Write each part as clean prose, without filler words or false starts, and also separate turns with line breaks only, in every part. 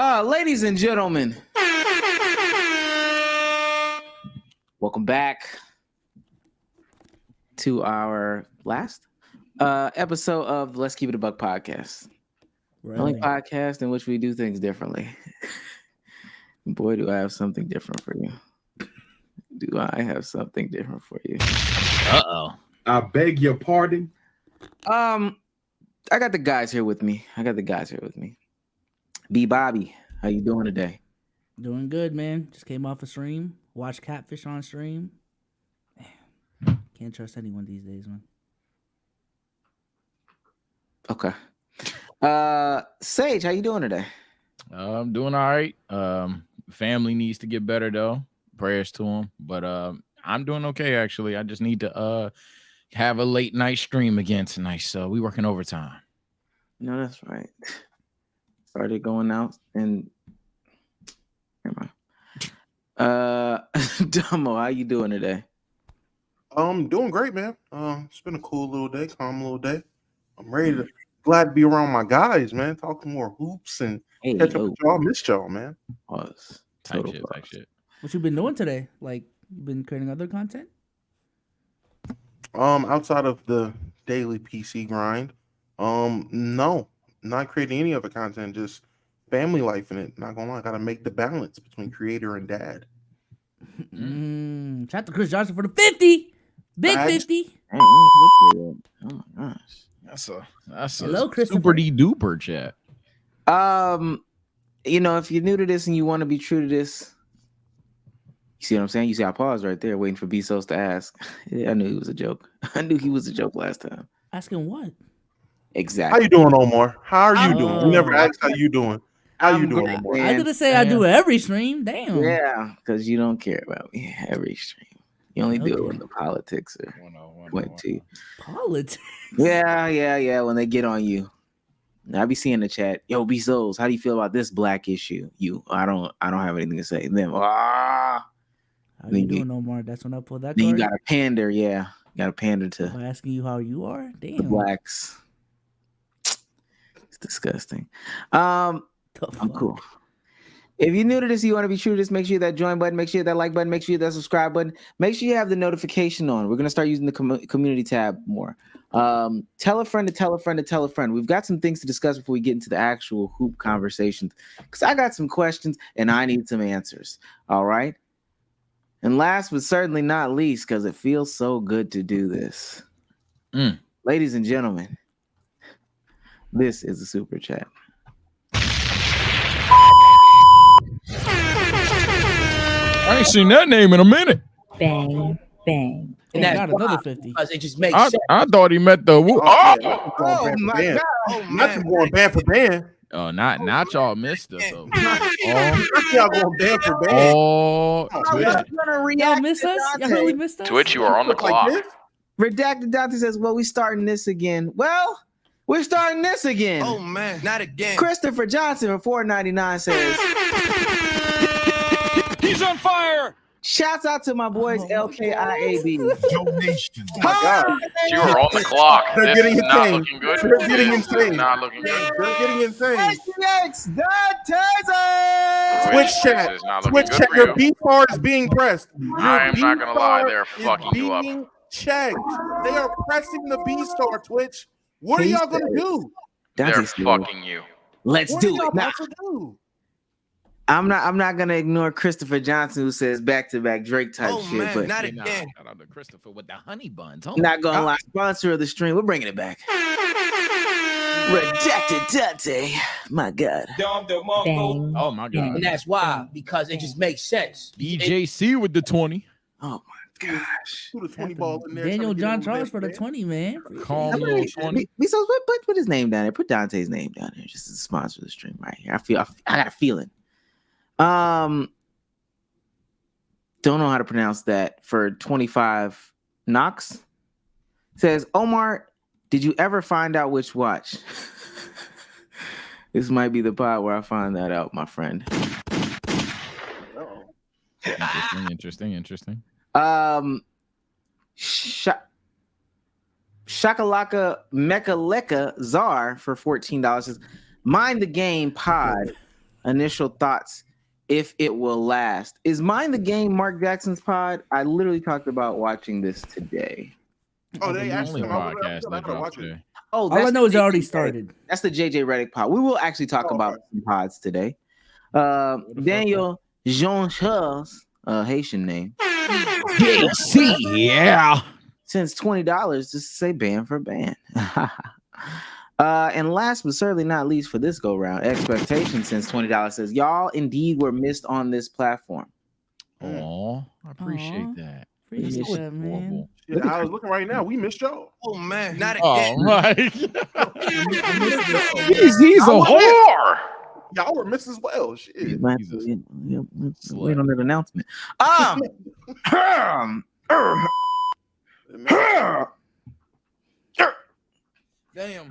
Ladies and gentlemen, welcome back to our last episode of Let's Keep It a Buck podcast. Really? Only podcast in which we do things differently. Boy, do I have something different for you. Do I have something different for you?
Uh-oh.
I beg your pardon.
I got the guys here with me. B Bobby, how you doing today?
Doing good, man. Just came off a stream. Watched Catfish on stream. Man, can't trust anyone these days, man.
Okay. Sage, how you doing today?
I'm doing all right. Family needs to get better though. Prayers to them. But I'm doing okay actually. I just need to have a late night stream again tonight. So we working overtime.
No, that's right. Started going out and never mind. Dumbo, how you doing today?
Doing great, man. It's been a cool little day, calm little day. I'm ready to glad to be around my guys, man. Talking more hoops and catch up with y'all. Missed y'all, man.
Type shit.
What you been doing today? Like, you been creating other content?
Outside of the daily PC grind, no, not creating any other content, just family life in it. Not gonna lie, I gotta make the balance between creator and dad.
Shout out to Chris Johnson for the 50. Big 50.
Oh my gosh.
That's
Hello,
a super duper chat.
If you're new to this and you want to be true to this, you see what I'm saying? You see I paused right there waiting for Bezos to ask. I knew he was a joke. I knew he was a joke last time.
Asking what?
Exactly.
How you doing, Omar? How are you doing? We never asked how you doing. How you doing, Omar?
I was gonna say I do it every stream. Damn.
Yeah, because you don't care about me every stream. You only do it when the politics are went to.
Politics.
Yeah. When they get on you. I be seeing the chat. Yo, Bezos, how do you feel about this black issue? I don't have anything to say. Then
How you doing, Omar? That's when I pulled that.
Then
card.
You got to pander, yeah. You got to pander to.
By asking you how you are. Damn.
The blacks. It's disgusting. I'm cool. If you're new to this, you want to be true to this, make sure that join button, make sure that like button, make sure that subscribe button, make sure you have the notification on. We're going to start using the community tab more. Tell a friend to tell a friend to tell a friend. We've got some things to discuss before we get into the actual hoop conversations, because I got some questions and I need some answers. All right. And last but certainly not least, because it feels so good to do this. Ladies and gentlemen, this is a super chat.
I ain't seen that name in a minute.
Bang, bang.
And that got another 50.
Because it just makes sense.
I thought he meant the
Oh
my God.
Not you going band for band.
Oh, not y'all missed us. So.
Y'all going band for band.
Twitch.
Y'all miss us? Y'all really missed us?
Twitch, you are on the clock.
Redacted Dante says, well, we starting this again. Well, we're starting this again.
Oh, man, not again.
Christopher Johnson for $4.99 says,
He's on fire.
shouts out to my boys, LKIAB.
Donation.
Oh my God.
You are on the clock.
They're
This
getting
is not
insane.
looking good.
They're getting
This is
insane.
not looking good.
They're getting insane.
SGX, the taser.
Twitch
This
chat.
is not looking
Twitch
good
chat.
for
Your
you.
B star is being pressed.
I am not gonna lie, they're fucking you up.
Being checked. They are pressing the B star. Twitch. What are y'all gonna do?
They're fucking you.
Let's
What
do
are y'all
it. Now,
about to do?
I'm not gonna ignore Christopher Johnson, who says back-to-back Drake type
Oh,
shit,
man,
but
not
Nah,
again.
shout out to Christopher with the honey buns.
not gonna lie. Sponsor of the stream, we're bringing it back. Rejected Dante. My God.
Bang.
Oh my God.
And that's why, because it just makes sense.
DJC with the 20.
Oh my gosh.
Put a 20 ball in there.
Daniel
trying to
John
get
Charles for the 20, man.
Calm little 20.
So put his name down there. Put Dante's name down there. Just to sponsor the stream right here. I got a feeling. Don't know how to pronounce that. For 25 Knox says, Omar, did you ever find out which watch? This might be the part where I find that out, my friend.
Interesting.
Shakalaka Mekaleka Czar for $14 says, mind the game pod. initial thoughts, if it will last. Is mine the game Mark Jackson's pod? I literally talked about watching this today.
Oh, they actually
Only
come out with
podcast
it. I
that
gotta
dropped
watch it.
today.
Oh,
All I know is it already started.
That's the JJ Redick pod. We will actually talk about some pods today. Daniel Jean Charles, Haitian name.
JC, yeah.
Sends $20 just to say band for band. And last but certainly not least for this go round, Expectation sends $20 says, y'all indeed were missed on this platform.
Oh, I appreciate that.
Appreciate
That's
that, man.
adorable.
Yeah, I was looking right now. We missed y'all.
Oh man, not again.
Oh, Mike.
He's
He's a whore.
Y'all were missed as well. Shit.
Wait on that announcement.
Damn.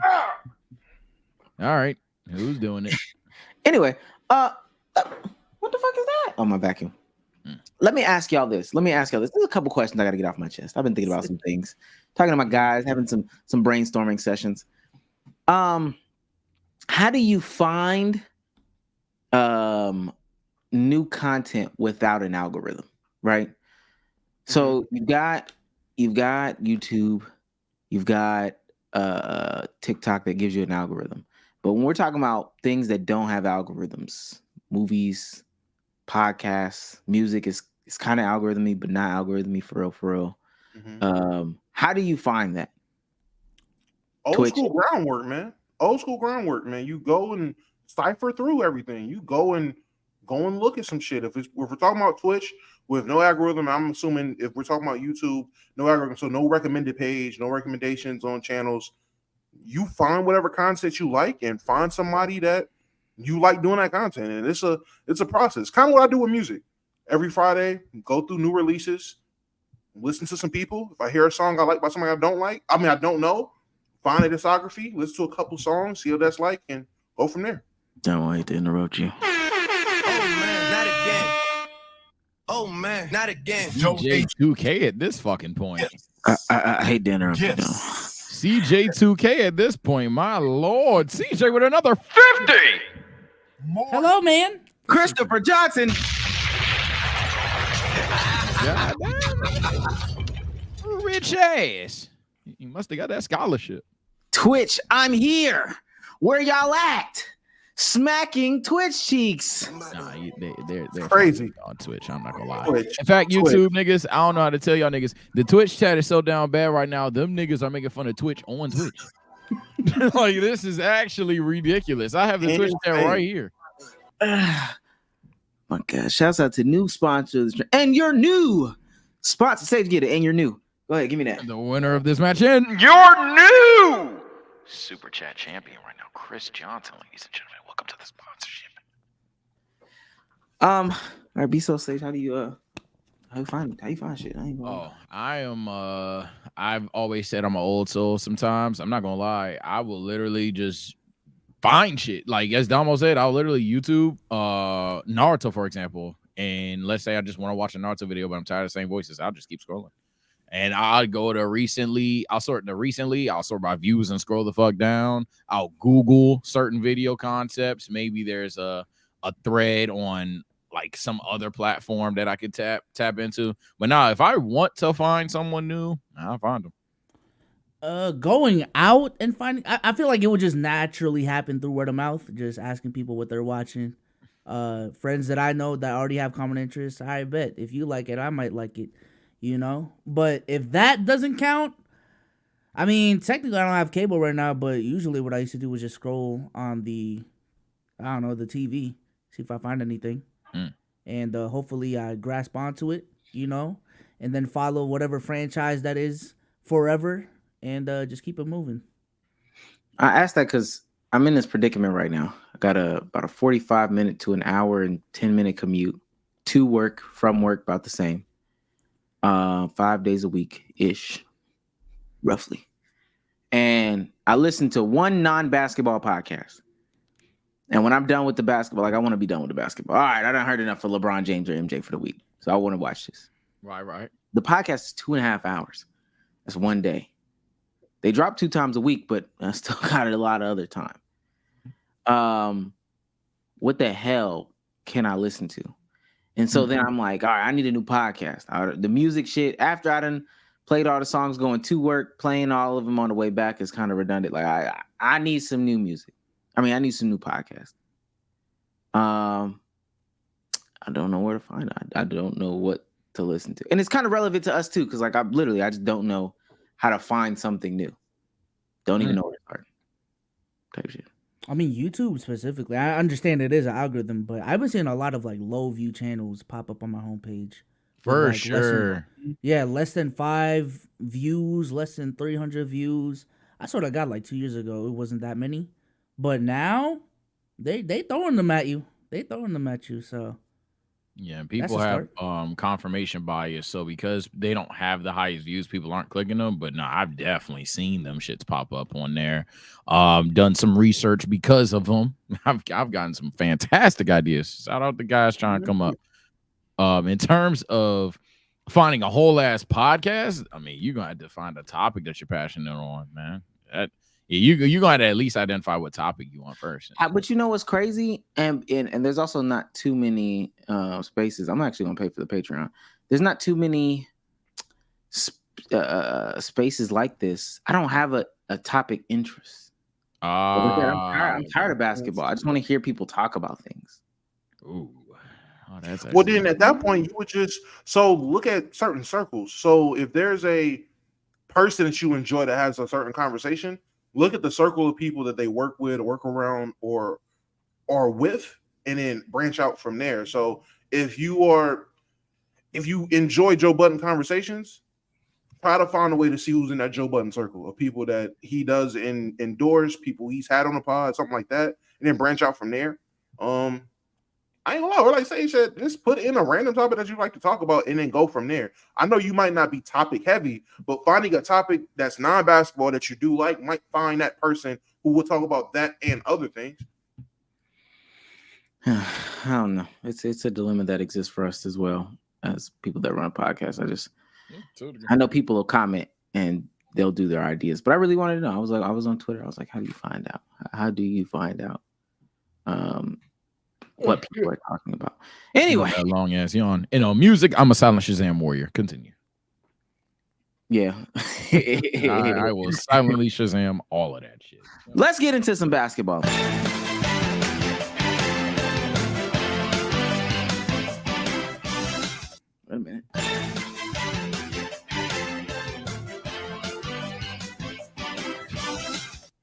All right. Who's doing it?
Anyway, what the fuck is that? Oh, my vacuum. Let me ask y'all this. There's a couple questions I got to get off my chest. I've been thinking about some things, talking to my guys, having some brainstorming sessions. How do you find new content without an algorithm, right? So you've got YouTube, you've got TikTok that gives you an algorithm. But when we're talking about things that don't have algorithms, movies, podcasts, music is kind of algorithmy, but not algorithmy for real. How do you find that?
Old school groundwork, man. You go and cipher through everything. You go and look at some shit. If we're talking about Twitch with no algorithm, I'm assuming if we're talking about YouTube, no algorithm, so no recommended page, no recommendations on channels. You find whatever content you like and find somebody that you like doing that content. And it's a process. Kind of what I do with music. Every Friday, go through new releases, listen to some people. If I hear a song I like by somebody I don't like, I don't know, find a discography, listen to a couple songs, see what that's like, and go from there.
Don't hate to interrupt you.
Oh man, not again.
CJ2K at this fucking point.
I hate to interrupt you.
CJ2K at this point. My lord. CJ with another 50.
Hello, man.
Christopher Johnson.
God damn. Rich ass. You must have got that scholarship.
Twitch, I'm here. Where y'all at? Smacking Twitch cheeks.
Nah, they're
crazy
on Twitch. I'm not gonna lie.
Twitch.
In fact, YouTube niggas, I don't know how to tell y'all niggas. The Twitch chat is so down bad right now. Them niggas are making fun of Twitch on Twitch. Like, this is actually ridiculous. I have the Twitch chat right here.
My God! Shouts out to new sponsors and your new sponsor. Say it, get it, and you're new. Go ahead, give me that.
The winner of this match and
Your new Superchat champion right now, Chris Johnson, ladies and gentlemen. Welcome to the sponsorship.
All right, be so safe. How you find shit?
I've always said I'm an old soul sometimes. I'm not gonna lie. I will literally just find shit. Like, as Damo said, I'll literally YouTube Naruto, for example. And let's say I just want to watch a Naruto video, but I'm tired of the same voices. I'll just keep scrolling. And I'll go to recently. I'll sort by views and scroll the fuck down. I'll Google certain video concepts. Maybe there's a thread on like some other platform that I could tap into. But now, if I want to find someone new, I'll find them.
Going out and finding, I feel like it would just naturally happen through word of mouth, just asking people what they're watching. Friends that I know that already have common interests, I bet if you like it, I might like it, you know? But if that doesn't count, I mean, technically I don't have cable right now, but usually what I used to do was just scroll on the TV, see if I find anything. And hopefully I grasp onto it, you know, and then follow whatever franchise that is forever. And just keep it moving.
I asked that because I'm in this predicament right now. I got about a 45-minute to an hour and 10-minute commute to work, from work, about the same. 5 days a week ish, roughly. And I listen to one non-basketball podcast. And when I'm done with the basketball, like, I want to be done with the basketball. All right, I done heard enough for LeBron James or MJ for the week, so I want to watch this.
Right.
The podcast is 2.5 hours. That's one day. They drop 2 times a week, but I still got it a lot of other time. what the hell can I listen to? And so then I'm like, all right, I need a new podcast. The music shit, after I done played all the songs going to work, playing all of them on the way back is kind of redundant. Like I need some new music. I mean, I need some new podcasts. I don't know where to find it. I don't know what to listen to. And it's kind of relevant to us too, because like I just don't know how to find something new. Don't even know where to start. Type shit.
I mean, YouTube specifically. I understand it is an algorithm, but I've been seeing a lot of like low view channels pop up on my homepage.
For
like
sure.
Less than 5 views, less than 300 views. I sort of got like 2 years ago. It wasn't that many, but now they throwing them at you. They throwing them at you. So
yeah, people have confirmation bias. So because they don't have the highest views, people aren't clicking them. But no, I've definitely seen them shits pop up on there. Done some research because of them. I've gotten some fantastic ideas. Shout out the guys trying to come up. In terms of finding a whole ass podcast, I mean, you're gonna have to find a topic that you're passionate on, man. You're gonna have to at least identify what topic you want first.
But you know what's crazy? And there's also not too many spaces. I'm actually gonna pay for the Patreon. There's not too many spaces like this. I don't have a topic interest. I'm tired of basketball. I just want to hear people talk about things.
Ooh.
Well, then at that point, you would just look at certain circles. So if there's a person that you enjoy that has a certain conversation, look at the circle of people that they work with, work around, or with, and then branch out from there. So if you enjoy Joe Budden conversations, try to find a way to see who's in that Joe Budden circle of people that he does endorse, people he's had on the pod, something like that, and then branch out from there. I ain't gonna lie, like Sage said, just put in a random topic that you like to talk about and then go from there. I know you might not be topic heavy, but finding a topic that's non-basketball that you do like might find that person who will talk about that and other things.
I don't know. It's a dilemma that exists for us as well as people that run a podcast. I know people will comment and they'll do their ideas, but I really wanted to know. I was on Twitter. I was like, how do you find out? How do you find out? What people are talking about. Anyway,
that long ass yawn. Music. I'm a silent Shazam warrior. Continue.
Yeah,
I will silently Shazam all of that shit.
Let's get into some basketball. Wait a minute.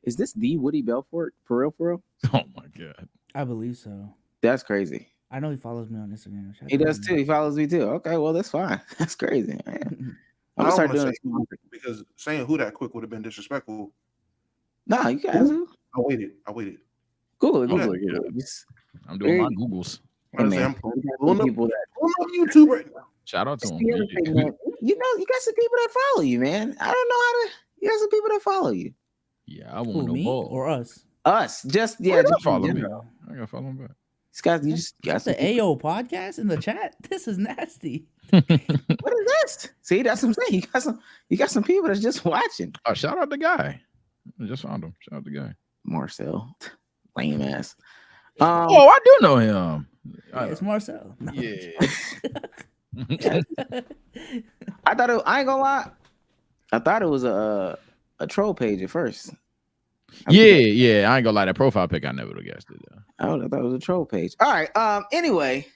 Is this the Woody Belfort for real? For real?
Oh my god,
I believe so.
That's crazy.
I know he follows me on Instagram.
He does too. He follows me too. Okay, well that's fine. That's crazy, man. I'm
I
gonna start
don't
doing
wanna
this
say because saying who that quick would have been disrespectful.
Nah, you guys do.
I waited.
Google it.
I'm doing my Googles.
Hey, man,
I'm
pulling up people that
YouTube right now.
Shout out to him.
you know, you got some people that follow you, man. I don't know how to. You got some people that follow you.
Yeah, I
Who,
want no
me
ball.
or us?
Us, just
follow me.
general.
I gotta follow him back.
These guys, you just got
That's
some
the AO podcast in the chat. This is nasty.
What is this? See, that's what I'm saying. You got some people that's just watching.
Oh, shout out the guy. I just found him. Shout out the guy.
Marcel, lame ass.
Oh, I do know him.
Yeah, it's Marcel. No.
Yeah.
I ain't gonna lie. I thought it was a troll page at first.
Yeah. I ain't gonna lie. That profile pic, I never would have guessed it.
I thought it was a troll page. All right. Anyway,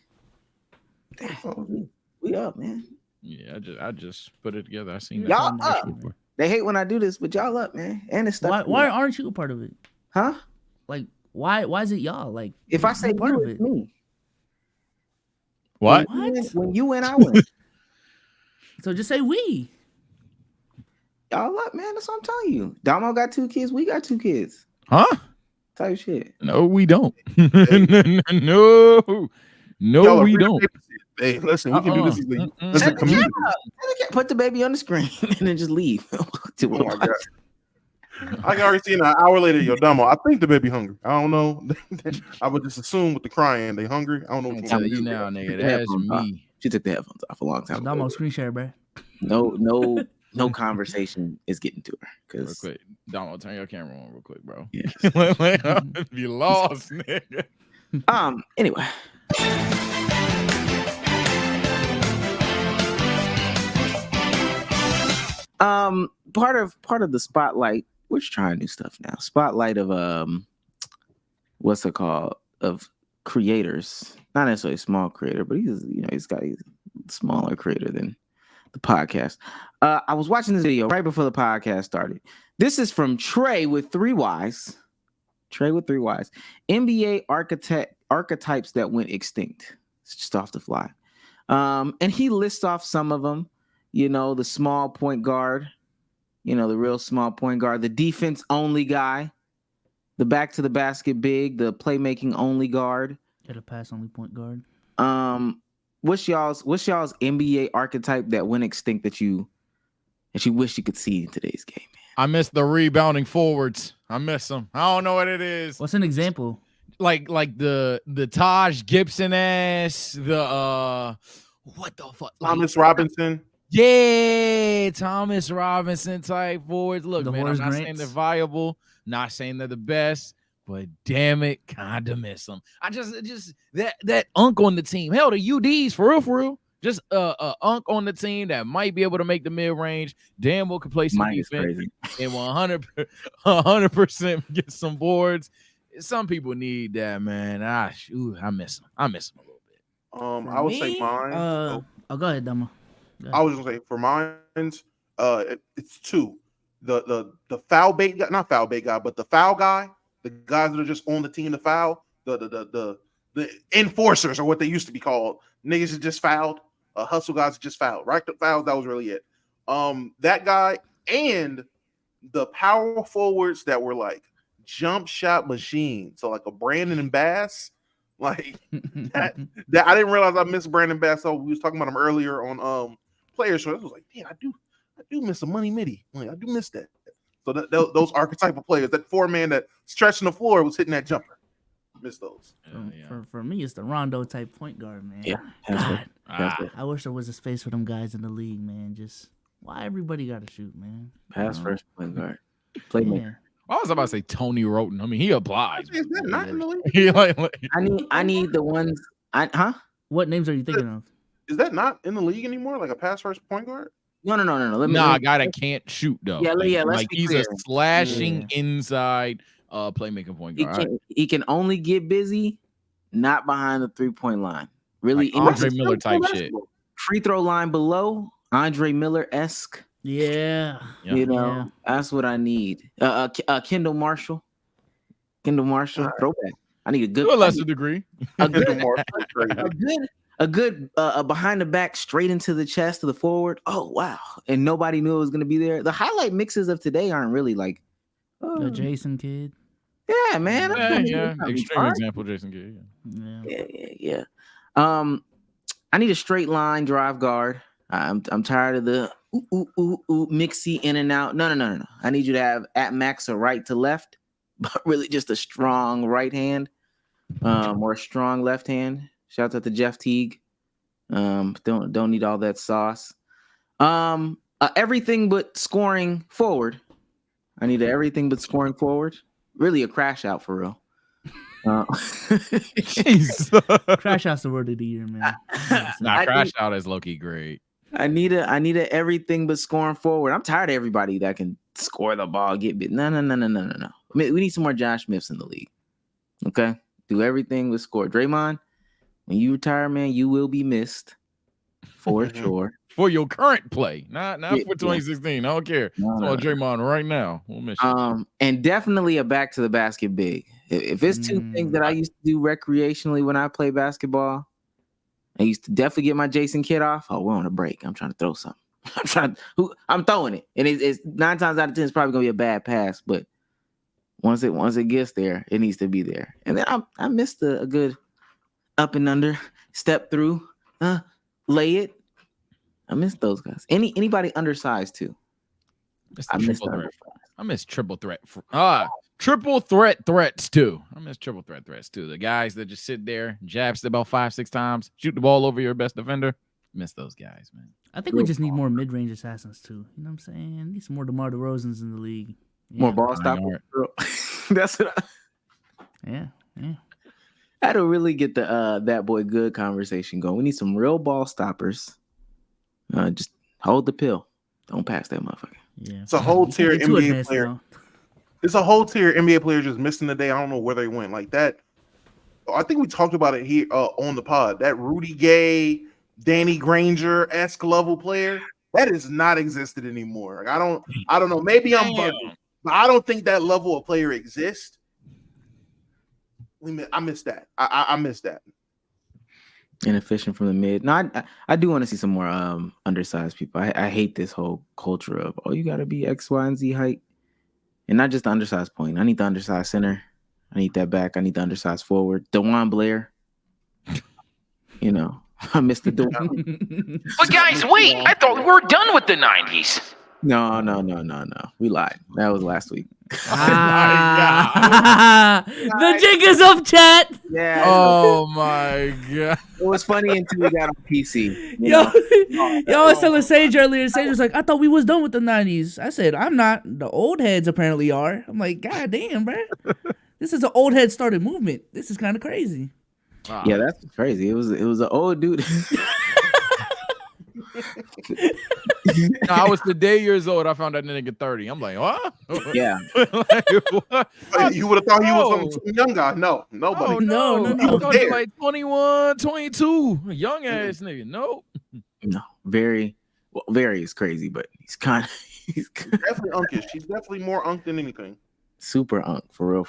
we up, man.
Yeah, I just put it together. I seen
Y'all
that.
up. They hate when I do this, but y'all up, man. And it's stuff.
Why aren't you a part of it?
Huh?
Like, why is it y'all? Like,
If I say
part
you,
of
it's
it,
me.
What?
When you win, I win.
So just say we.
Y'all up, man. That's what I'm telling you. Damo got 2 kids. We got 2 kids.
Huh?
Type shit.
No, we don't. No, we don't.
Hey, listen, we can do this. As a community.
Put the baby on the screen and then just leave.
Oh my God. I can already see an hour later, yo, Damo. I think the baby hungry. I don't know. I would just assume with the crying, they hungry. I don't know what
I'm
you
telling
want to
you
do.
now, nigga. That's me.
She took the headphones off a long time
I'm
ago.
on screen share, bro.
No conversation is getting to her.
Real
Because
quick. Donald, turn your camera on real quick, bro.
Yeah.
Be lost, nigga.
Anyway. Part of the spotlight. We're trying new stuff now. Spotlight of what's it called? Of creators. Not necessarily a small creator, but he's a smaller creator than the podcast. I was watching this video right before the podcast started. This is from Trey with 3 Ys. Trey with 3 Ys. NBA archetypes that went extinct. It's just off the fly. And he lists off some of them. The small point guard. The real small point guard. The defense only guy. The back to the basket big. The playmaking only guard.
Get a pass only point guard.
What's y'all's NBA archetype that went extinct that you wish you could see in today's game, man?
I miss the rebounding forwards. I miss them. I don't know what it is.
What's an example?
Like the Taj Gibson ass, the what the fuck?
Thomas Robinson.
Yeah, Thomas Robinson type forwards. Look,
The
man, I'm
Horace
not saying
Grants.
they're viable, not saying they're the best, but damn it, kinda miss them. I just that unk on the team. Hell, the UDs for real. Just unk on the team that might be able to make the mid range. Damn well could play some
Mike is
defense
crazy.
and 100% get some boards. Some people need that, man. I miss them. I miss them a little bit.
I would say mine.
Go ahead, Dama.
I was gonna say for mine's, it's 2. The foul bait guy, not foul bait guy, but the foul guy, the guys that are just on the team to foul, the enforcers are what they used to be called. Niggas that just fouled, hustle guys that just fouled, racked up fouls. That was really it. That guy and the power forwards that were like jump shot machines. So like a Brandon and Bass, like that I didn't realize I missed Brandon Bass. So we was talking about him earlier on Players Show. I was like, damn, I do miss a money midi. Like, I do miss that. So those archetypal players, that 4-man that stretching the floor was hitting that jumper. Miss those.
For me, it's the Rondo type point guard, man.
Yeah.
God,
Pass
I wish there was a space for them guys in the league, man. Just why everybody got to shoot, man.
first point guard. Playmaker.
I was about to say Tony Roten. I mean, he applies.
Is that not in the league?
He like
I need the ones.
What names are you thinking of?
Is that not in the league anymore? Like a pass first point guard?
No.
a guy that can't shoot though.
Yeah, let's
like
be
he's
clear.
a slashing inside playmaking point guard.
He can only get busy, not behind the 3-point line. Really,
Like Andre Miller type shit.
Free throw line below, Andre Miller-esque.
Yeah.
Yeah.
That's what I need. Kendall Marshall, throwback. I need a good,
To a lesser degree.
a good behind the back, straight into the chest of the forward. Oh wow! And nobody knew it was gonna be there. The highlight mixes of today aren't really like
The Jason kid.
Yeah, man.
Yeah. Extreme example, Jason Kidd.
Yeah. I need a straight line drive guard. I'm tired of the mixy in and out. No. I need you to have at max a right to left, but really just a strong right hand, or a strong left hand. Shout out to Jeff Teague. Don't need all that sauce. Everything but scoring forward. I need everything but scoring forward. Really a crash out for real.
Crash out's the word of the year, man.
Crash out is low-key great.
I need a everything but scoring forward. I'm tired of everybody that can score the ball, get bit. No. We need some more Josh Smiths in the league. Okay? Do everything with score. Draymond, when you retire, man, you will be missed for sure.
For your current play, not for 2016. I don't care. It's all Draymond right now. We'll miss you.
And definitely a back to the basket big. If it's two things that I used to do recreationally when I play basketball, I used to definitely get my Jason Kidd off. Oh, we're on a break. I'm trying to throw something. I'm throwing it, and it's 9 times out of 10 it's probably gonna be a bad pass. But once it gets there, it needs to be there. And then I missed a good up and under, step through, lay it. I miss those guys. Anybody undersized too.
I miss triple threat. Triple threat threats too. I miss triple threat threats too. The guys that just sit there, jabs it about 5-6 times, shoot the ball over your best defender. Miss those guys, man.
I think we just need more mid-range assassins too. You know what I'm saying? Need some more DeMar DeRozans in the league. Yeah.
More ball stoppers. That's what.
Yeah.
That'll really get the that boy good conversation going. We need some real ball stoppers. Just hold the pill. Don't pass that motherfucker.
Yeah.
It's a whole tier
Get too
NBA
advanced
player.
now.
It's a whole tier NBA player just missing the day. I don't know where they went. Like that. I think we talked about it here on the pod. That Rudy Gay, Danny Granger-esque level player that has not existed anymore. Like, I don't know. Maybe I'm bugging, but I don't think that level of player exists. I miss that. I miss that.
Inefficient from the mid. No, I do want to see some more undersized people. I hate this whole culture of you got to be X, Y, and Z height, and not just the undersized point. I need the undersized center. I need that back. I need the undersized forward. DeJuan Blair. You know, I missed the DeJuan.
But guys, wait! I thought we were done with the 90s.
No. We lied. That was last week.
The jig is up, chat.
Yeah.
Oh my god.
It was funny until we got on PC.
Yo, I was telling Sage earlier. Sage was like, I thought we was done with the 90s. I said, I'm not. The old heads apparently are. I'm like, God damn, bro. This is an old head started movement. This is kind of crazy.
Wow.
Yeah, that's crazy. It was an old dude.
No, I was today years old. I found that nigga 30. I'm like, what?
Yeah.
Like, what?
You would have thought he was some young guy. No, nobody.
Oh,
No.
I thought he was like 21, 22. Young ass nigga. Nope.
No, very is crazy, but he's
Definitely unkish. She's definitely more unk than anything.
super unk for real.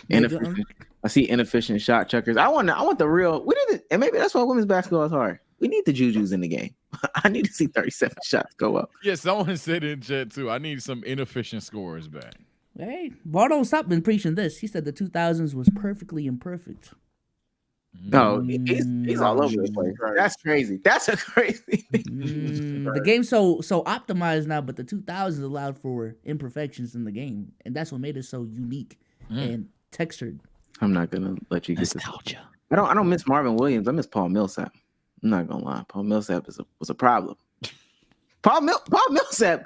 Inefficient. I see inefficient shot chuckers. I want the real. We need it, and maybe that's why women's basketball is hard. We need the jujus in the game. I need to see 37 shots go up.
Yeah, someone said in chat too. I need some inefficient scores back.
Hey, Bardo stopped been preaching this. He said the 2000s was perfectly imperfect.
No, he's all over the place. That's crazy. That's a crazy thing.
The game's so optimized now, but the 2000s allowed for imperfections in the game, and that's what made it so unique and textured.
I'm not gonna let you get
Nostalgia.
I don't miss Marvin Williams. I miss Paul Millsap. I'm not gonna lie. Paul Millsap was a problem. Paul Millsap.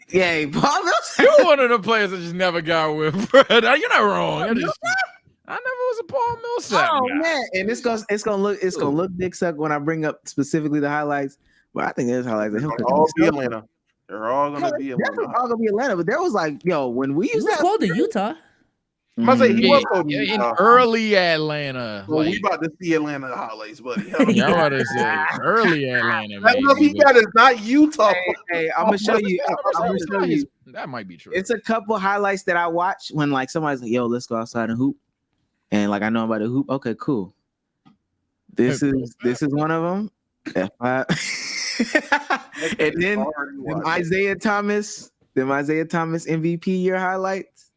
Yeah, Paul Millsap.
You're one of the players that just never got with, bro. You're not wrong. I never was a Paul Millsap.
Oh
guy.
man, and it's gonna look dick suck when I bring up specifically the highlights. But I think there's highlights of him.
They're all be Atlanta. They're all gonna be
Definitely
Atlanta.
all gonna be Atlanta. But there was like, when we
He
used
was
to
called to Utah.
I say he was called
in
Utah.
early Atlanta.
Well,
Like,
we about to see Atlanta highlights, buddy.
y'all about to say early Atlanta.
That stuff he
maybe,
got is not Utah.
Hey, I'm gonna show you. I'm gonna show you.
That might be true.
It's a couple highlights that I watch when like somebody's like, "Yo, let's go outside and hoop," and like I know about to hoop. Okay, cool. This is one of them. And then Isaiah Thomas MVP year highlights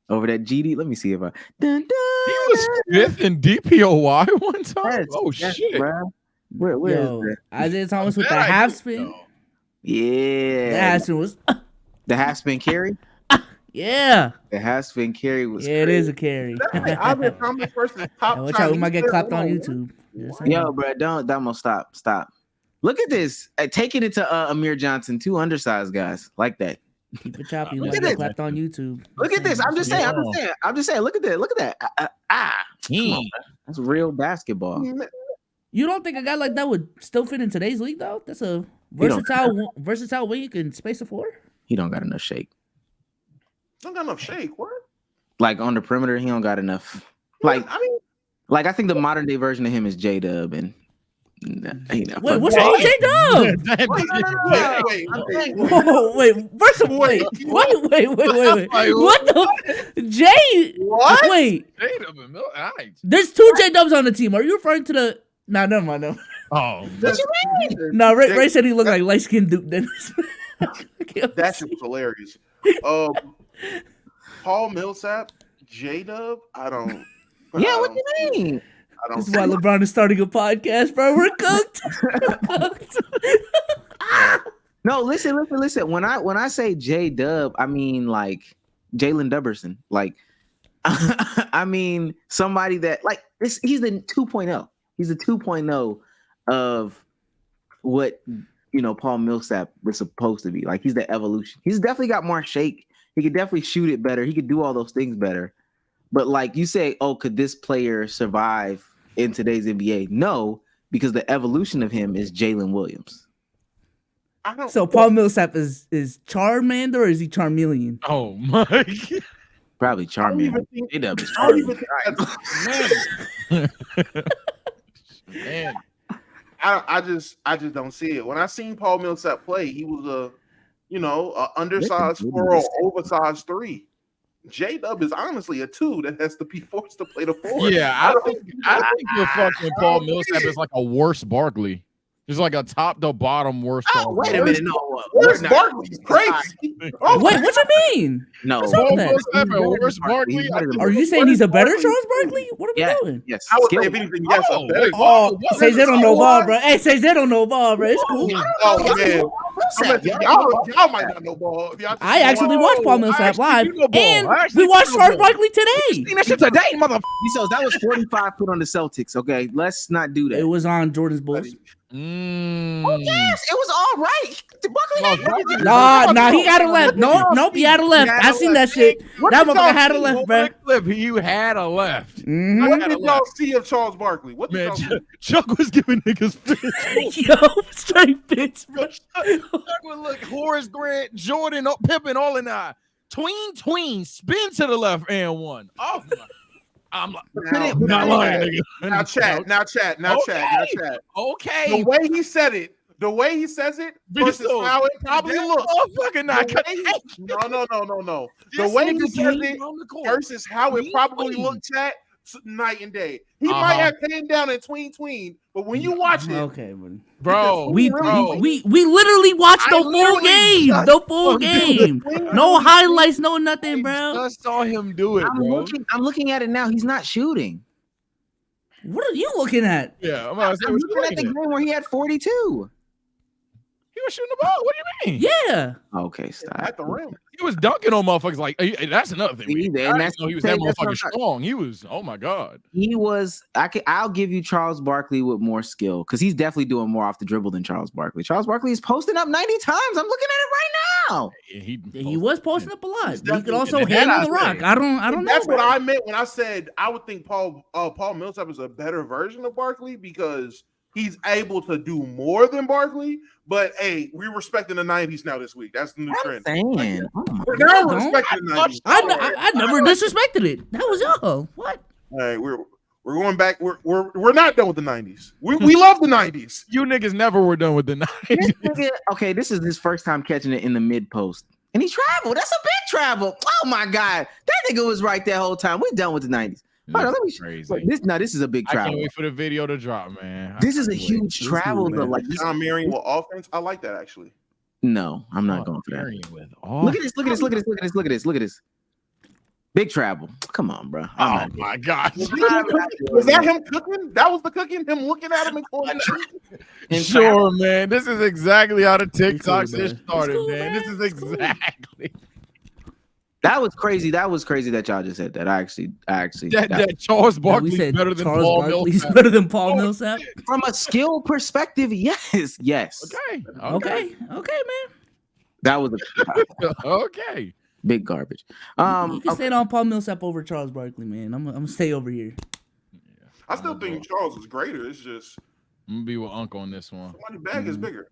over that GD. Let me see if I. Dun, dun,
He was fifth in DPOY one time.
yes,
Shit.
bro. Where
Yo,
is that?
Isaiah Thomas with the
That I
half
did
spin.
know.
Yeah,
The half spin was
the half spin carry.
yeah.
The half spin carry was.
Yeah, it is a carry.
Isaiah Thomas versus top.
Watch out, we might get clapped on YouTube. Just saying.
Yo, bro, don't stop. Look at this. Taking it to Amir Johnson, two undersized guys like that.
Keep it choppy. We
Look
might
at
get
this.
clapped on YouTube.
Look at this. I'm just saying. Look at that. Come on, man. That's real basketball.
You don't think a guy like that would still fit in today's league though? That's a versatile wing you can space the floor.
He don't got enough shake.
Don't got enough shake. What?
Like on the perimeter, he don't got enough. Like I think the modern day version of him is J-Dub and.
Wait, what's wrong with J-Dub?
Wait.
Wait. First of all, wait. What the J?
What?
Wait.
Alright.
There's two J-Dubs on the team. Are you referring to the? Nah, never mind. No.
Oh,
What you mean?
No, Ray said he looked like light skinned Duke Dennis.
That shit was hilarious. Paul Millsap, J-Dub. I don't.
Yeah, what you mean?
I don't.
This is why LeBron is starting a podcast, bro. We're cooked.
No, listen. When I say J-Dub, I mean like Jalen Dubberson. Like, I mean somebody that like he's the 2.0. He's the 2.0 of what Paul Millsap was supposed to be. Like he's the evolution. He's definitely got more shake. He could definitely shoot it better. He could do all those things better. But like you say, oh, could this player survive in today's NBA? No, because the evolution of him is Jalen Williams.
So Paul Millsap is Charmander or is he Charmeleon?
Oh my God.
Probably Charmander.
Man.
I just don't see it. When I seen Paul Millsap play, he was a undersized 4 or oversized 3. J-Dub is honestly a 2 that has to be forced to play the 4.
Yeah, I think you're fucking Paul Millsap is like a worse Barkley. It's like a top to bottom worse.
Oh, wait a minute. No,
worse Barkley's crazy.
Oh, wait, what you mean?
No.
Paul Millsap and worse Barkley.
Are you saying he's a better Charles Barkley? What are we doing?
Yes.
I would say if anything, yes.
Say they don't know ball, bro. Hey, say they don't know ball, bro. It's cool.
Oh man. Y'all might not know ball.
I actually watched Paul Millsap live, and we watched Charles Barkley today.
Seen that shit today, motherfucker. So that was 45 put on the Celtics. Okay, let's not do that.
It was on Jordan's Bulls.
Oh yes, it was all right.
Nah, he had a left. Nope, he had a left. I seen that shit. That motherfucker had a left, bro.
You had a left.
What did y'all see of Charles Barkley? What did y'all see?
Chuck was giving niggas fits.
Yo, straight fits, bro.
Chuck would look Horace Grant, Jordan, Pippen, all in that. Tween, spin to the left and one. Oh my. I'm like, not lying, nigga.
Now chat.
Okay.
The way he said it, the way he says it versus how it probably looks.
Fucking not.
No. The way he says it versus how it probably looked, chat, night and day. He might have came down in tween, but when you watch it,
okay,
bro,
we literally watched the full game. No highlights, no nothing, bro.
I saw him do it, bro.
I'm looking at it now. He's not shooting.
What are you looking at?
Yeah, I'm
looking at the game where he had 42.
He was shooting the ball. What do you mean?
Yeah.
Okay, stop.
At the rim.
He was dunking on motherfuckers like that's another thing.
See,
I didn't know he was that motherfucking strong. He was, oh my God.
He was, I'll give you Charles Barkley with more skill because he's definitely doing more off the dribble than Charles Barkley. Charles Barkley is posting up 90 times. I'm looking at it right now.
He was posting up a lot. But he could also handle the rock. I don't know.
That's what I meant when I said I would think Paul Millsap is a better version of Barkley because he's able to do more than Barkley, but hey, we're respecting the 90s now this week. That's the new trend. We're now respecting the 90s.
I never disrespected it. That was y'all. What?
All right, we're going back. We're not done with the 90s. We love the 90s.
You niggas never were done with the 90s.
Okay, this is his first time catching it in the mid post. And he traveled. That's a big travel. Oh my God. That nigga was right that whole time. We're done with the 90s. Hold on, let me
crazy.
This is a big travel.
I can't wait for the video to drop, man.
This is a huge travel, though. Like
John Marion with offense. I like that actually.
No, I'm not going for that. Look at this. Big travel. Come on, bro.
Oh my gosh.
Was that him cooking? That was the cooking? Him looking at him and going
Sure, man. This is exactly how the TikTok shit started, man. This is exactly.
That was crazy. That was crazy that y'all just said that. I actually
that Charles Barkley is better than Paul Millsap.
Better than Paul Millsap.
From a skill perspective, yes.
Okay, man.
That was
okay.
Big garbage.
You can say it on Paul Millsap over Charles Barkley, man. I'm gonna stay over here.
I still think Charles is greater. It's just
I'm gonna be with Uncle on this one.
Somebody's bag is bigger.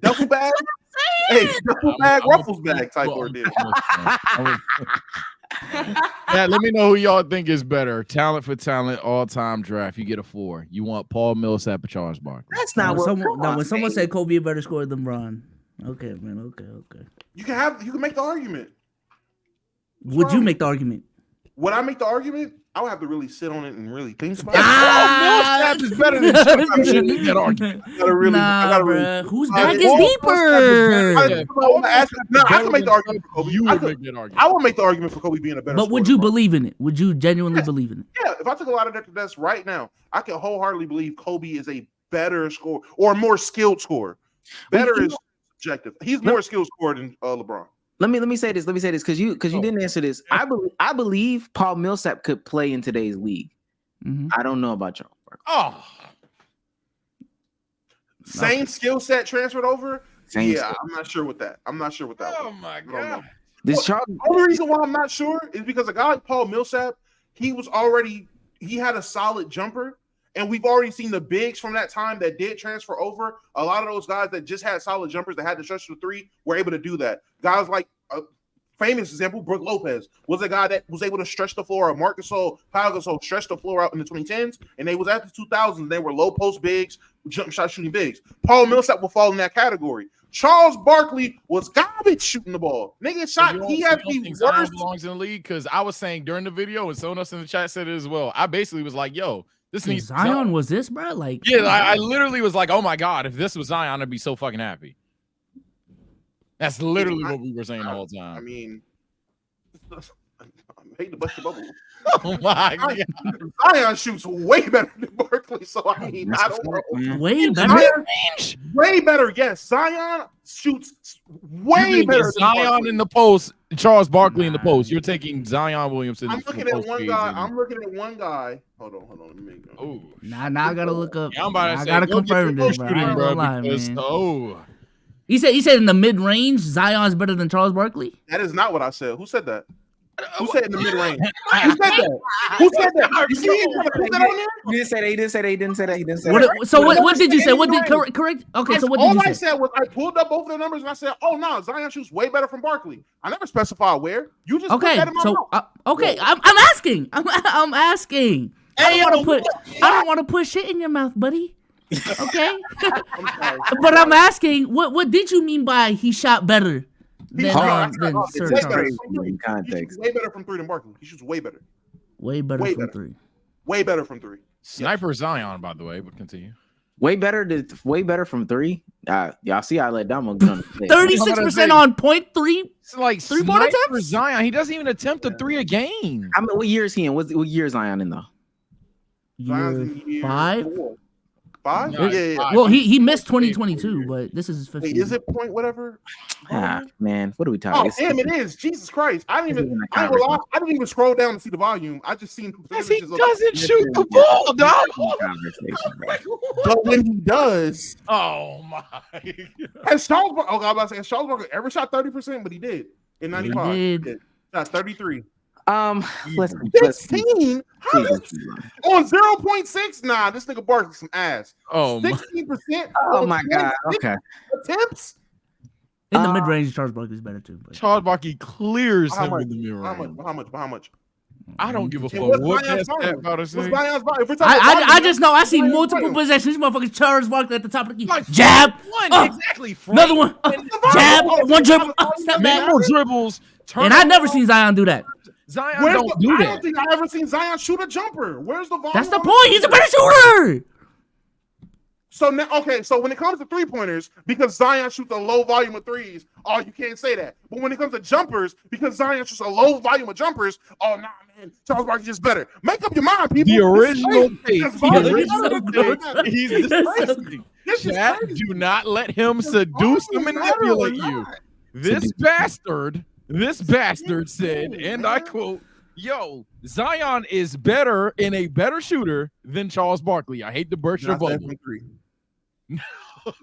Duffel bag. Hey, duffel bag, ruffles bag type ordeal.
Yeah, let me know who y'all think is better. Talent for talent, all-time draft. You get a 4. You want Paul Millsap or Charles Barkley?
That's not what
when someone said Kobe a better scorer than LeBron. Okay, man. Okay.
You can make the argument.
Would you make the argument?
Would I make the argument? I would have to really sit on it and really think about it.
Millsap is better than that argument.
Bro. Whose bag is deeper?
I can make the argument for Kobe.
You would make that argument.
I would make the argument for Kobe being a better
But
scorer.
would you believe in it? Would you genuinely believe in it?
Yeah, if I took a lot of that to desk right now, I can wholeheartedly believe Kobe is a better scorer or a more skilled scorer. Better is subjective. He's more skilled scorer than LeBron.
Let me say this because you didn't answer this. I believe Paul Millsap could play in today's league. Mm-hmm. I don't know about Charles Barkley.
Same skill set transferred over.
Same
I'm not sure with that. Oh
my God.
The only reason why I'm not sure is because a guy like Paul Millsap, he had a solid jumper. And we've already seen the bigs from that time that did transfer over. A lot of those guys that just had solid jumpers that had to stretch to 3 were able to do that. Guys like famous example, Brook Lopez was a guy that was able to stretch the floor. Marc Gasol, Pau Gasol stretched the floor out in the 2010s, and they was at the 2000s. They were low post bigs, jump shot shooting bigs. Paul Millsap will fall in that category. Charles Barkley was garbage shooting the ball. Nigga shot. He had the worst.
Belongs in the league because I was saying during the video, and someone else in the chat said it as well. I basically was like, "Yo, this needs
Zion was this, bro? Like,
yeah." I literally was like, "Oh my god, if this was Zion, I'd be so fucking happy." That's literally what we were saying the whole time.
I mean, I hate to bust the bubble.
Oh my god,
Zion shoots way better than Barkley, so I mean, I don't know.
way better.
Way better, yes. Zion shoots way better.
Zion in the post, Charles Barkley in the post. You're taking Zion Williamson.
I'm looking at one guy. Hold on. Let me go.
Oh,
Now I gotta look up.
yeah, I'm about to
I
say,
gotta
go get
confirm
your
this, bro. I ain't
bro,
gonna lie,
because,
man.
oh,
He said in the mid range, Zion's better than Charles Barkley.
That is not what I said. Who said that? Who said in the mid range? Who said that? Who said that? You see, he's gonna put that on there.
He didn't say that. He didn't say that. He didn't say that. He didn't say
What,
that.
so what did you say? What did correct? Okay, so what did
All
you
I
say?
said was I pulled up both of the numbers and I said, "Oh no, Zion shoots way better from Barkley." I never specified where. You just put
Okay,
that in my
so
mouth.
okay, I'm asking. I'm asking. I don't want to put shit in your mouth, buddy. Okay,
I'm sorry.
but I'm asking, what did you mean by he shot better than
It's
Sir
way
Charles?
better
in
from 3. He
context.
shoots way better from 3 than Barkley. He shoots way better.
Way better
Way
from
better.
3.
Way better from 3.
Sniper Zion, by the way, but continue.
Way better from 3. Y'all see, I let Damo get on the play.
36% on .3.
It's like
Three-point
Sniper
attempts?
Zion. He doesn't even attempt a 3 a game.
I mean, what year is he in? What year is Zion in though?
Zion's in year
5.
4. 5?
No,
Yeah.
Well, he missed 2022, but this is his 5th
Wait,
year.
is it point whatever?
Man, what are we
Oh,
talking?
damn, it is. Jesus Christ. I didn't even
conversation.
I didn't even scroll down to see the volume. I just seen
Yes, he
percentages of-
doesn't shoot the ball, dog.
But when he does,
Oh my!
has Charles Barkley, I'm about to say, has Charles Barkley ever shot 30%? But he did in 95.
He did.
He shot 33.
Let's
16? How is on 0.6? Nah, this nigga Barkley some ass.
Oh my!
16%.
Oh my god. Okay.
Attempts?
In the mid range, Charles Barkley's better too. But
Charles Barkley clears
How
him
much?
in the mirror.
How much?
I don't give a fuck
And what's
what
Zion's
that
volume?
about to
What's
say.
Zion's volume? If we're talking
I
volume,
just know I see
Zion's
multiple
volume.
possessions. This motherfucker Charles Barkley at the top of the key.
Like
Jab.
one exactly. Frank.
Another one. Jab. One dribble. Step
Make
back.
more dribbles. Turn
And I've never
around.
seen Zion do that.
Zion
Where's
don't
the,
do
I
that.
don't think I ever seen Zion shoot a jumper. Where's the volume?
That's the
on
point. He's a better shooter.
So now, okay, so when it comes to 3-pointers, because Zion shoots a low volume of 3s, oh, you can't say that. But when it comes to jumpers, because Zion shoots a low volume of jumpers, oh, nah, man, Charles Barkley's just better. Make up your mind, people.
The original
This
tape.
is crazy.
The original
This
tape. He's
is
disgusting.
This is
Chat,
crazy.
do not let him seduce and
Volume matter or
manipulate you.
not?
This bastard said, and I quote, "Yo, Zion is better and a better shooter than Charles Barkley. I hate to burst your
Then I said
bubble."
from 3.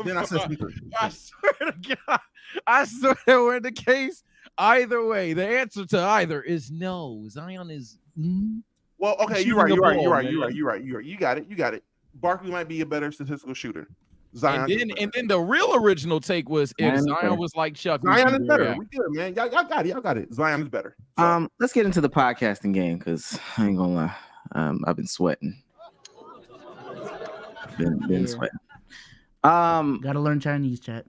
Then I said from 3.
I swear to God, I swear we're in the case. Either way, the answer to either is no. Zion is.
Well, okay,
Shooting
you're right.
the
You're right.
ball,
You're right.
man.
You're right. You're right. You're right. You got it. You got it. Barkley might be a better statistical shooter. Zion.
And then the real original take was if
Zion is
Zion
better.
was like Chuck.
Zion is better. We good, man. Y'all got it. Y'all got it. Zion is better. So,
Let's get into the podcasting game because I ain't gonna lie. I've been sweating. Been sweating.
Gotta learn Chinese, chat.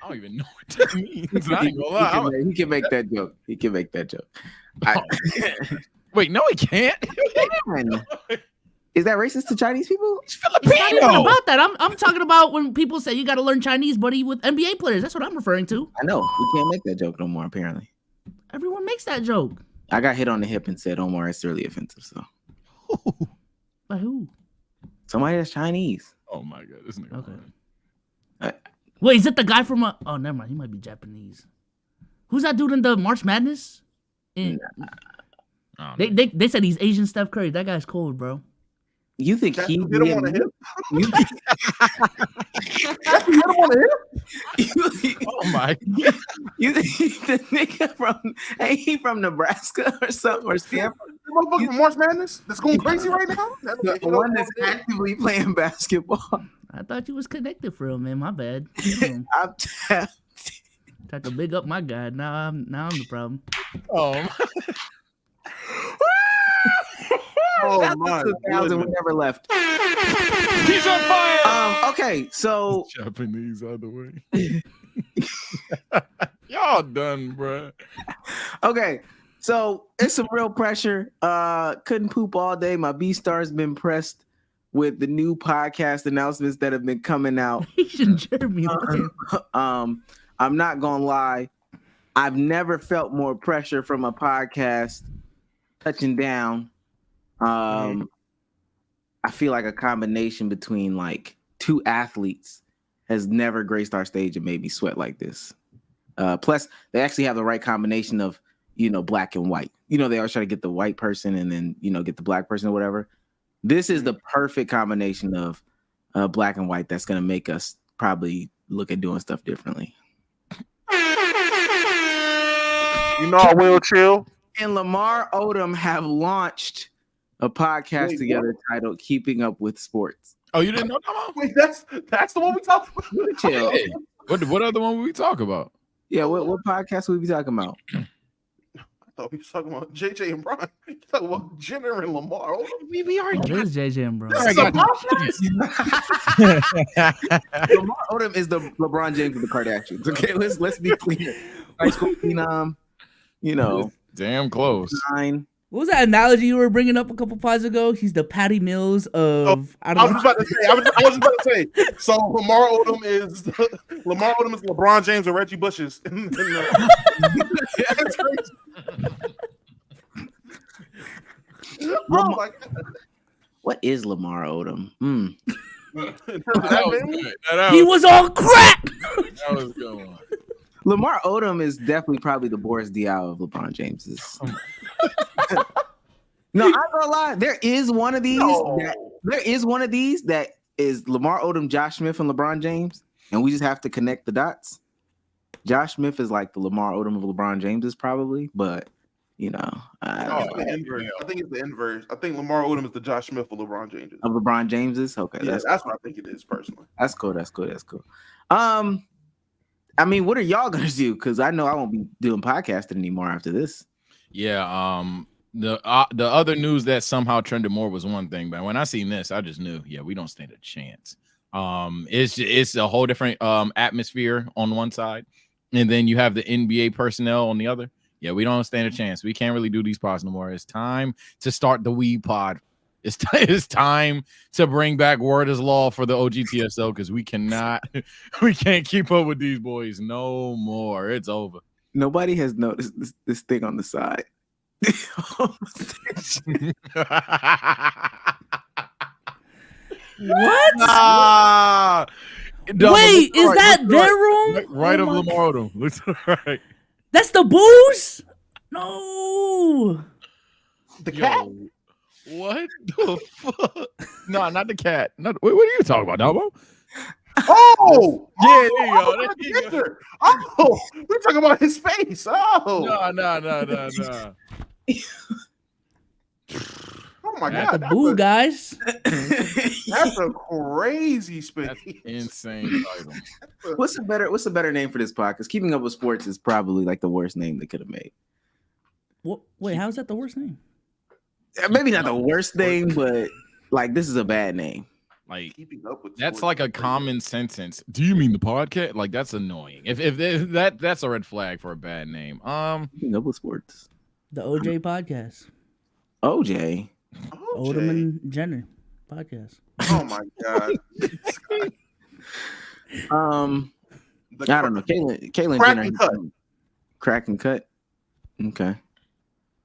I don't even know what that means. I ain't gonna lie.
He can make that joke. He can make that joke.
Wait, no, he can't.
Is that racist to Chinese people?
He's
It's not even
Filipino.
about that. I'm talking about when people say you gotta learn Chinese, buddy, with NBA players. That's what I'm referring to.
I know. We can't make that joke no more, apparently.
Everyone makes that joke.
I got hit on the hip and said, Omar, it's really offensive. So
By who?
somebody that's Chinese.
Oh my god, this nigga.
Okay. Wait, is it the guy from oh, never mind. He might be Japanese. Who's that dude in the March Madness?
I don't know.
They said he's Asian Steph Curry. That guy's cold, bro.
You think
That's
he
who hit him on the hip?
You,
That's who hit him on the hip?
Oh my!
You think the nigga ain't he from Nebraska or something or Stanford?
The motherfucker from March Madness that's going crazy right now?
The one that's actively playing basketball.
I thought you was connected for him, man. My bad.
I'm tapped.
Tried to big up my guy. Now I'm the problem.
Oh,
Oh my
2000 we never left.
he's on fire.
Okay, so
Japanese out the way. Y'all done, bro.
okay, so it's some real pressure. Couldn't poop all day. My B star's been pressed with the new podcast announcements that have been coming out.
He's in Jeremy.
I'm not gonna lie. I've never felt more pressure from a podcast touching down. I feel like a combination between like two athletes has never graced our stage and made me sweat like this. Plus, they actually have the right combination of, black and white. They always try to get the white person and then, get the black person or whatever. This is the perfect combination of black and white that's going to make us probably look at doing stuff differently.
I will chill.
And Lamar Odom have launched a podcast together titled Keeping Up with Sports.
Oh, you didn't know that one?
Wait, that's the one we talked about.
Chill.
Hey, what other one we talk about?
Yeah, what podcast we be talking about?
I thought we was talking about JJ and Brian. You talking about Jenner and Lamar.
We already
It is JJ and bro.
Lamar Odom is the LeBron James of the Kardashians. Okay, let's be clear. High school phenom,
damn close.
9.
What was that analogy you were bringing up a couple pods ago? He's the Patty Mills of.
I was just about to say. I was about to say. So Lamar Odom is LeBron James or Reggie Bush's. Oh my God.
What is Lamar Odom?
He was on crack.
That was going.
Lamar Odom is definitely probably the Boris Diaw of LeBron James's. No, I'm not gonna lie. There is one of these. There is one of these that is Lamar Odom, Josh Smith, and LeBron James, and we just have to connect the dots. Josh Smith is like the Lamar Odom of LeBron James's probably, but I
think it's the inverse. I think Lamar Odom is the Josh Smith of LeBron James.
Of LeBron James's. Okay,
yeah, that's what I think it is personally.
That's cool. I mean, what are y'all gonna do? Because I know I won't be doing podcasting anymore after this.
Yeah. The other news that somehow trended more was one thing, but when I seen this, I just knew, we don't stand a chance. It's a whole different atmosphere on one side, and then you have the NBA personnel on the other. Yeah, we don't stand a chance. We can't really do these pods no more. It's time to start the weed pod. It's time to bring back Word is Law for the OGTSO because we can't keep up with these boys no more. It's over.
Nobody has noticed this thing on the side.
What?
Wait,
is that their room?
Right of Lamar Odom. Looks right.
That's the booze? No.
The cat?
What the fuck? No, not the cat. What are you talking about, Dabo?
Oh!
Yeah, there you go.
Oh, we're talking about his face. Oh.
No.
Oh my
Not
God.
the boo, guys.
That's a crazy space.
That's insane title.
What's a better name for this podcast? Because Keeping Up with Sports is probably like the worst name they could have made.
What? Wait, how is that the worst name?
Maybe not the worst name, but like this is a bad name.
Like
Keeping Up with
that's
Sports.
like a common sentence. Do you mean the podcast? Like that's annoying. If that's a red flag for a bad name.
Keeping Up with Sports.
The OJ podcast.
OJ.
Odom and Jenner podcast.
Oh my God.
I don't know. Caitlyn
Crack
Jenner.
and cut.
Crack and cut. Okay.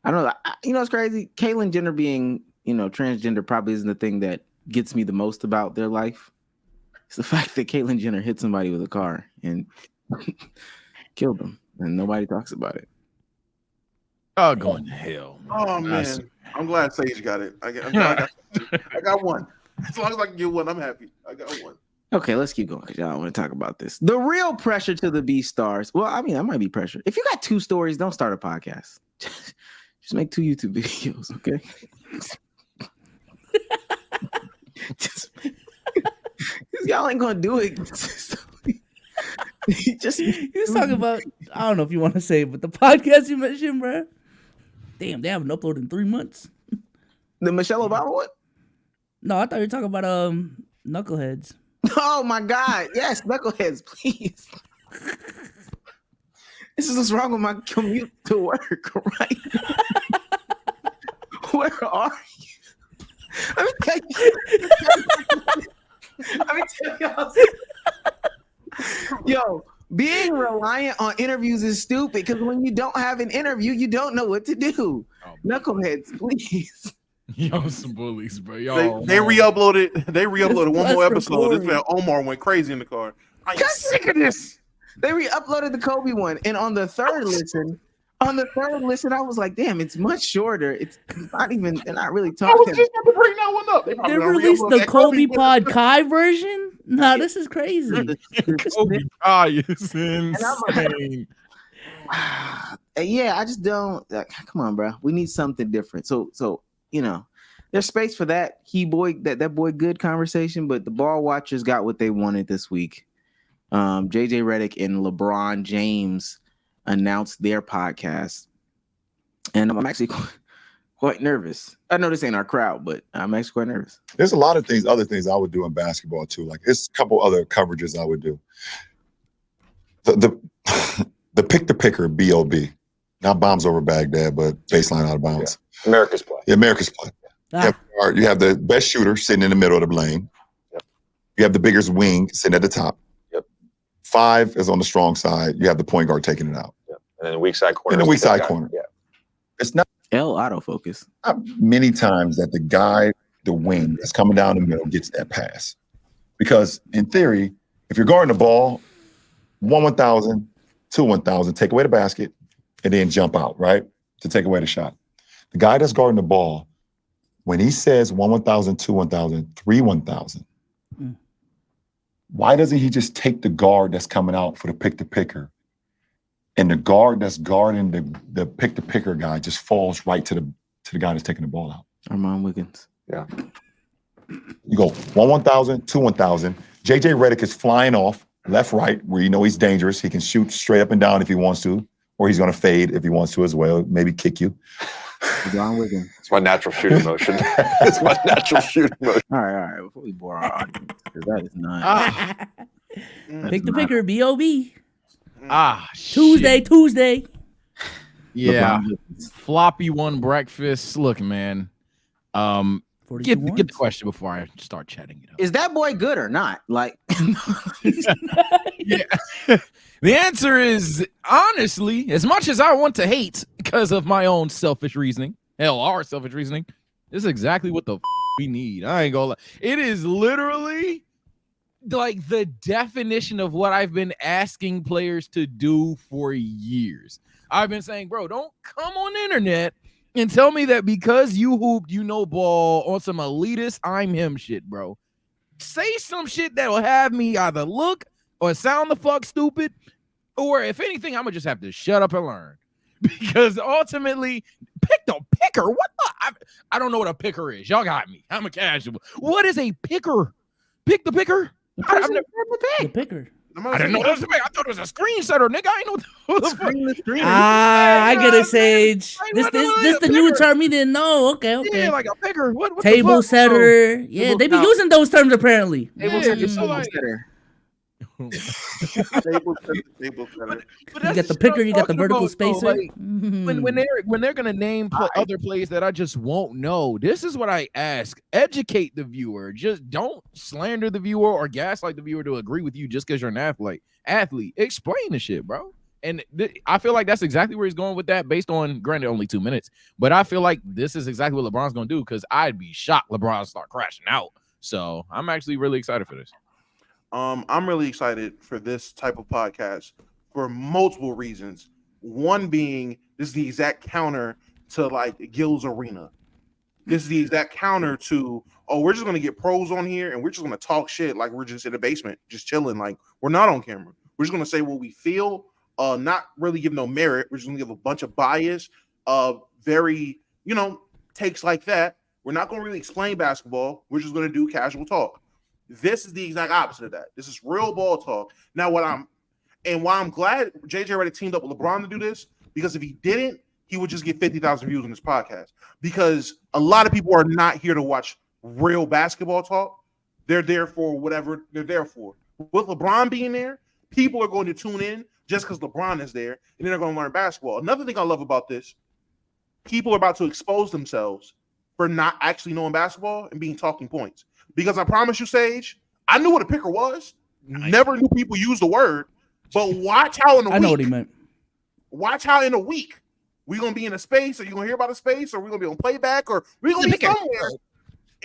I don't know. It's crazy. Caitlyn Jenner being, transgender probably isn't the thing that gets me the most about their life. It's the fact that Caitlyn Jenner hit somebody with a car and killed them, and nobody talks about it.
Oh, going to hell.
Oh man, I'm glad Sage got it. I got one. As long as I can get one, I'm happy. I got one.
Okay, let's keep going because y'all want to talk about this. The real pressure to the B stars. Well, I mean, that might be pressure. If you got 2 stories, don't start a podcast. Just make 2 YouTube videos, okay? Just, y'all ain't gonna do it.
He's talking about. I don't know if you want to say it, but the podcast you mentioned, bro. Damn, they haven't uploaded in 3 months.
The Michelle Obama one?
No, I thought you were talking about Knuckleheads.
Oh my God! Yes, Knuckleheads, please. This is what's wrong with my commute to work, right? Where are you? Let me tell you. Let me tell y'all. Yo, being reliant on interviews is stupid because when you don't have an interview, you don't know what to do. Oh, Knuckleheads, plece.
Y'all some bullies, bro. Y'all
they re-uploaded. They re-uploaded one more episode. This man Omar went crazy in the car. I'm sick of this.
They re-uploaded the Kobe one, and on the third listen, I was like, "Damn, it's much shorter. It's not even. They're not really talking."
I was just about to bring that one up.
They released the Kobe Pod Kai version. Nah, this is crazy.
Kobe Kai is insane.
Yeah, I just don't. Come on, bro. We need something different. So you know, there's space for that. That boy good conversation, but the ball watchers got what they wanted this week. JJ Redick and LeBron James announced their podcast, and I'm actually quite nervous. I know this ain't our crowd, but I'm actually quite nervous.
There's a lot of other things I would do in basketball too. Like there's a couple other coverages I would do. The pick the picker, BOB, not bombs over Baghdad, but baseline out of bounds.
Yeah. America's play.
Yeah, America's play. You have the best shooter sitting in the middle of the lane.
Yep.
You have the biggest wing sitting at the top.
Yep.
5 is on the strong side. You have the point guard taking it out.
Yep. And then the weak side corner.
And the weak side corner.
Yeah.
It's not
autofocus.
Not many times that the guy, the wing that's coming down the middle gets that pass. Because in theory, if you're guarding the ball, 1,000, 1,000, take away the basket, and then jump out, right? To take away the shot. The guy that's guarding the ball, when he says 1,000, 1,000, 1,000, why doesn't he just take the guard that's coming out for the pick-the-picker, and the guard that's guarding the pick-the-picker guy just falls right to the guy that's taking the ball out?
Armand Wiggins.
Yeah.
You go 1,000, 1,000. JJ Redick is flying off left, right, where you know he's dangerous. He can shoot straight up and down if he wants to, or he's going to fade if he wants to as well, maybe kick you.
John Wiggins.
It's my natural shooting motion. It's my natural shooting motion.
All right. Before we bore our audience, because that is not.
Pick the picker, B.O.B.
Shit.
Tuesday.
Yeah. Floppy one breakfast. Look, man. Get the question before I start chatting it up.
Is that boy good or not? Like,
yeah. The answer is, honestly, as much as I want to hate because of my own selfish reasoning, our selfish reasoning, this is exactly what the we need. I ain't gonna lie. It is literally like the definition of what I've been asking players to do for years. I've been saying, bro, don't come on the internet and tell me that because you hooped, you know ball on some elitist I'm him shit, bro. Say some shit that will have me either look or sound the fuck stupid, or if anything, I'm gonna just have to shut up and learn. Because ultimately, pick the picker. What the? I don't know what a picker is. Y'all got me. I'm a casual. What is a picker? Pick the picker? I've never
the picker.
I didn't know that was a picker. I thought it was a screen setter, nigga. I ain't know what the fuck.
I get it, Sage. This the new term you didn't know. Okay.
Yeah, like a picker. What
table
the fuck?
setter. Yeah, they be using those terms apparently.
Table setter.
Table setter.
But
you got the picker, you got the vertical spacer.
Like, when they're gonna name other plays that I just won't know, this is what I ask: educate the viewer. Just don't slander the viewer or gaslight the viewer to agree with you just because you're an athlete. Explain the shit, bro. And I feel like that's exactly where he's going with that, based on, granted, only 2 minutes. But I feel like this is exactly what LeBron's gonna do, because I'd be shocked LeBron start crashing out. So I'm actually really excited for this.
I'm really excited for this type of podcast for multiple reasons. One being This is the exact counter to like Gil's Arena. This is the exact counter to, oh, we're just gonna get pros on here and we're just gonna talk shit like we're just in the basement, just chilling, like we're not on camera. We're just gonna say what we feel, not really give no merit. We're just gonna give a bunch of bias, very, takes like that. We're not gonna really explain basketball. We're just gonna do casual talk. This is the exact opposite of that. This is real ball talk. Now, why I'm glad JJ Redick teamed up with LeBron to do this, because if he didn't, he would just get 50,000 views on this podcast, because a lot of people are not here to watch real basketball talk. They're there for whatever they're there for. With LeBron being there, people are going to tune in just because LeBron is there, and then they're going to learn basketball. Another thing I love about this, people are about to expose themselves for not actually knowing basketball and being talking points. Because I promise you, Sage, I knew what a picker was. Never knew people use the word. But watch how in a week.
I know what he meant.
Watch how in a week we're gonna be in a space, or you're gonna hear about a space, or we're gonna be on playback, or we're gonna be somewhere.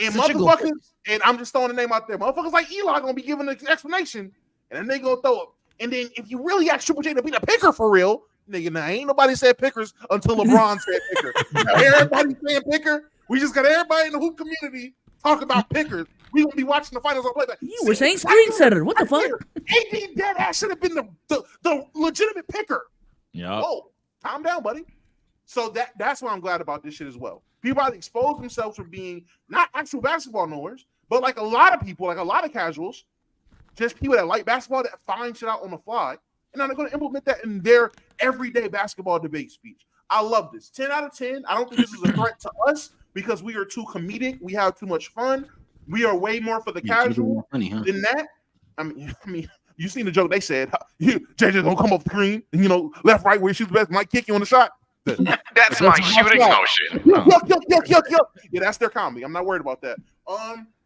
And motherfuckers, and I'm just throwing the name out there, motherfuckers like Eli gonna be giving an explanation, and then they gonna throw it. And then if you really ask Triple J to be the picker for real, nigga, now ain't nobody said pickers until LeBron said picker. Everybody saying picker. We just got everybody in the hoop community talk about pickers. We gonna be watching the finals on playback.
You were saying screen setter. What the fuck?
AD Deadass should have been the legitimate picker.
Yeah.
Whoa, calm down, buddy. So that's why I'm glad about this shit as well. People have exposed themselves for being not actual basketball knowers, but like a lot of people, like a lot of casuals, just people that like basketball that find shit out on the fly, and they're going to implement that in their everyday basketball debate speech. I love this. 10 out of 10. I don't think this is a threat to us because we are too comedic. We have too much fun. We are way more for the casual
funny, huh?
than that. I mean, you seen the joke they said, JJ gonna come off the screen and left, right, where he shoots the best, might kick you on the shot.
That's my shooting motion.
Yuck. Yeah, that's their comedy. I'm not worried about that.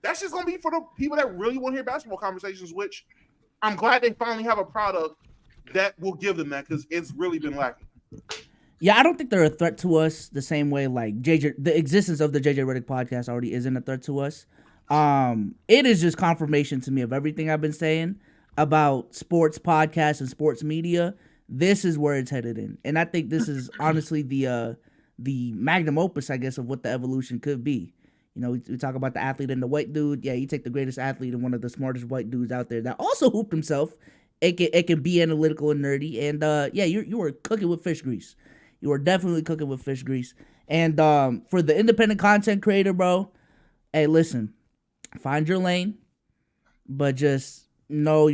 That's just gonna be for the people that really want to hear basketball conversations, which I'm glad they finally have a product that will give them that, because it's really been lacking.
Yeah, I don't think they're a threat to us the same way like the existence of the JJ Redick podcast already isn't a threat to us. It is just confirmation to me of everything I've been saying about sports podcasts and sports media. This is where it's headed in, and I think this is honestly the magnum opus, I guess, of what the evolution could be. We talk about the athlete and the white dude. Yeah, you take the greatest athlete and one of the smartest white dudes out there that also hooped himself. It can be analytical and nerdy, and yeah, you were cooking with fish grease. You are definitely cooking with fish grease. And for the independent content creator, bro, hey, listen, find your lane, but just know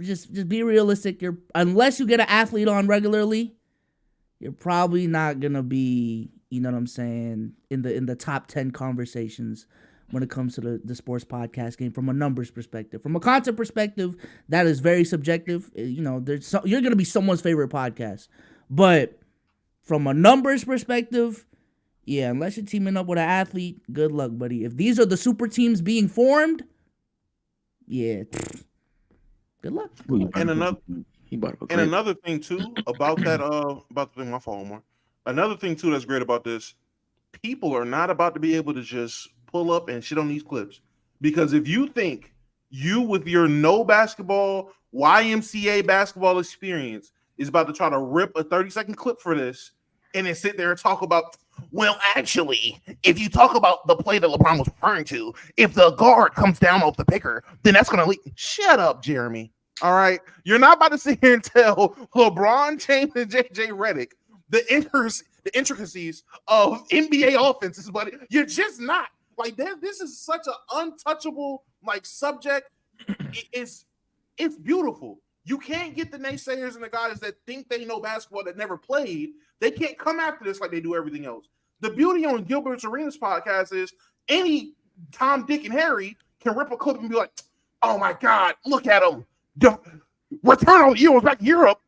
just be realistic. Unless you get an athlete on regularly, you're probably not gonna be, you know what I'm saying, in the top 10 conversations when it comes to the sports podcast game from a numbers perspective. From a content perspective, that is very subjective. You're gonna be someone's favorite podcast, but from a numbers perspective, yeah, unless you're teaming up with an athlete, good luck, buddy. If these are the super teams being formed, yeah, good luck.
And another thing too about that, about the thing, my fault, Omar. Another thing too that's great about this, people are not about to be able to just pull up and shit on these clips, because if you think you with your no basketball YMCA basketball experience is about to try to rip a 30-second clip for this and then sit there and talk about, well, actually, if you talk about the play that LeBron was referring to, if the guard comes down off the picker, then that's going to lead. Shut up, Jeremy. All right? You're not about to sit here and tell LeBron James and JJ Redick the intricacies of NBA offenses, buddy. You're just not. Like, this is such an untouchable, like, subject. It's beautiful. You can't get the naysayers and the guys that think they know basketball that never played. They can't come after this like they do everything else. The beauty on Gilbert's Arenas podcast is any Tom, Dick, and Harry can rip a clip and be like, oh my God, look at him. Return on Heroes back to Europe.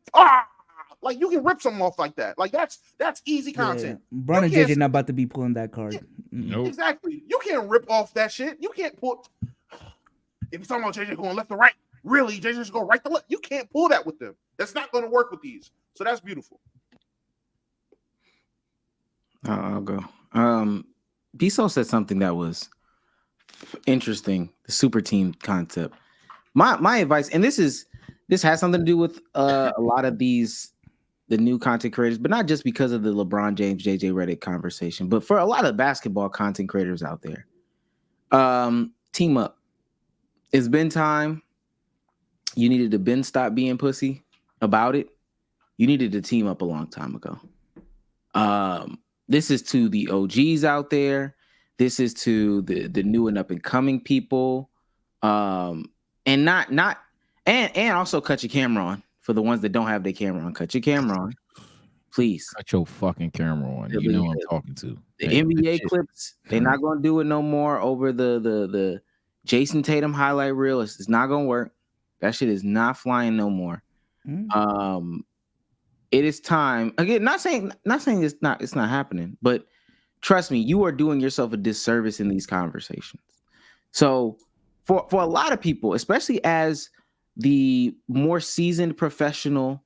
Like, you can rip something off like that. Like, that's easy content.
Yeah. Bron and JJ not about to be pulling that card.
Yeah, nope. Exactly. You can't rip off that shit. You can't pull. If you're talking about JJ going left to right, really, JJ just go right to left. You can't pull that with them. That's not going to work with these. So that's beautiful.
I'll go. Biso said something that was interesting. The super team concept. My advice, and this has something to do with a lot of the the new content creators, but not just because of the LeBron James, JJ Redick conversation, but for a lot of basketball content creators out there. Team up. It's been time. You needed to been stop being pussy about it. You needed to team up a long time ago. This is to the OGs out there. This is to the new and up and coming people. And also cut your camera on for the ones that don't have their camera on. Cut your camera on, please.
Cut your fucking camera on. You know who I'm talking to.
The NBA clips, they're not gonna do it no more over the Jason Tatum highlight reel. It's not gonna work. That shit is not flying no more. It is time. Again, not saying it's not happening, but trust me, you are doing yourself a disservice in these conversations. So for a lot of people, especially as the more seasoned professional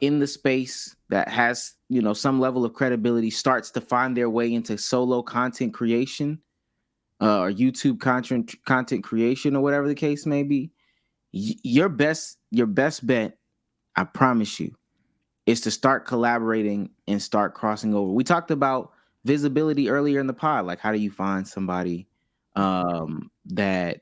in the space that has, some level of credibility, starts to find their way into solo content creation or YouTube content creation or whatever the case may be, your best bet, I promise you, is to start collaborating and start crossing over. We talked about visibility earlier in the pod. Like, how do you find somebody that,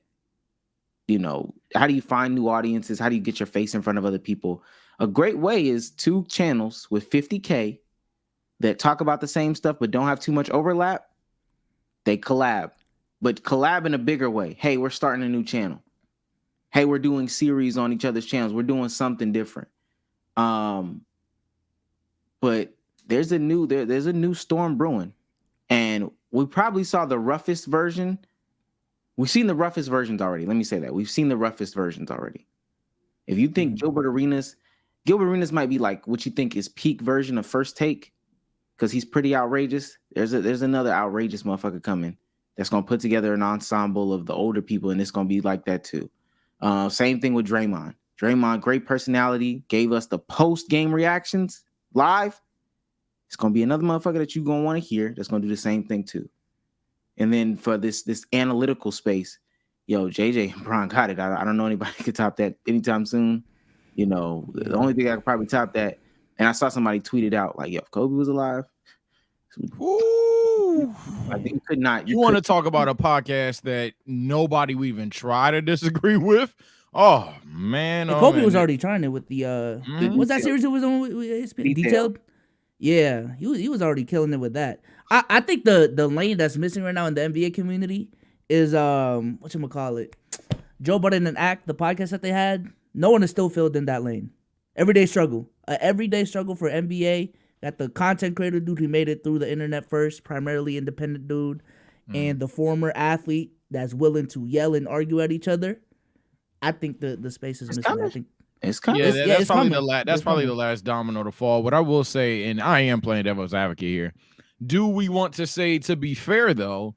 how do you find new audiences? How do you get your face in front of other people? A great way is 2 channels with 50K that talk about the same stuff but don't have too much overlap. They collab, but collab in a bigger way. Hey, we're starting a new channel. Hey, we're doing series on each other's channels. We're doing something different. But there's a new storm brewing, and we probably saw the roughest version. We've seen the roughest versions already. Let me say that. We've seen the roughest versions already. If you think Gilbert Arenas might be like what you think is peak version of First Take, because he's pretty outrageous. There's another outrageous motherfucker coming that's gonna put together an ensemble of the older people, and it's gonna be like that too. Same thing with Draymond. Draymond, great personality, gave us the post-game reactions live. It's gonna be another motherfucker that you're gonna want to hear that's gonna do the same thing too. And then for this analytical space, JJ and Bron got it. I don't know anybody could top that anytime soon. The only thing I could probably top that, and I saw somebody tweet it out like, if Kobe was alive,
ooh,
I think you could not.
You want to talk about a podcast that nobody would even try to disagree with? Oh man,
Kobe was already trying it with the what's that series it was on with Detailed? Yeah, he was already killing it with that. I think the lane that's missing right now in the NBA community is whatchamacallit, Joe Budden and Act, the podcast that they had. No one is still filled in that lane. Everyday struggle for NBA. Got the content creator dude who made it through the internet first, primarily independent dude, and the former athlete that's willing to yell and argue at each other. I think the space is missing. I think
it's coming.
That's probably the last domino to fall. What I will say, and I am playing devil's advocate here, do we want to say, to be fair though,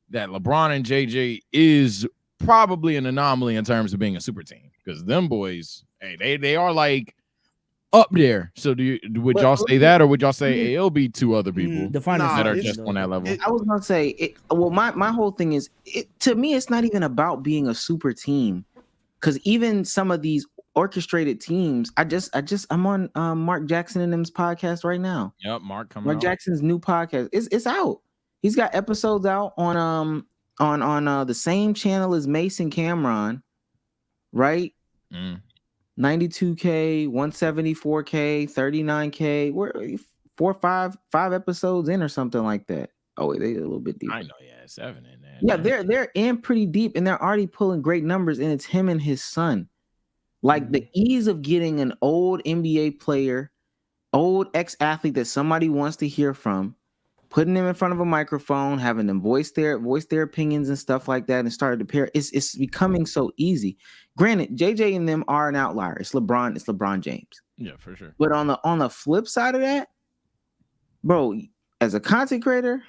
that LeBron and JJ is probably an anomaly in terms of being a super team? Because them boys, hey, they are like up there. So would y'all say that, or would y'all say it'll be 2 other people that are just on that level?
I was gonna say it. Well, my whole thing is, to me, it's not even about being a super team, because even some of these orchestrated teams, I'm on Mark Jackson and them's podcast right now.
Yep, Mark
Jackson's new podcast. It's out. He's got episodes out on the same channel as Mason Cameron, right? 92K, 174K, 39K. We're 5 episodes in or something like that. Oh wait, they a little bit deeper.
I know, 7 in there.
Yeah, they're in pretty deep, and they're already pulling great numbers, and it's him and his son. Like the ease of getting an old NBA player, old ex-athlete that somebody wants to hear from, putting them in front of a microphone, having them voice their opinions and stuff like that, and started to pair. It's becoming so easy. Granted, JJ and them are an outlier. It's LeBron James.
Yeah, for sure.
But on the flip side of that, bro, as a content creator,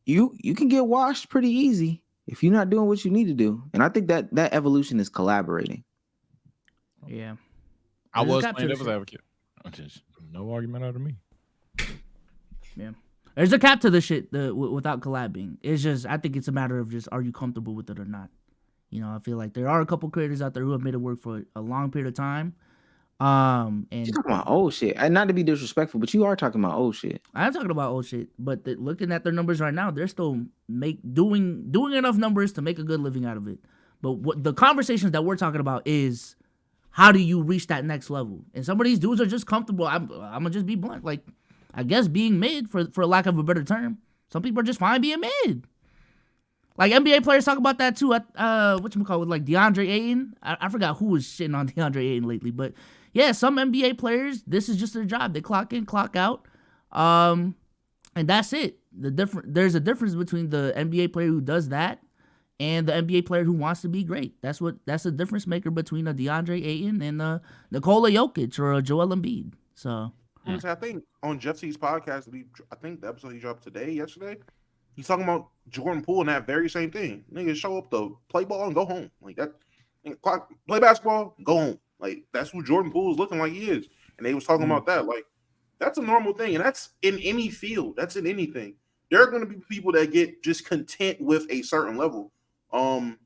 you can get washed pretty easy if you're not doing what you need to do. And I think that evolution is collaborating.
Yeah.
I was playing devil's advocate. Just no argument out of me.
Yeah. There's a cap to the shit without collabing. It's just, I think it's a matter of just, are you comfortable with it or not? I feel like there are a couple creators out there who have made it work for a long period of time. And
You're talking about old shit. And not to be disrespectful, but you are talking about old shit.
I'm talking about old shit. But looking at their numbers right now, they're still doing enough numbers to make a good living out of it. But what the conversations that we're talking about is how do you reach that next level? And some of these dudes are just comfortable. I'm gonna just be blunt. Like, I guess being mid, for lack of a better term. Some people are just fine being mid. Like NBA players talk about that too. Whatchamacallit, with like DeAndre Ayton. I forgot who was shitting on DeAndre Ayton lately, but yeah, some NBA players, this is just their job. They clock in, clock out, and that's it. There's a difference between the NBA player who does that and the NBA player who wants to be great. That's the difference maker between a DeAndre Ayton and a Nikola Jokic or a Joel Embiid. So
I think on Jeff C's podcast, I think the episode he dropped yesterday, he's talking about Jordan Poole and that very same thing. Niggas show up to play ball and go home. Like that, play basketball, go home. Like that's who Jordan Poole is looking like he is. And they was talking about that. Like that's a normal thing. And that's in any field. That's in anything. There are going to be people that get just content with a certain level. I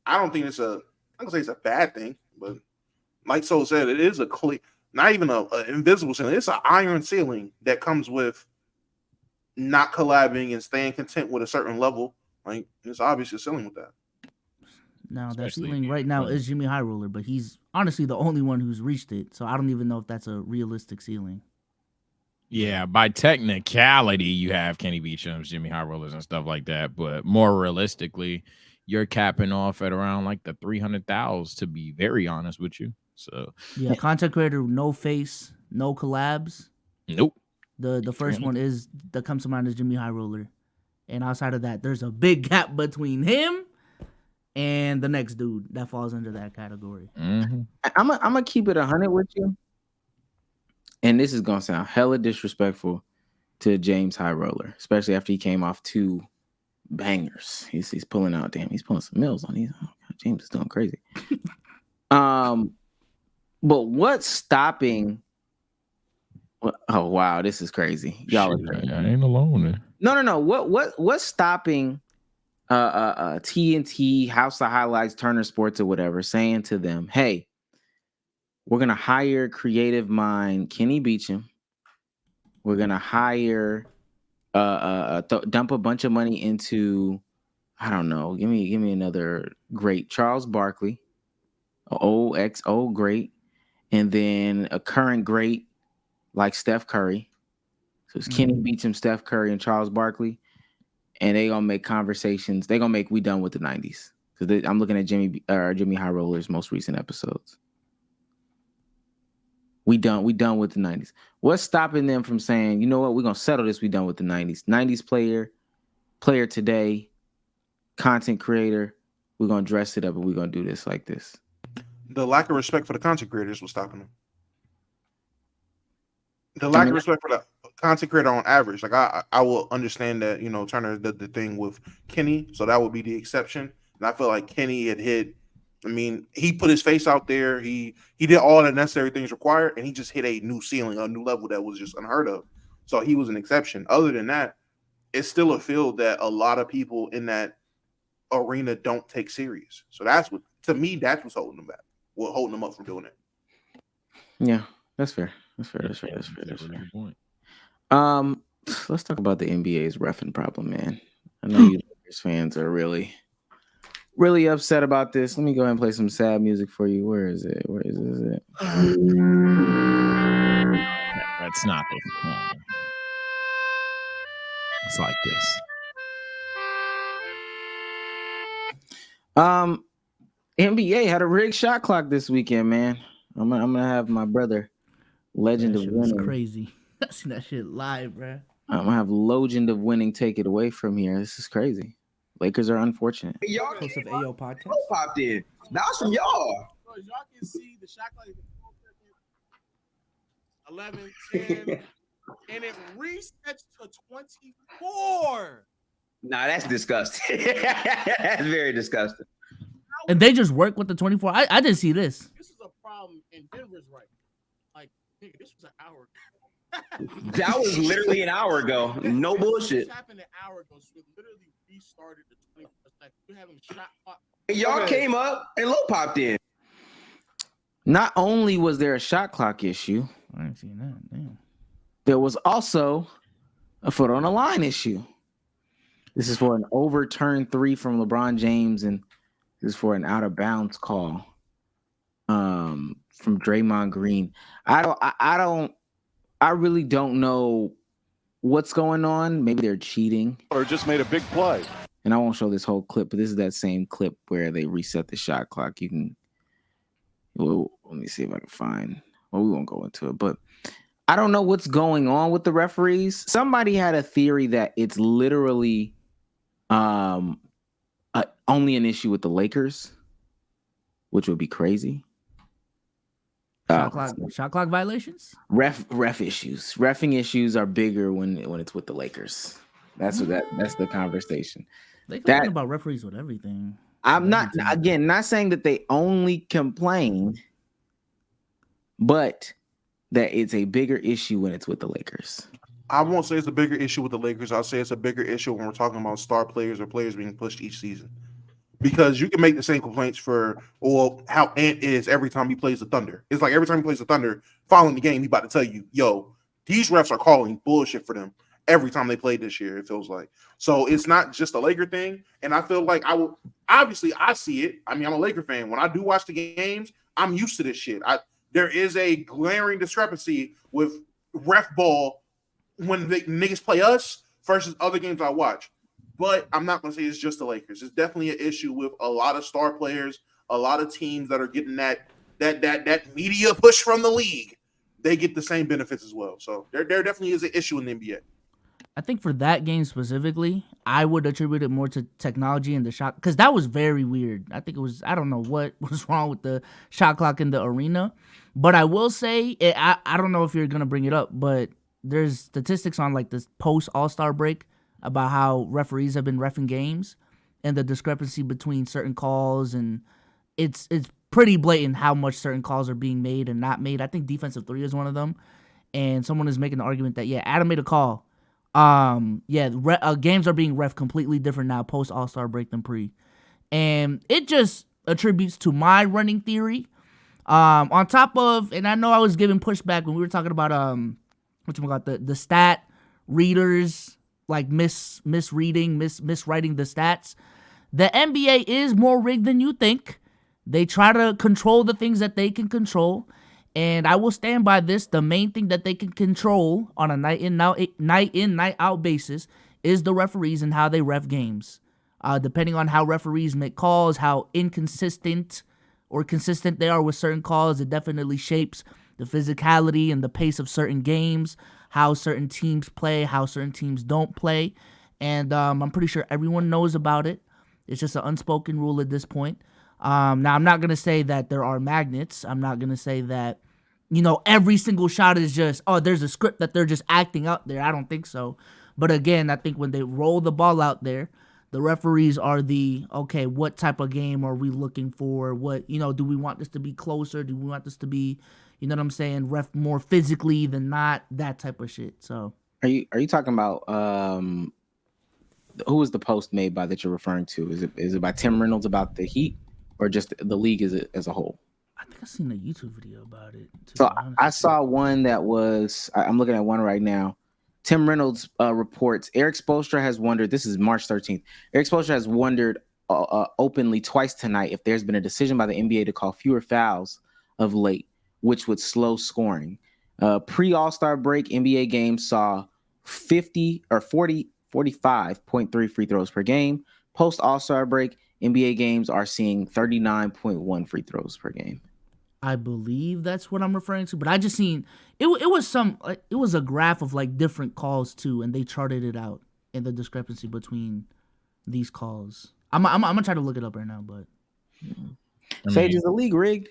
don't think I'm gonna say it's a bad thing, but like Soul said, it is not even an invisible ceiling. It's an iron ceiling that comes with not collabing and staying content with a certain level. Like it's obviously a ceiling with that.
Now that ceiling right now is Jimmy High Roller, but he's honestly the only one who's reached it. So I don't even know if that's a realistic ceiling.
Yeah, by technicality, you have Kenny Beachums, Jimmy High Rollers, and stuff like that. But more realistically, you're capping off at around like the 300,000, to be very honest with you. So
yeah, content creator, no face, no collabs.
Nope.
The first one that comes to mind is Jimmy High Roller, and outside of that, there's a big gap between him and the next dude that falls under that category.
Mm-hmm.
I'm gonna keep it 100 with you, and this is gonna sound hella disrespectful to James High Roller, especially after he came off 2 bangers. He's pulling out. Damn, he's pulling some mills on these. Oh, God, James is doing crazy. But what's stopping? Oh wow, this is crazy. Y'all are crazy.
I ain't alone.
No. What's stopping TNT, House of Highlights, Turner Sports, or whatever, saying to them, hey, we're gonna hire creative mind Kenny Beachum. We're gonna hire dump a bunch of money into, I don't know, give me another great, Charles Barkley, old great, and then a current great like Steph Curry. So it's Kenny Beachum, Steph Curry, and Charles Barkley. And they gonna make conversations. They gonna make We Done with the 90s. Because I'm looking at Jimmy High Roller's most recent episodes. We done with the 90s. What's stopping them from saying, you know what, we're gonna settle this, We Done with the 90s. 90s player today, content creator, we're gonna dress it up and we're gonna do this like this.
The lack of respect for the content creators was stopping them. The lack of respect for the content creator on average. Like I will understand that, you know, Turner did the thing with Kenny, so that would be the exception. And I feel like Kenny had hit. I mean, he put his face out there. He did all the necessary things required, and he just hit a new ceiling, a new level that was just unheard of. So he was an exception. Other than that, it's still a field that a lot of people in that arena don't take serious. So that's what, to me, that's what's holding them back. Well, holding them up from doing it.
Yeah, that's fair. That's fair. Point. Let's talk about the NBA's reffing problem, man. I know you Lakers fans are really upset about this. Let me go ahead and play some sad music for you. Where is it?
That's not this. It's like this.
NBA had a rigged shot clock this weekend, man. I'm gonna have my brother, Legend of Winning.
Was crazy. I seen that shit live, bro.
I'm gonna have Legend of Winning take it away from here. This is crazy. Lakers are unfortunate.
Y'all came of AO podcast popped in. That was from y'all.
Bro, y'all can see the shot clock 11, 10, and it resets to 24.
Nah, that's disgusting. That's very disgusting.
And they just work with the 24. I didn't see this.
This is a problem in Denver's right. Like, nigga, this was an hour ago.
That was literally an hour ago. No bullshit.
This happened an hour ago, so it literally restarted the 24. Like, we're having shot clock.
Y'all came up and Low popped in.
Not only was there a shot clock issue,
I ain't seen that. Damn.
there was also a foot on the line issue. This is for an overturned 3 from LeBron James, and this is for an out of bounds call from Draymond Green. I really don't know what's going on. Maybe they're cheating.
Or just made a big play.
And I won't show this whole clip, but this is that same clip where they reset the shot clock. You can, well, let me see if I can find, well, we won't go into it, but I don't know what's going on with the referees. Somebody had a theory that it's literally only an issue with the Lakers, which would be crazy.
Shot clock violations?
Ref issues. Reffing issues are bigger when it's with the Lakers. That's the conversation.
They complain about referees with everything.
I'm not saying that they only complain, but that it's a bigger issue when it's with the Lakers.
I won't say it's a bigger issue with the Lakers. I'll say it's a bigger issue when we're talking about star players or players being pushed each season. Because you can make the same complaints for how Ant is every time he plays the Thunder. It's like every time he plays the Thunder, following the game, he about to tell you, yo, these refs are calling bullshit for them every time they play this year, it feels like. So it's not just a Laker thing. And I feel like I see it. I mean, I'm a Laker fan. When I do watch the games, I'm used to this shit. There is a glaring discrepancy with ref ball when the niggas play us versus other games I watch. But I'm not going to say it's just the Lakers. It's definitely an issue with a lot of star players, a lot of teams that are getting that media push from the league. They get the same benefits as well. So there definitely is an issue in the NBA.
I think for that game specifically, I would attribute it more to technology and the shot, because that was very weird. I think it was, I don't know what was wrong with the shot clock in the arena. But I will say, I don't know if you're going to bring it up, but there's statistics on like this post All-Star break about how referees have been reffing games and the discrepancy between certain calls, and it's pretty blatant how much certain calls are being made and not made. I think defensive 3 is one of them, and someone is making the argument that Adam made a call. Games are being ref completely different now post All-Star break than pre, and it just attributes to my running theory. On top of, and I know I was giving pushback when we were talking about the stat readers like miswriting the stats. The NBA is more rigged than you think. They try to control the things that they can control, and I will stand by this. The main thing that they can control on a night in night out basis is the referees and how they ref games. Depending on how referees make calls, how inconsistent or consistent they are with certain calls, it definitely shapes the physicality and the pace of certain games, how certain teams play, how certain teams don't play. And I'm pretty sure everyone knows about it. It's just an unspoken rule at this point. Now, I'm not going to say that there are magnets. I'm not going to say that, every single shot is just, there's a script that they're just acting out there. I don't think so. But again, I think when they roll the ball out there, the referees are okay, what type of game are we looking for? What, do we want this to be closer? Do we want this to be, you know what I'm saying, ref more physically than not, that type of shit. So
are you talking about who was the post made by that you're referring to? Is it by Tim Reynolds about the Heat, or just the league as a whole?
I think I've seen a YouTube video about it.
So I saw one that was, I'm looking at one right now. Tim Reynolds reports Eric Spoelstra has wondered, this is March 13th, Eric Spoelstra has wondered openly twice tonight if there's been a decision by the NBA to call fewer fouls of late, which would slow scoring. Pre-All-Star break, NBA games saw 45.3 free throws per game. Post-All-Star break, NBA games are seeing 39.1 free throws per game.
I believe that's what I'm referring to, but I just seen it was a graph of like different calls too, and they charted it out in the discrepancy between these calls. I'm gonna try to look it up right now, but
Sage, is the league rigged?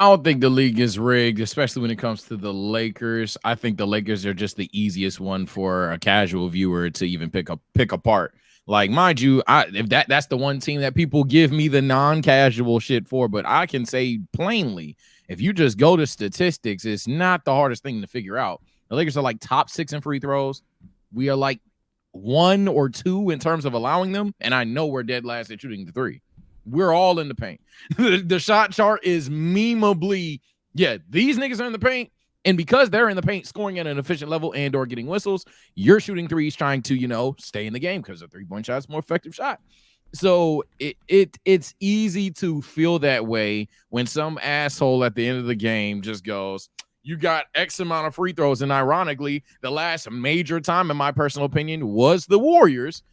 I don't think the league is rigged, especially when it comes to the Lakers. I think the Lakers are just the easiest one for a casual viewer to even pick apart. Like, mind you, if that's the one team that people give me the non-casual shit for, but I can say plainly, if you just go to statistics, it's not the hardest thing to figure out. The Lakers are like top 6 in free throws. We are like 1 or 2 in terms of allowing them, and I know we're dead last at shooting the 3. we're all in the paint. The shot chart is memeably, these niggas are in the paint. And because they're in the paint scoring at an efficient level and or getting whistles, you're shooting threes trying to, stay in the game because a 3-point shot is a more effective shot. So it's easy to feel that way when some asshole at the end of the game just goes, you got X amount of free throws. And ironically, the last major time, in my personal opinion, was the Warriors.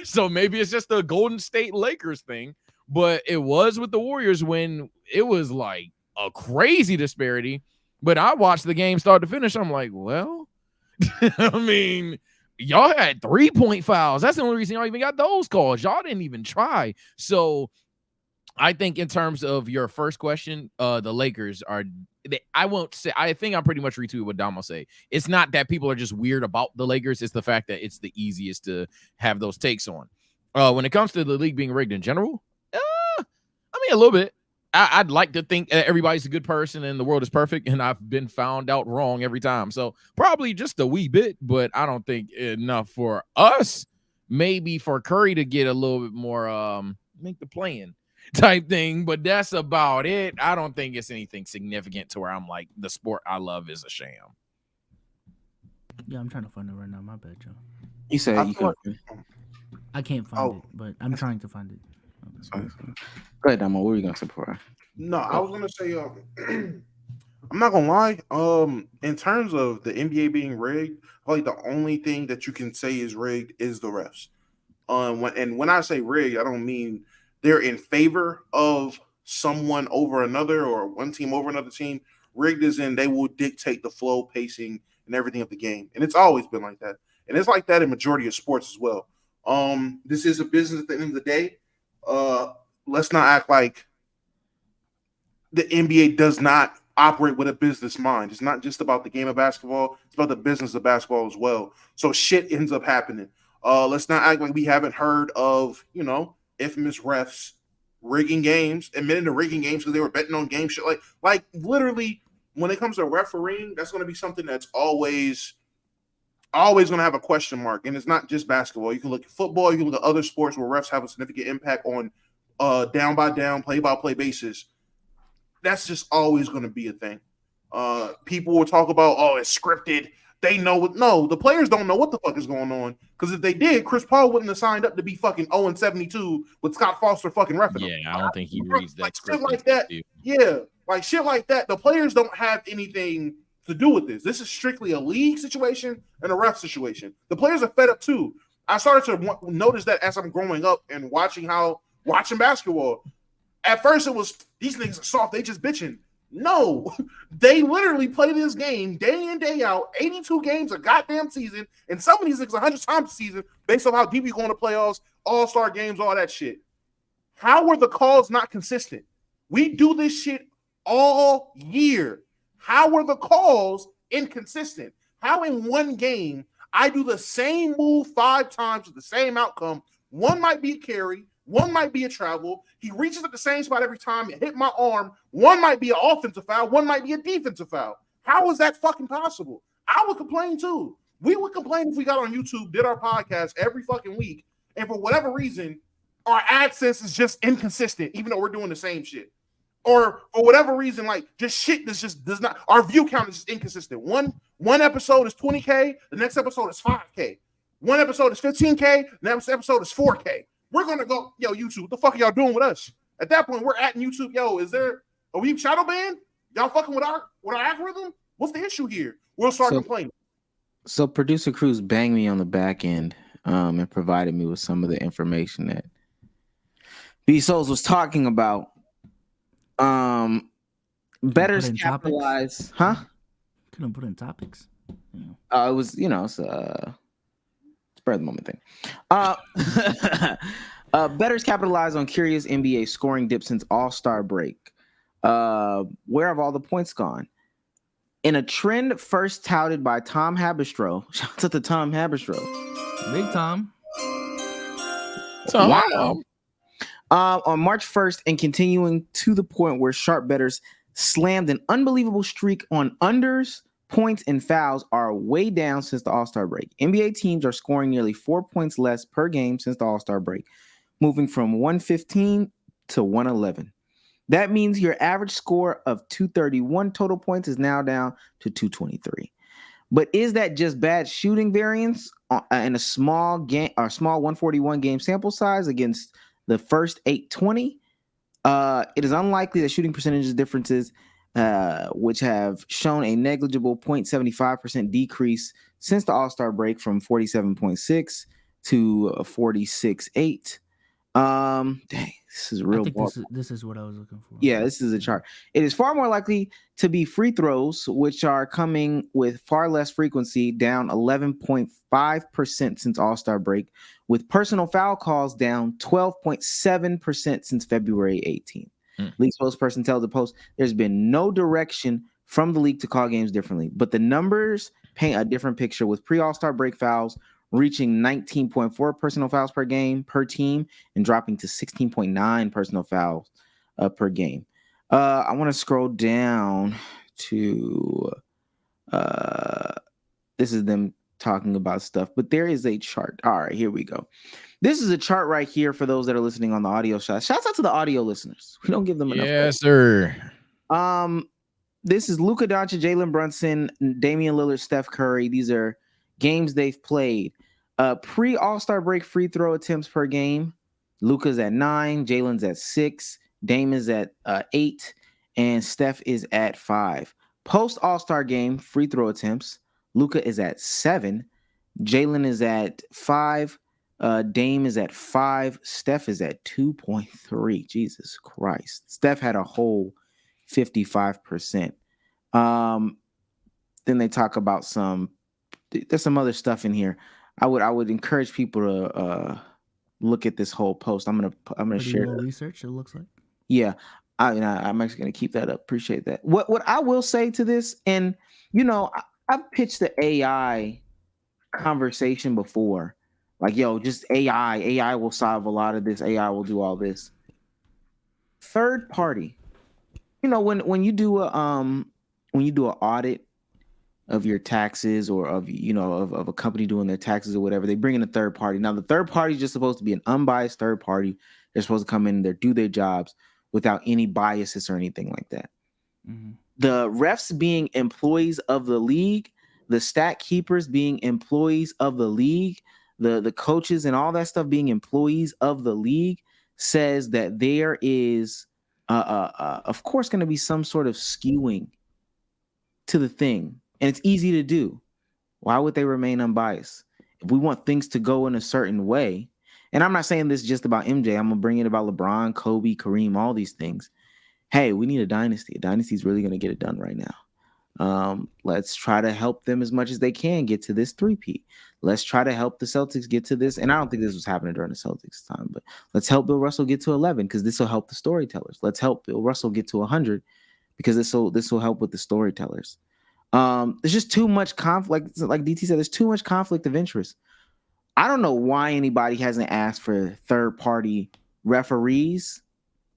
So maybe it's just a Golden State Lakers thing, but it was with the Warriors when it was like a crazy disparity. But I watched the game start to finish. I'm like, well, I mean, y'all had 3-point fouls. That's the only reason y'all even got those calls. Y'all didn't even try. So I think in terms of your first question, the Lakers are, I won't say, I think I'm pretty much retweeting what Dom will say. It's not that people are just weird about the Lakers. It's the fact that it's the easiest to have those takes on. When it comes to the league being rigged in general, I mean, a little bit. I'd like to think everybody's a good person and the world is perfect, and I've been found out wrong every time. So probably just a wee bit, but I don't think enough for us. Maybe for Curry to get a little bit more make the plan type thing, but that's about it. I don't think it's anything significant to where I'm like, the sport I love is a sham.
Yeah, I'm trying to find it right now. My bad, Joe.
You said you can.
I can't find it, but I'm trying to find it.
Go ahead, Damo. What were you gonna say before?
No, I was gonna say, I'm not gonna lie. In terms of the NBA being rigged, I feel like the only thing that you can say is rigged is the refs. When I say rigged, I don't mean they're in favor of someone over another or one team over another team. Rigged is in they will dictate the flow, pacing, and everything of the game, and it's always been like that. And it's like that in majority of sports as well. This is a business at the end of the day. Let's not act like the NBA does not operate with a business mind. It's not just about the game of basketball. It's about the business of basketball as well. So shit ends up happening. Let's not act like we haven't heard of, infamous refs rigging games, admitting to rigging games because they were betting on game shit. Like literally, when it comes to refereeing, that's going to be something that's always going to have a question mark. And it's not just basketball. You can look at football. You can look at other sports where refs have a significant impact on down by down, play by play basis. That's just always going to be a thing. People will talk about, it's scripted. They know what. No, the players don't know what the fuck is going on. Because if they did, Chris Paul wouldn't have signed up to be fucking 0-72 with Scott Foster fucking reffing him.
I don't think he reads that script.
Shit like that. Yeah, like shit like that. The players don't have anything to do with this. This is strictly a league situation and a ref situation. The players are fed up too. I started to notice that as I'm growing up and watching basketball. At first, it was these niggas are soft. They just bitching. No, they literally play this game day in, day out, 82 games a goddamn season, and some of these niggas 100 times a season based on how deep you go in the playoffs, all-star games, all that shit. How are the calls not consistent? We do this shit all year. How are the calls inconsistent? How in one game I do the same move 5 times with the same outcome? One might be a carry. One might be a travel. He reaches at the same spot every time. It hit my arm. One might be an offensive foul. One might be a defensive foul. How is that fucking possible? I would complain too. We would complain if we got on YouTube, did our podcast every fucking week, and for whatever reason, our AdSense is just inconsistent, even though we're doing the same shit. Or for whatever reason, like just shit that just does not. Our view count is just inconsistent. One episode is 20K. The next episode is 5K. One episode is 15K. The next episode is 4K. We're gonna go, YouTube. What the fuck are y'all doing with us? At that point, we're at YouTube. Are we shadow banned? Y'all fucking with our algorithm? What's the issue here? We'll start complaining.
So producer Cruz banged me on the back end and provided me with some of the information that B Souls was talking about. Bettors capitalize, huh?
Couldn't put in topics.
It was, it's spur of the moment thing. Bettors capitalize on curious NBA scoring dip since All-Star break. Where have all the points gone? In a trend first touted by Tom Haberstroh, shout out to Tom Haberstroh.
Big Tom.
Wow. On March 1st and continuing to the point where sharp bettors slammed an unbelievable streak on unders, points, and fouls are way down since the All-Star break. NBA teams are scoring nearly 4 points less per game since the All-Star break, moving from 115 to 111. That means your average score of 231 total points is now down to 223. But is that just bad shooting variance in a small game or small 141 game sample size against the first 820? It is unlikely that shooting percentages differences, which have shown a negligible 0.75% decrease since the All-Star break from 47.6 to 46.8. Dang, this is real.
I think this is what I was looking for.
Yeah, this is a chart. It is far more likely to be free throws, which are coming with far less frequency, down 11.5% since All-Star break, with personal foul calls down 12.7% since February 18th. League spokesperson tells the Post there's been no direction from the league to call games differently, but the numbers paint a different picture, with pre-All-Star break fouls reaching 19.4 personal fouls per game per team and dropping to 16.9 personal fouls per game. I want to scroll down to this is them talking about stuff, but there is a chart. All right, here we go. This is a chart right here for those that are listening on the audio shot. Shouts out to the audio listeners. We don't give them enough.
Yes, sir.
This is Luka Doncic, Jalen Brunson, Damian Lillard, Steph Curry. These are games they've played. Pre-All-Star break free throw attempts per game. Luka's at 9, Jalen's at 6, Dame is at 8, and Steph is at 5. Post-All-Star game free throw attempts. Luka is at 7, Jalen is at 5, Dame is at 5, Steph is at 2.3. Jesus Christ. Steph had a whole 55%. Then they talk about there's some other stuff in here. I would encourage people to look at this whole post. I'm gonna share
research. It looks like.
Yeah, I'm actually gonna keep that up. Appreciate that. What I will say to this, and I've pitched the AI conversation before, like, yo, just AI will solve a lot of this. AI will do all this. Third party, when you do an audit of your taxes or of a company doing their taxes or whatever, they bring in a third party. Now, the third party is just supposed to be an unbiased third party. They're supposed to come in there, do their jobs without any biases or anything like that. Mm-hmm. The refs being employees of the league, the stat keepers being employees of the league, the coaches and all that stuff being employees of the league, says that there is, of course, going to be some sort of skewing to the thing. And it's easy to do. Why would they remain unbiased? If we want things to go in a certain way, and I'm not saying this just about MJ, I'm going to bring it about LeBron, Kobe, Kareem, all these things. Hey, we need a dynasty. A dynasty is really going to get it done right now. Let's try to help them as much as they can get to this 3-peat. Let's try to help the Celtics get to this. And I don't think this was happening during the Celtics time, but let's help Bill Russell get to 11 because this will help the storytellers. Let's help Bill Russell get to 100 because this will help with the storytellers. There's just too much conflict. Like DT said, there's too much conflict of interest. I don't know why anybody hasn't asked for third-party referees.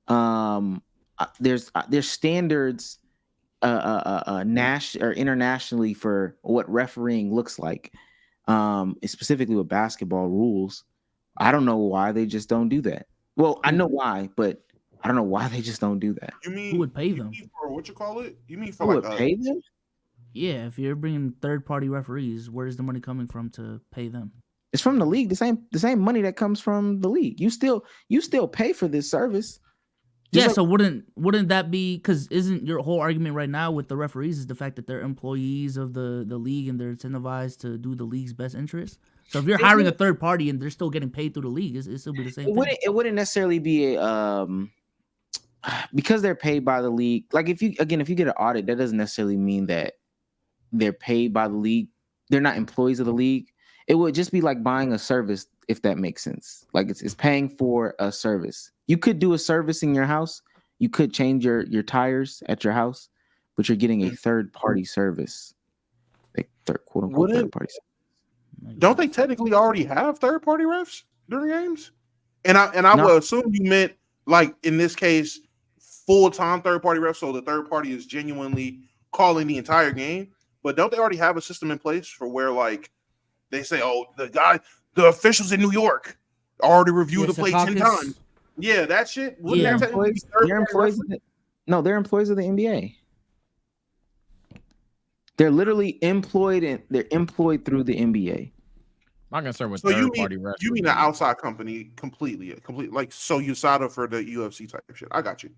There's standards national or internationally for what refereeing looks like, specifically with basketball rules. I don't know why they just don't do that. Well, I know why, but I don't know why they just don't do that.
You mean
who would pay them?
For what you call it? You mean for
who would pay them?
Yeah, if you're bringing third-party referees, where's the money coming from to pay them?
It's from the league. The same money that comes from the league. You still pay for this service.
Yeah, so wouldn't that be, because isn't your whole argument right now with the referees is the fact that they're employees of the league and they're incentivized to do the league's best interest? So if you're hiring a third party and they're still getting paid through the league, it still be the same thing.
It wouldn't necessarily be because they're paid by the league. Like if you get an audit, that doesn't necessarily mean that they're paid by the league. They're not employees of the league. It would just be like buying a service, if that makes sense. Like it's paying for a service. You could do a service in your house. You could change your tires at your house, but you're getting a third-party service. Like quote unquote third-party service.
Don't they technically already have third-party refs during games? And I would assume you meant, like in this case, full-time third-party refs, so the third party is genuinely calling the entire game. But don't they already have a system in place for where, like, they say, oh, the officials in New York already reviewed the play 10 times. Yeah, that shit.
Yeah.
Wouldn't that technically be
They're employees. No, they're employees of the NBA. They're literally employed and they're employed through the NBA.
My concern with
So you
third-party
mean
refs.
you
would
mean
be-
an outside company completely like so USADA for the UFC type shit. I got you.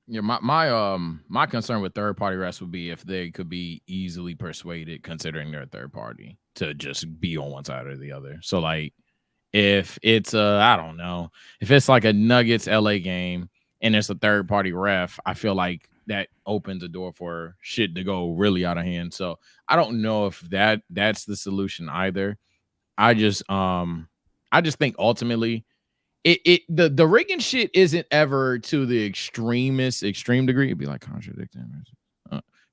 Yeah, my concern with third-party refs would be if they could be easily persuaded, considering they're a third party, to just be on one side or the other. So like, if it's I don't know, if it's like a Nuggets LA game and it's a third-party ref, I feel like that opens the door for shit to go really out of hand. So I don't know if that's the solution either. I just think ultimately the rigging shit isn't ever to the extreme degree. It'd be like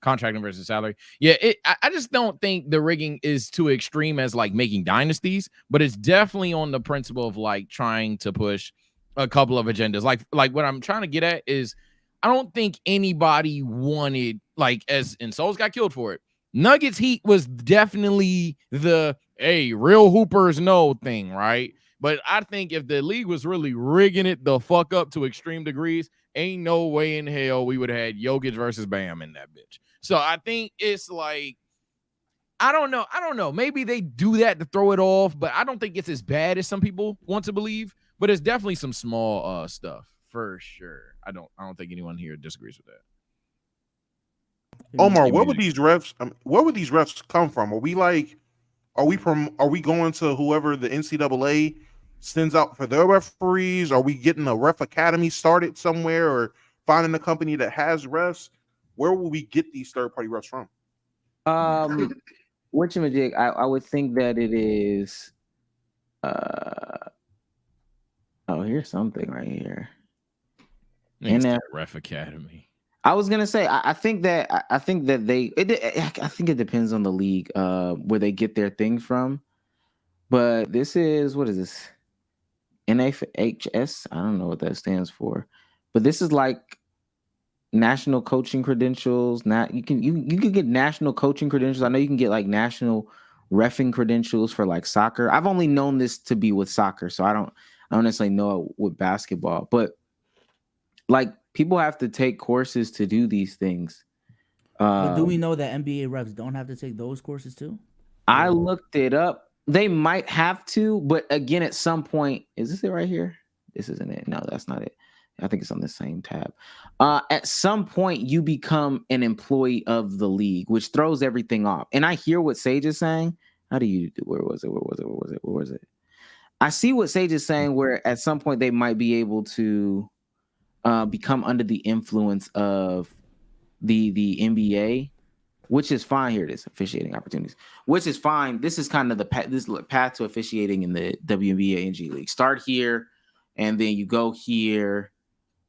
contracting versus salary. Yeah, I just don't think the rigging is too extreme as like making dynasties, but it's definitely on the principle of like trying to push a couple of agendas. Like what I'm trying to get at is I don't think anybody wanted, like, as and Souls got killed for it. Nuggets Heat was definitely the real hoopers know thing, right? But I think if the league was really rigging it the fuck up to extreme degrees, ain't no way in hell we would have had Jokic versus Bam in that bitch. So I think it's like, I don't know. Maybe they do that to throw it off, but I don't think it's as bad as some people want to believe. But it's definitely some small stuff for sure. I don't think anyone here disagrees with that.
Omar, where would these refs? Where would these refs come from? Are we going to whoever the NCAA sends out for their referees? Are we getting a ref academy started somewhere, or finding a company that has refs? Where will we get these third party refs from?
Whatchamajig, I would think that it is. Oh, here's something right here.
And Ref Academy.
I was gonna say, I think that I think it depends on the league, where they get their thing from. But this is, what is this? NFHS? I don't know what that stands for, but this is like national coaching credentials. You can get national coaching credentials. I know you can get like national reffing credentials for like soccer. I've only known this to be with soccer, so I don't necessarily know it with basketball, but like people have to take courses to do these things.
But do we know that NBA refs don't have to take those courses too?
I looked it up. They might have to, but again, at some point, is this it right here? This isn't it. No, that's not it. I think it's on the same tab. At some point, you become an employee of the league, which throws everything off. And I hear what Sage is saying. How do you do? Where was it? I see what Sage is saying, where at some point they might be able to become under the influence of the NBA, which is fine. Here it is, officiating opportunities, which is fine. This is kind of the path to officiating in the WNBA and G League. Start here, and then you go here,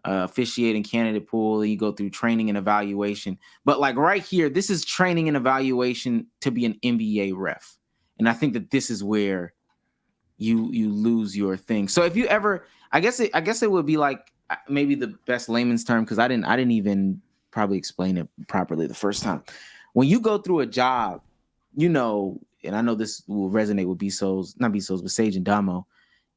officiating candidate pool, and you go through training and evaluation. But like right here, this is training and evaluation to be an NBA ref, and I think that this is where you lose your thing. So if you ever, I guess it would be like maybe the best layman's term, because I didn't even probably explain it properly the first time. When you go through a job, and I know this will resonate with not B-Souls, but Sage and Damo.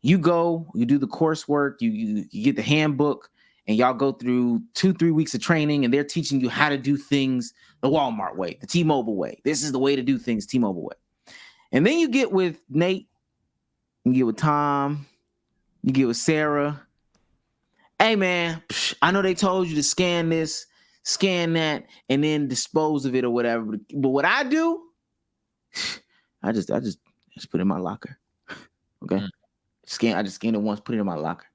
You go, you do the coursework, you get the handbook, and y'all go through 2-3 weeks of training, and they're teaching you how to do things the Walmart way, the T-Mobile way. This is the way to do things T-Mobile way. And then you get with Nate, you get with Tom, you get with Sarah. Hey man, I know they told you to scan this, scan that, and then dispose of it or whatever. But what I do, I just put it in my locker. Okay. I just scan it once, put it in my locker.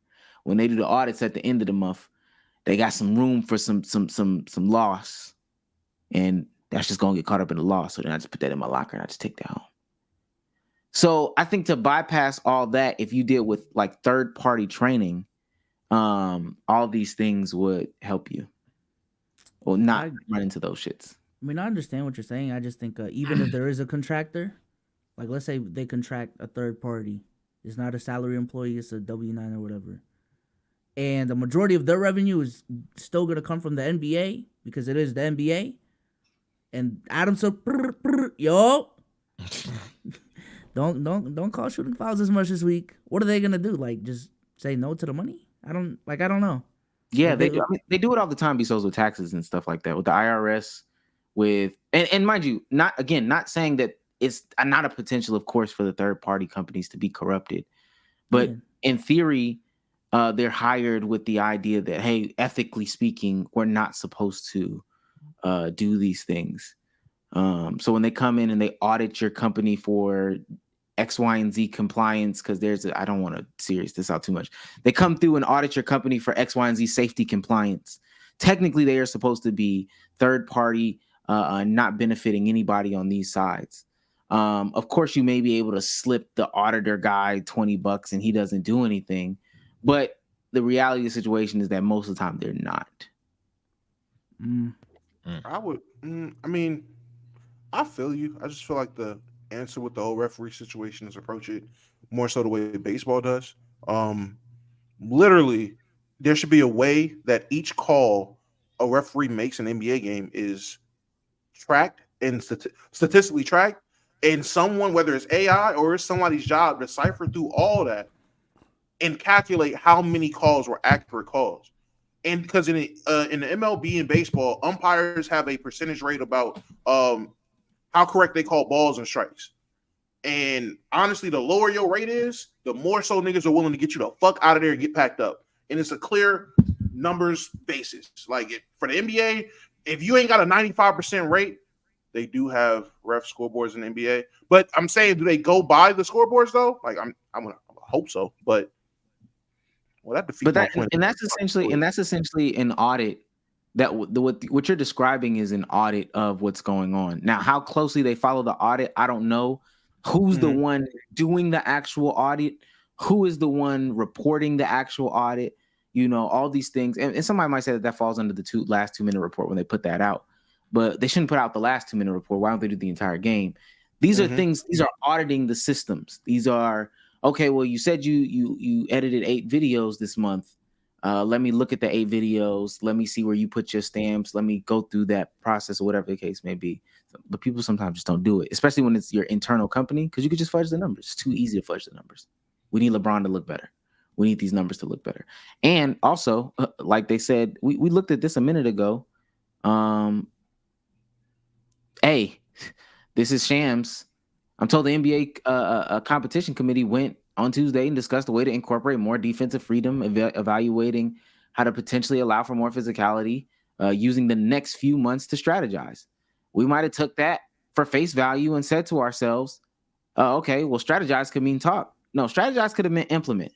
When they do the audits at the end of the month, they got some room for some loss. And that's just gonna get caught up in the loss. So then I just put that in my locker and I just take that home. So I think to bypass all that, if you deal with like third-party training, all these things would help you. Well, not run into those shits.
I mean, I understand what you're saying. I just think even if there is a contractor, like let's say they contract a third party, it's not a salary employee, it's a W-9 or whatever, and the majority of their revenue is still going to come from the NBA because it is the NBA. And Adam said, yo, don't call shooting fouls as much this week. What are they gonna do? Like just say no to the money? I don't know.
Yeah,
Like
they do. I mean, they do it all the time. Besides with taxes and stuff like that, with the IRS, and mind you, not saying that it's not a potential, of course, for the third party companies to be corrupted, but
Yeah.
in theory, they're hired with the idea that, hey, ethically speaking, we're not supposed to do these things. So when they come in and they audit your company for X, Y, and Z compliance, because I don't want to serious this out too much. They come through and audit your company for X, Y, and Z safety compliance. Technically, they are supposed to be third party, not benefiting anybody on these sides. Of course, you may be able to slip the auditor guy $20 and he doesn't do anything, but the reality of the situation is that most of the time they're not.
I would. I mean, I feel you. I just feel like the answer with the whole referee situation is approach it more so the way baseball does. Literally, there should be a way that each call a referee makes in an NBA game is tracked and statistically tracked, and someone, whether it's AI or it's somebody's job, to cipher through all that and calculate how many calls were accurate calls. And because in the MLB and baseball, umpires have a percentage rate about how correct they call balls and strikes. And honestly, the lower your rate is, the more so niggas are willing to get you the fuck out of there and get packed up. And it's a clear numbers basis. Like for the NBA, if you ain't got a 95% rate, they do have ref scoreboards in the NBA. But I'm saying, do they go by the scoreboards though? Like I'm gonna hope so. But well, that defeats my point.
And that's essentially an audit. That what you're describing is an audit of what's going on. Now, how closely they follow the audit, I don't know. Who's the one doing the actual audit? Who is the one reporting the actual audit? You know, all these things. And somebody might say that falls under the last 2 minute report when they put that out. But they shouldn't put out the last 2 minute report. Why don't they do the entire game? These are things. These are auditing the systems. These are, okay, well, you said you edited 8 videos this month. Let me look at the 8 videos. Let me see where you put your stamps. Let me go through that process or whatever the case may be. But people sometimes just don't do it, especially when it's your internal company, because you could just fudge the numbers. It's too easy to fudge the numbers. We need LeBron to look better. We need these numbers to look better. And also, like they said, we looked at this a minute ago. Hey, this is shams. I'm told the NBA competition committee went on Tuesday and discussed a way to incorporate more defensive freedom, evaluating how to potentially allow for more physicality, using the next few months to strategize. We might have took that for face value and said to ourselves, okay, well, strategize could mean talk. No, strategize could have meant implement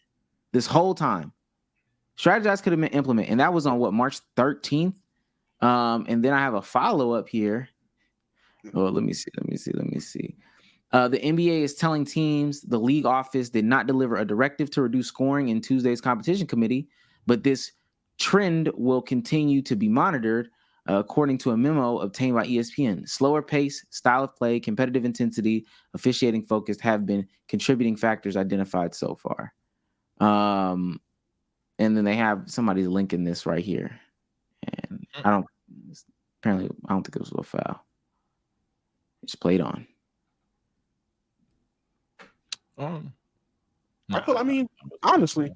this whole time. Strategize could have meant implement. And that was on March 13th. And then I have a follow-up here. Oh, let me see. The NBA is telling teams the league office did not deliver a directive to reduce scoring in Tuesday's competition committee, but this trend will continue to be monitored, according to a memo obtained by ESPN. Slower pace, style of play, competitive intensity, officiating focus have been contributing factors identified so far. And then they have somebody's linking this right here. And I don't think it was a foul. It's played on.
I mean, honestly,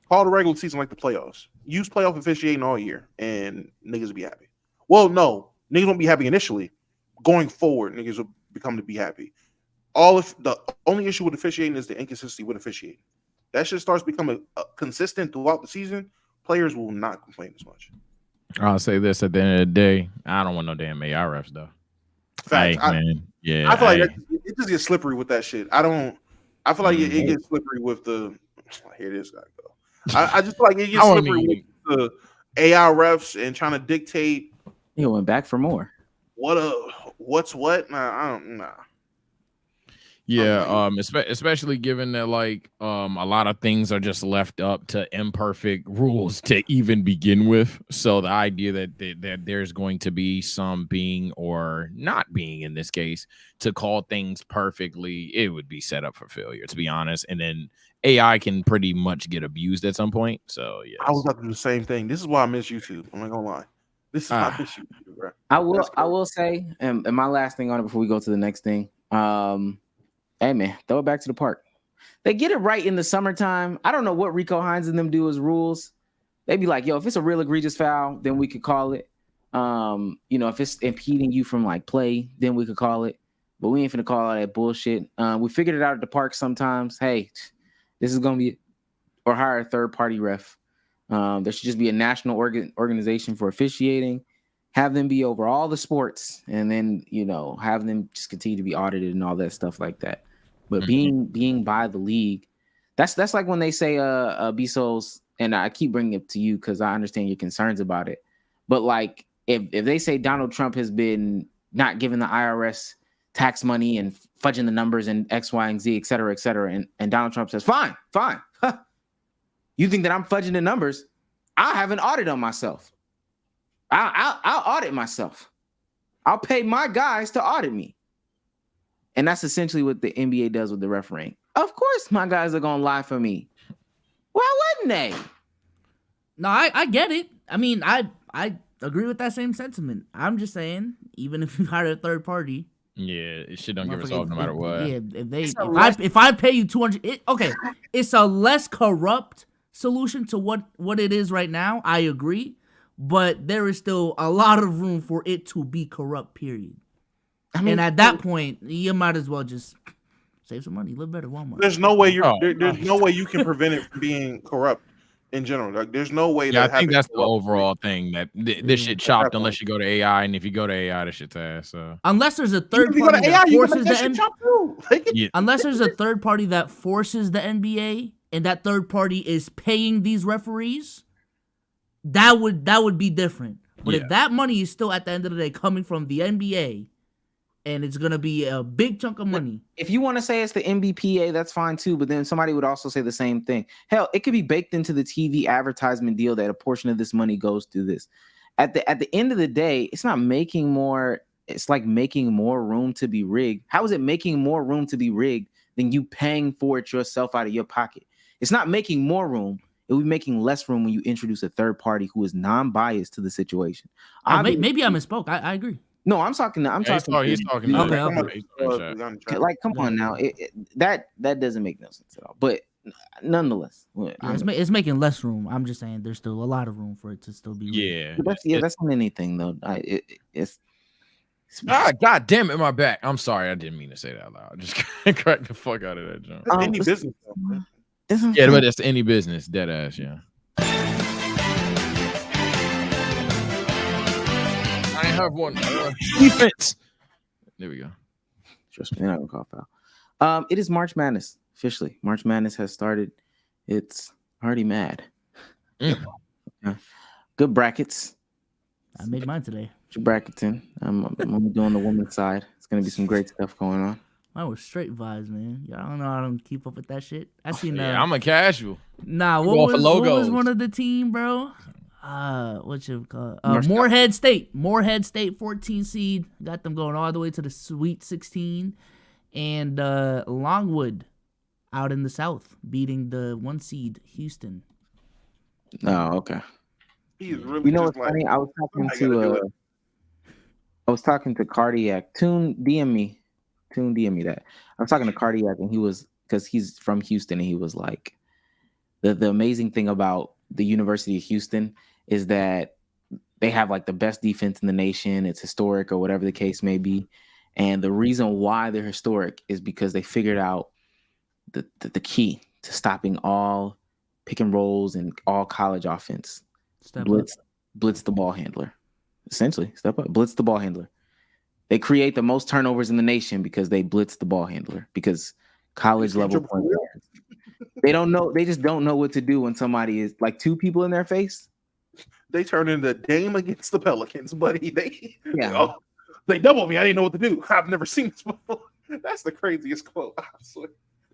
call the regular season like the playoffs. Use playoff officiating all year, and niggas will be happy. Well, no, niggas won't be happy initially. Going forward, niggas will become to be happy. The only issue with officiating is the inconsistency with officiating. That shit starts becoming consistent throughout the season. Players will not complain as much.
I'll say this at the end of the day, I don't want no damn AI refs though.
Fact,
man. Yeah,
I feel like it just gets slippery with that shit. I feel like it gets slippery with the. Here this guy go. I just feel like it gets slippery with the AI refs and trying to dictate.
He went back for more.
What's what? Nah.
Yeah, especially given that a lot of things are just left up to imperfect rules to even begin with. So the idea that there's going to be some being or not being in this case to call things perfectly, it would be set up for failure, to be honest. And then AI can pretty much get abused at some point. So yeah,
I was about to do the same thing. This is why I miss YouTube. I'm not gonna lie. This is why I miss YouTube, bro.
I will say, and my last thing on it before we go to the next thing. Hey man, throw it back to the park. They get it right in the summertime. I don't know what Rico Hines and them do as rules. They'd be like, yo, if it's a real egregious foul, then we could call it. If it's impeding you from like play, then we could call it. But we ain't finna call all that bullshit. We figured it out at the park sometimes. Hey, this is gonna be, or hire a third party ref. There should just be a national organization for officiating. Have them be over all the sports, and then have them just continue to be audited and all that stuff like that. But being by the league, that's like when they say Bezos, and I keep bringing it to you because I understand your concerns about it. But like if they say Donald Trump has been not giving the IRS tax money and fudging the numbers and X, Y, and Z, et cetera, and Donald Trump says, fine. You think that I'm fudging the numbers? I'll have an audit on myself. I'll audit myself. I'll pay my guys to audit me. And that's essentially what the NBA does with the refereeing. Of course, my guys are going to lie for me. Why wouldn't they?
No, I get it. I mean, I agree with that same sentiment. I'm just saying, even if you hire a third party.
Yeah, it shit don't get resolved no matter what.
Yeah, if I pay you $200, okay, it's a less corrupt solution to what it is right now. I agree, but there is still a lot of room for it to be corrupt. Period. And at that point, you might as well just save some money, live better, Walmart.
There's no way there's no way you can prevent it from being corrupt in general. Like, there's no way.
Yeah, I think that's the overall thing, that this shit chopped unless you go to AI, and if you go to AI, this shit's ass. So
unless there's a third party that forces the unless there's a third party that forces the NBA, and that third party is paying these referees, that would be different. But if that money is still at the end of the day coming from the NBA, and it's going to be a big chunk of money.
If you want to say it's the NBPA, that's fine too, but then somebody would also say the same thing. Hell, it could be baked into the TV advertisement deal that a portion of this money goes through this. At the end of the day, it's not making more, it's like making more room to be rigged. How is it making more room to be rigged than you paying for it yourself out of your pocket? It's not making more room. It will be making less room when you introduce a third party who is non-biased to the situation.
Maybe I misspoke. I agree.
No, I'm talking. He's talking.
Okay.
Like, come on now. That doesn't make no sense at all. But nonetheless,
it's making less room. I'm just saying there's still a lot of room for it to still be.
Yeah, that's on anything though. It's
God damn it, my back. I'm sorry, I didn't mean to say that out loud. Just crack the fuck out of that jump.
Any business, man.
Yeah, but it's any business, dead ass. Yeah. I have one defense. There we go.
Trust me, they're not gonna call foul. It is March Madness officially. March Madness has started. It's already mad. Good brackets.
I made mine today.
Your brackets in. I'm doing the women's side. It's gonna be some great stuff going on.
Mine was straight vibes, man. Y'all don't know how to keep up with that shit. I seen.
I'm a casual.
Nah, what was one of the team, bro? What you call Morehead State 14 seed, got them going all the way to the Sweet 16, and Longwood out in the South beating the 1 seed Houston.
Oh, okay.
He's really
what's funny? I was talking to Cardiac. Tune DM me that. I was talking to Cardiac, and he was, because he's from Houston, and he was like, the amazing thing about the University of Houston is that they have like the best defense in the nation. It's historic, or whatever the case may be. And the reason why they're historic is because they figured out the key to stopping all pick and rolls and all college offense. Blitz the ball handler. Essentially, step up, blitz the ball handler. They create the most turnovers in the nation because they blitz the ball handler, because college level point guards, they don't know. They just don't know what to do when somebody is like 2 people in their face.
They turn into Dame against the Pelicans, buddy. They doubled me. I didn't know what to do. I've never seen this before. That's the craziest quote.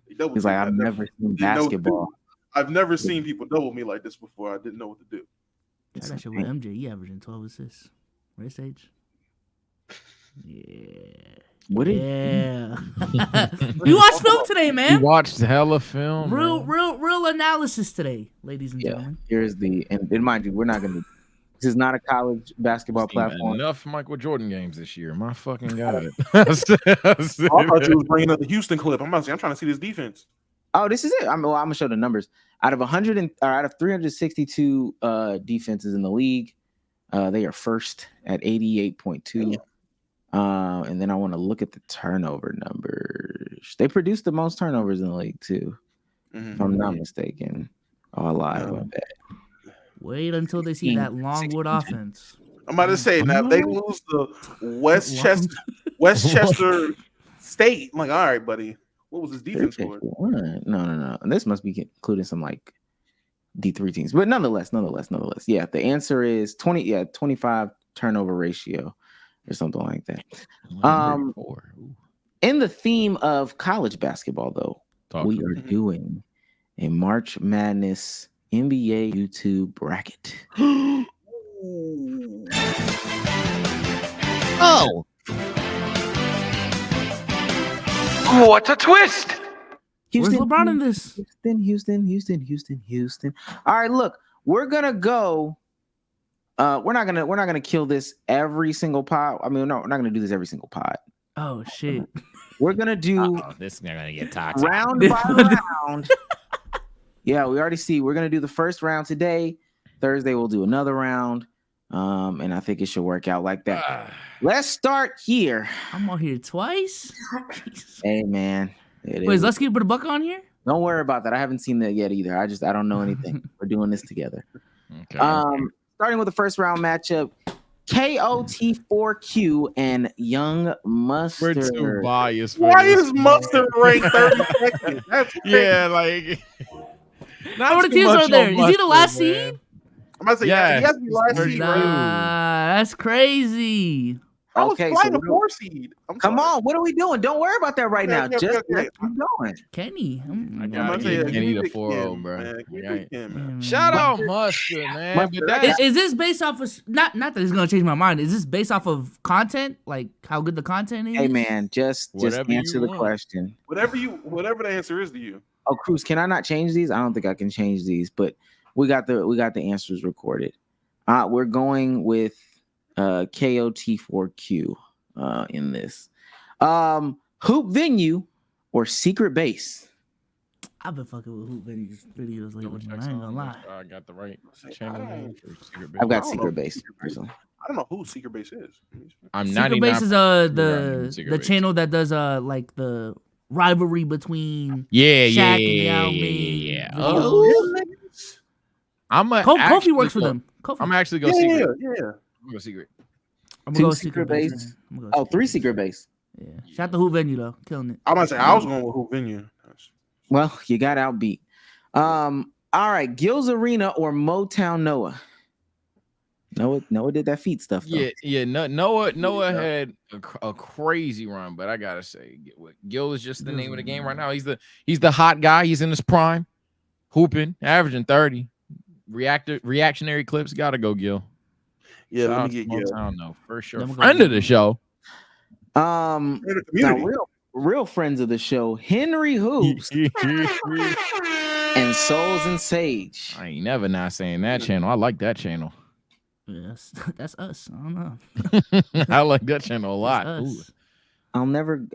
He's like, I've never seen basketball.
I've never seen people double me like this before. I didn't know what to do.
That shit with MJ. He averaging 12 assists. Right, Sage? Yeah.
What?
Yeah. We watched film today, man.
We watched hella film.
Real analysis today, ladies and gentlemen.
Here's and mind you, we're not gonna. This is not a college basketball platform.
Enough Michael Jordan games this year. My fucking God.
I thought you was bringing up the Houston clip. I'm trying to see this defense.
Oh, this is it. I'm gonna show the numbers. Out of 362 defenses in the league, they are first at 88.2. And then I want to look at the turnover numbers. They produce the most turnovers in the league too, if I'm not mistaken. Oh, I lied. My bad.
Wait until they see that Longwood offense.
I'm about to say now if they lose the Westchester State, I'm like, all right, buddy. What was his defense for?
No. And this must be including some like D3 teams, but nonetheless. Yeah, the answer is 25 turnover ratio or something like that. In the theme of college basketball, though, we are doing a March Madness NBA YouTube bracket.
Oh. What a twist!
Where's LeBron in this?
Houston. All right, look, we're gonna go. We're not gonna kill this every single pod. I mean, no, we're not gonna do this every single pod.
Oh shit!
We're gonna do.
This is gonna get toxic.
Round by round. Yeah, we already see. We're gonna do the first round today. Thursday we'll do another round. And I think it should work out like that. Let's start here.
I'm on here twice.
Hey man.
Wait, is Let's Keep It a Buck on here?
Don't worry about that. I haven't seen that yet either. I don't know anything. We're doing this together.
Okay.
Starting with the first round matchup, KOT4Q and Young Mustard.
We're too biased.
Why is Mustard ranked 32nd? That's
yeah, like.
How many teams are there? Is he the last seed?
I'm about to say, yeah, he has to be last seed.
Nah, that's crazy.
Okay, so
the 4 seed.
Come on, what are we doing? Don't worry about that right now. Just let's keep going.
Kenny.
I got Kenny the 4-0, bro. Shout out Mustard, man.
Is this based off of not that it's gonna change my mind? Is this based off of content, like how good the content is?
Hey man, just answer the question.
Whatever the answer is to you.
Oh, Cruz, can I not change these? I don't think I can change these, but we got the answers recorded. We're going with KOT4Q in this. Hoop venue or secret base?
I've been fucking with hoop videos lately. I ain't gonna lie.
I got the right channel for secret base.
I've got secret base personally.
I don't know who secret base is.
I'm
secret base is the channel that does like the rivalry between Shaq and Yao Ming.
Oh.
Kofi works for them.
I'm actually going secret.
Yeah.
I'm going secret.
I'm gonna go
secret base. Oh, 3 secret base.
Yeah. Shout out to Hoop Venue though, killing it.
I'm gonna say I was going with Hoop Venue.
Well, you got outbeat. All right, Gills Arena or Motown Noah. Noah did that feet stuff though.
Yeah. Noah had a crazy run, but I gotta say, Gil is just the name of the game right now. He's the hot guy. He's in his prime, hooping, averaging 30. Reactionary clips. Gotta go, Gil.
Yeah, let me get
Motown, no, for sure. Friend of the show.
Now, real friends of the show, Henry Hoops and Souls and Sage.
I ain't never not saying that channel. I like that channel.
Yes, that's us. I don't know.
I like that channel a lot.
I'll never.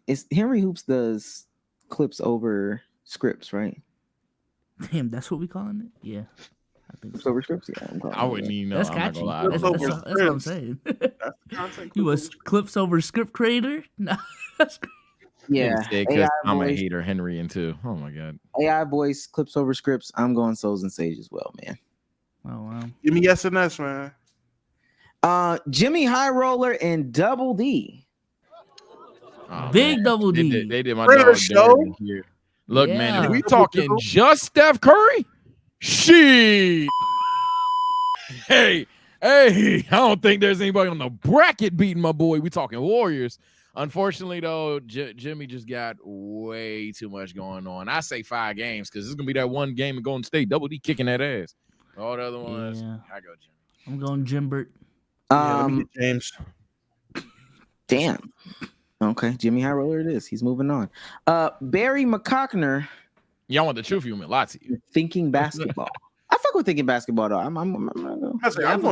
It's Henry Hoops does clips over scripts, right?
Damn, that's what we calling it. Yeah, I think
clips over scripts. Yeah,
I wouldn't even know.
That's catchy. That's what I'm saying. You was clips over script creator? No, that's great.
Yeah,
because I'm a hater, Henry, and too. Oh my god.
AI voice clips over scripts. I'm going Souls and Sage as well, man.
Oh wow.
Give me SNS, man.
Jimmy High Roller and Double D.
Oh,
Big
man.
Double D.
They did my dog show. Here. Look, man, if we talking just Steph Curry, shit. Hey, I don't think there's anybody on the bracket beating my boy. We talking Warriors. Unfortunately, though, Jimmy just got way too much going on. I say 5 games because it's gonna be that one game in Golden State. Double D kicking that ass. All the other ones, I go Jimmy.
I'm going Jimbert.
Let me get James.
Damn. Okay, Jimmy High Roller it is. He's moving on. Barry McCockner.
Y'all want the truth? You mean lots of you.
Thinking basketball. I fuck with thinking basketball though. I'm going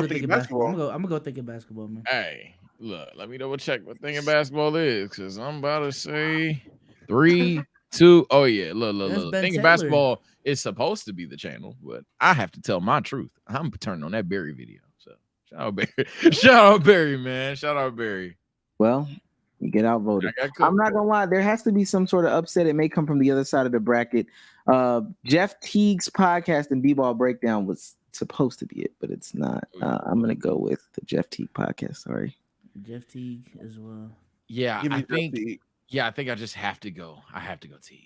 thinking basketball.
I'm gonna go thinking basketball, man.
Hey, look, let me double check what thinking basketball is, because I'm about to say 3, Two. Oh yeah,
That's
look.
Ben
Thinking
Taylor.
basketball is supposed to be the channel, but I have to tell my truth. I'm turning on that Barry video. So shout out Barry. Shout out Barry, man. Shout out Barry.
Well, you get outvoted.
I got cooked.
I'm not gonna lie. There has to be some sort of upset. It may come from the other side of the bracket. Jeff Teague's podcast and B-Ball Breakdown was supposed to be it, but it's not. I'm gonna go with the Jeff Teague podcast. Sorry.
Jeff Teague as well.
Yeah,
Give me
I
Jeff
think.
Teague.
Yeah, I think I just have to go. I have to go Teague.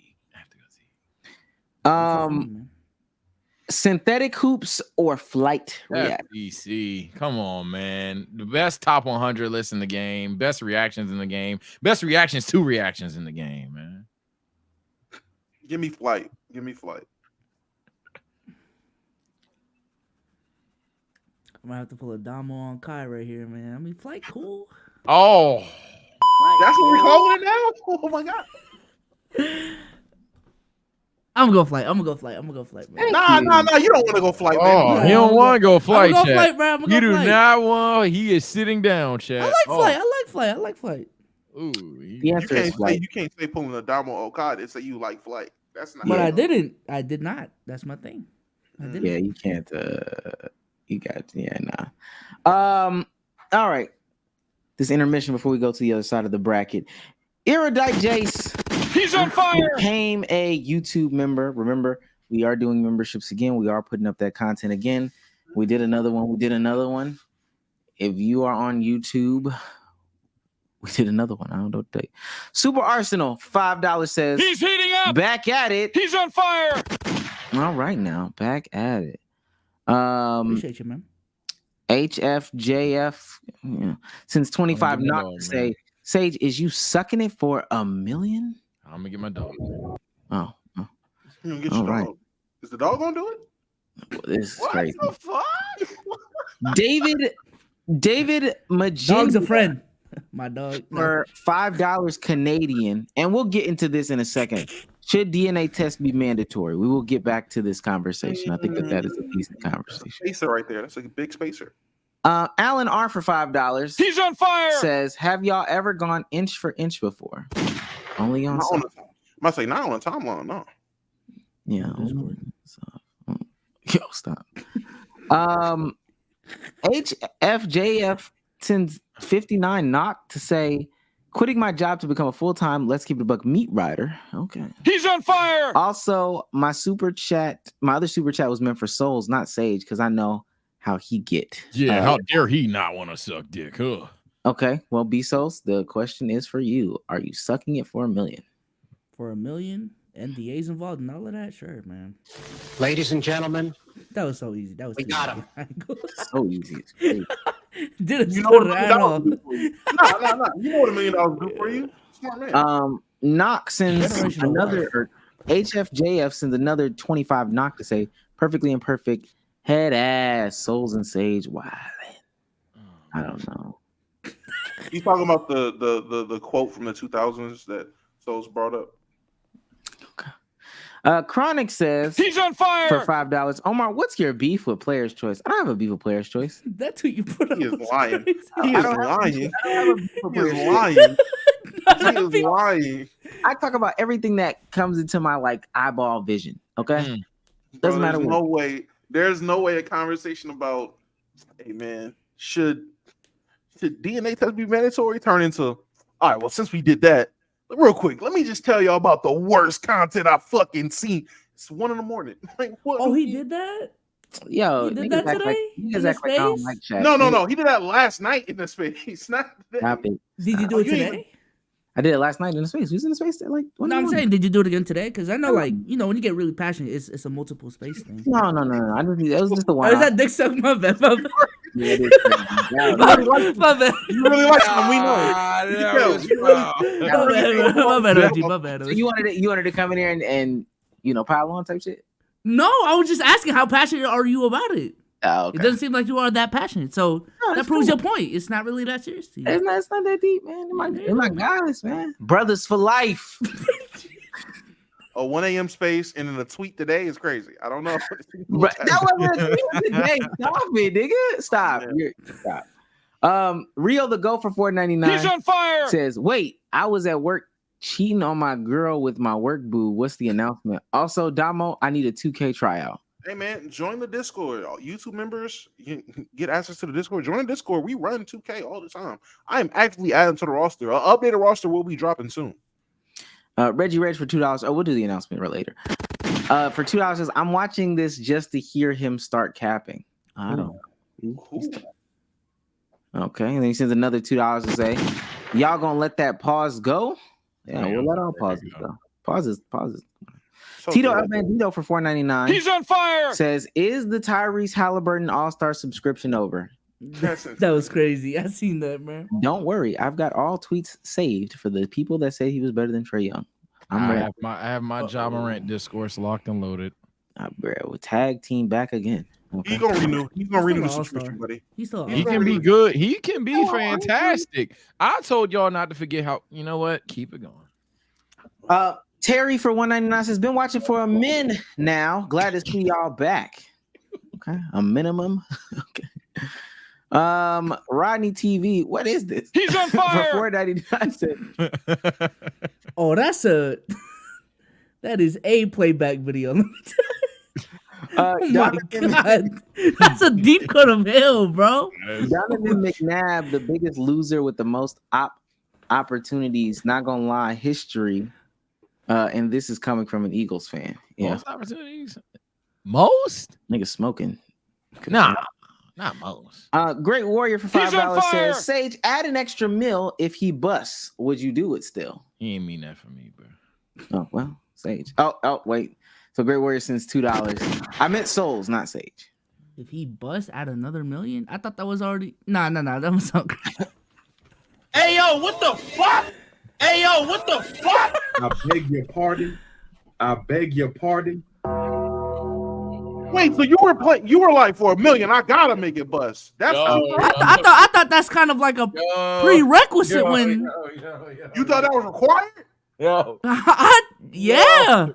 Synthetic hoops or flight react.
FBC. Come on, man. The best top 100 list in the game. Best reactions in the game. Best reactions to reactions in the game, man.
Give me flight. Give me flight.
I'm gonna have to pull a Damo on Kai right here, man. I mean, flight cool.
Oh,
Flight
That's what we're
cool.
calling it now. Oh my god.
I'm gonna go flight. I'm gonna go flight. I'm gonna go flight, bro.
Nah. You don't want to go flight,
oh,
man.
he don't want to go flight,
I'm gonna go
chat.
flight, bro. I'm gonna
You
go
do
flight.
not want. He is sitting down, chat.
I like flight. I like flight. I like flight.
Ooh,
The
You
answer is flight.
can't say pulling a Damo Okada and say you like flight. That's not.
But
Yeah.
I didn't. I did not. That's my thing. I didn't.
Yeah, you can't. You got. Yeah, nah. All right. This intermission before we go to the other side of the bracket. Erudite Jace.
He's on fire.
Became a YouTube member. Remember, we are doing memberships again. We are putting up that content again. We did another one. If you are on YouTube, we did another one. I don't know what to tell you. Super Arsenal, $5 says
He's heating up.
back at it.
He's on fire.
All right now, back at it.
Appreciate you, man.
HFJF, yeah. Since 25
give me
not
dog,
to say, Sage, is you sucking it for $1 million?
I'm gonna get my dog.
Oh,
You gonna get
all
your
right.
dog. Is the dog gonna do it?
Well, this is
What
crazy.
the fuck?
David
Dog's a
Magenta
friend. My dog.
for $5 Canadian, and we'll get into this in a second. Should DNA test be mandatory? We will get back to this conversation. I think that is a decent conversation.
Spacer right there. That's a big spacer.
Alan R for $5
He's on fire.
says, "Have y'all ever gone inch for inch before? Only on
Not
some-
on the, I might say not on the timeline. No.
yeah.
Discord.
Yo, stop. HFJF sends 59 knock to say, quitting my job to become a full-time Let's Keep It a Buck meat rider. Okay.
He's on fire.
Also, my other super chat was meant for Souls, not Sage, because I know how he get.
Yeah, how dare he not want to suck dick? Huh?
Okay, well, B Souls, the question is for you. Are you sucking it for $1 million?
For $1 million, NDAs involved and all of that? Sure, man.
Ladies and gentlemen,
That was so easy. That was
we
too
got
easy.
So easy. It's crazy.
Didn't
You know
stutter
what
at all.
$1 million do for you. No. You know what $1 million do for you. Smart man.
Knock sends
Generational
another, or HFJF sends another 25 knock to say, perfectly imperfect, head ass, Souls and Sage. Wow. I don't know.
He's talking about the quote from the 2000s that Souls brought up.
Chronic says
He's on fire.
for $5, Omar, what's your beef with Player's Choice? I don't have a beef with Player's Choice.
That's who you put up.
He is lying. He
I
is
don't have-
lying.
I
He
don't have a beef with
is
Player's Choice.
lying. He is lying.
I talk about everything that comes into my like eyeball vision. Okay,
Mm.
doesn't
Bro,
matter
there's
what.
no way. There's no way a conversation about, hey man, should DNA test be mandatory turn into, all right, well, since we did that, real quick, let me just tell y'all about the worst content I fucking seen. It's 1 a.m. Like, what?
Oh, he did that?
Yo,
He did
niggas
that
act
today?
like,
In
niggas
the
act like I don't
space?
like chat.
No. He did that last night in the space. Not
Stop it.
Did you do it
You ain't
today?
I did it last night in the space. Who's in the space? Like, what
No,
do
I'm
you want?
saying, did you do it again today? Because I know, like, you know, when you get really passionate, it's a multiple space thing.
No. I just, it was just the
Or
one.
is that dick suck? My bad. My bad.
Yeah, it is crazy. Yeah,
My bad.
You really like him. We know.
Ah,
You
that
can tell.
was
You really-
foul.
you
My
really
bad,
think-
bro. My bad, OG. My bad.
So
OG.
you wanted to come in here and you know pile on type shit.
No, I was just asking how passionate are you about it?
Oh, okay.
It doesn't seem like you are that passionate. So
No,
that
it's
proves
cool.
your point. It's not really that serious to you.
It's not that deep, man. They're my guys, man. Brothers for life.
A 1 a.m. space and then a tweet today is crazy. I don't know.
That wasn't a tweet today. Stop it, nigga. Stop.
Yeah.
Stop. Rio the Go for $4.99
He's on fire.
says, wait, I was at work cheating on my girl with my work boo. What's the announcement? Also, Damo, I need a 2K tryout.
Hey man, join the Discord. All YouTube members, you can get access to the Discord. Join the Discord. We run 2K all the time. I am actively adding to the roster. An updated roster will be dropping soon.
Reggie Rage for $2. Oh, we'll do the announcement right later. For $2 says, I'm watching this just to hear him start capping. I don't know. Okay, and then he sends another $2 to say, y'all gonna let that pause go? Yeah, we'll let all pauses go. Pauses. So Tito El Bandito for $4.99.
He's on fire.
Says, is the Tyrese Halliburton All-Star subscription over?
That was crazy. I seen that, man.
Don't worry, I've got all tweets saved for the people that say he was better than Trae Young.
I have my Java Rant discourse locked and loaded.
We'll tag team back again. Okay.
He's gonna renew. He's gonna renew the subscription, buddy.
He
can be good. He can be fantastic. I told y'all not to forget how. You know what? Keep it going.
Terry for $1.99 says, been watching for a min now. Glad to see y'all back. Okay, a minimum. Okay. Rodney TV, what is this?
He's on fire.
For $4.99.
Oh, that is a playback video. Oh my God, that's a deep cut of hell, bro.
Donovan McNabb, the biggest loser with the most opportunities. Not gonna lie, history. And this is coming from an Eagles fan. Yeah,
most opportunities. Most
niggas smoking.
Nah. Not most.
Great Warrior for $5 says, Sage, add an extra meal if he busts. Would you do it still?
He ain't mean that for me, bro.
Oh, well, Sage. Oh, wait. So Great Warrior sends $2. I meant Souls, not Sage.
If he busts, add another million? I thought that was already... Nah. That was so great.
Hey, yo, what the fuck? Hey, yo, what the fuck?
I beg your pardon.
Wait, so you were like, for $1 million, I gotta make it bust. That's
I thought that's kind of like a prerequisite when
you thought that was required.
Yeah.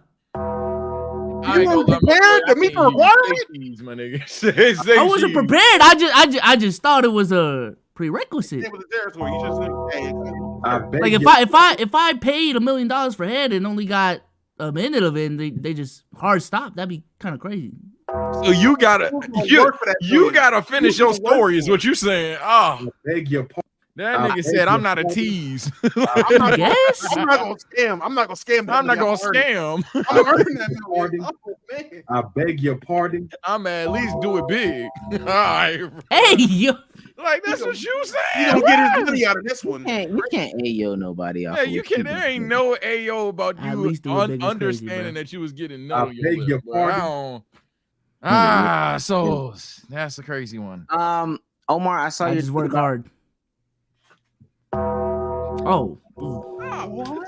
You weren't prepared to meet the requirement,
my nigga.
I wasn't prepared. I just thought it was a prerequisite.
It was the territory. You just
like if I paid $1 million for head and only got a minute of it, and they just hard stop. That'd be kind of crazy.
So you gotta finish your story, is what you saying. Oh,
I beg your pardon.
That nigga said, "I'm not a tease."
I'm not gonna scam. I'm not gonna scam.
I'm not gonna scam.
I'm gonna earn that million.
I beg your pardon.
I'm at least do it big. All right.
Hey, yo.
Like that's what you saying.
You don't get his money out of this one.
We can't ayo nobody off.
Yeah, you can't. There ain't no ayo about you understanding that you was getting none of your
beg your pardon.
So that's a crazy one.
Omar, I saw you
just work hard. Oh.
What?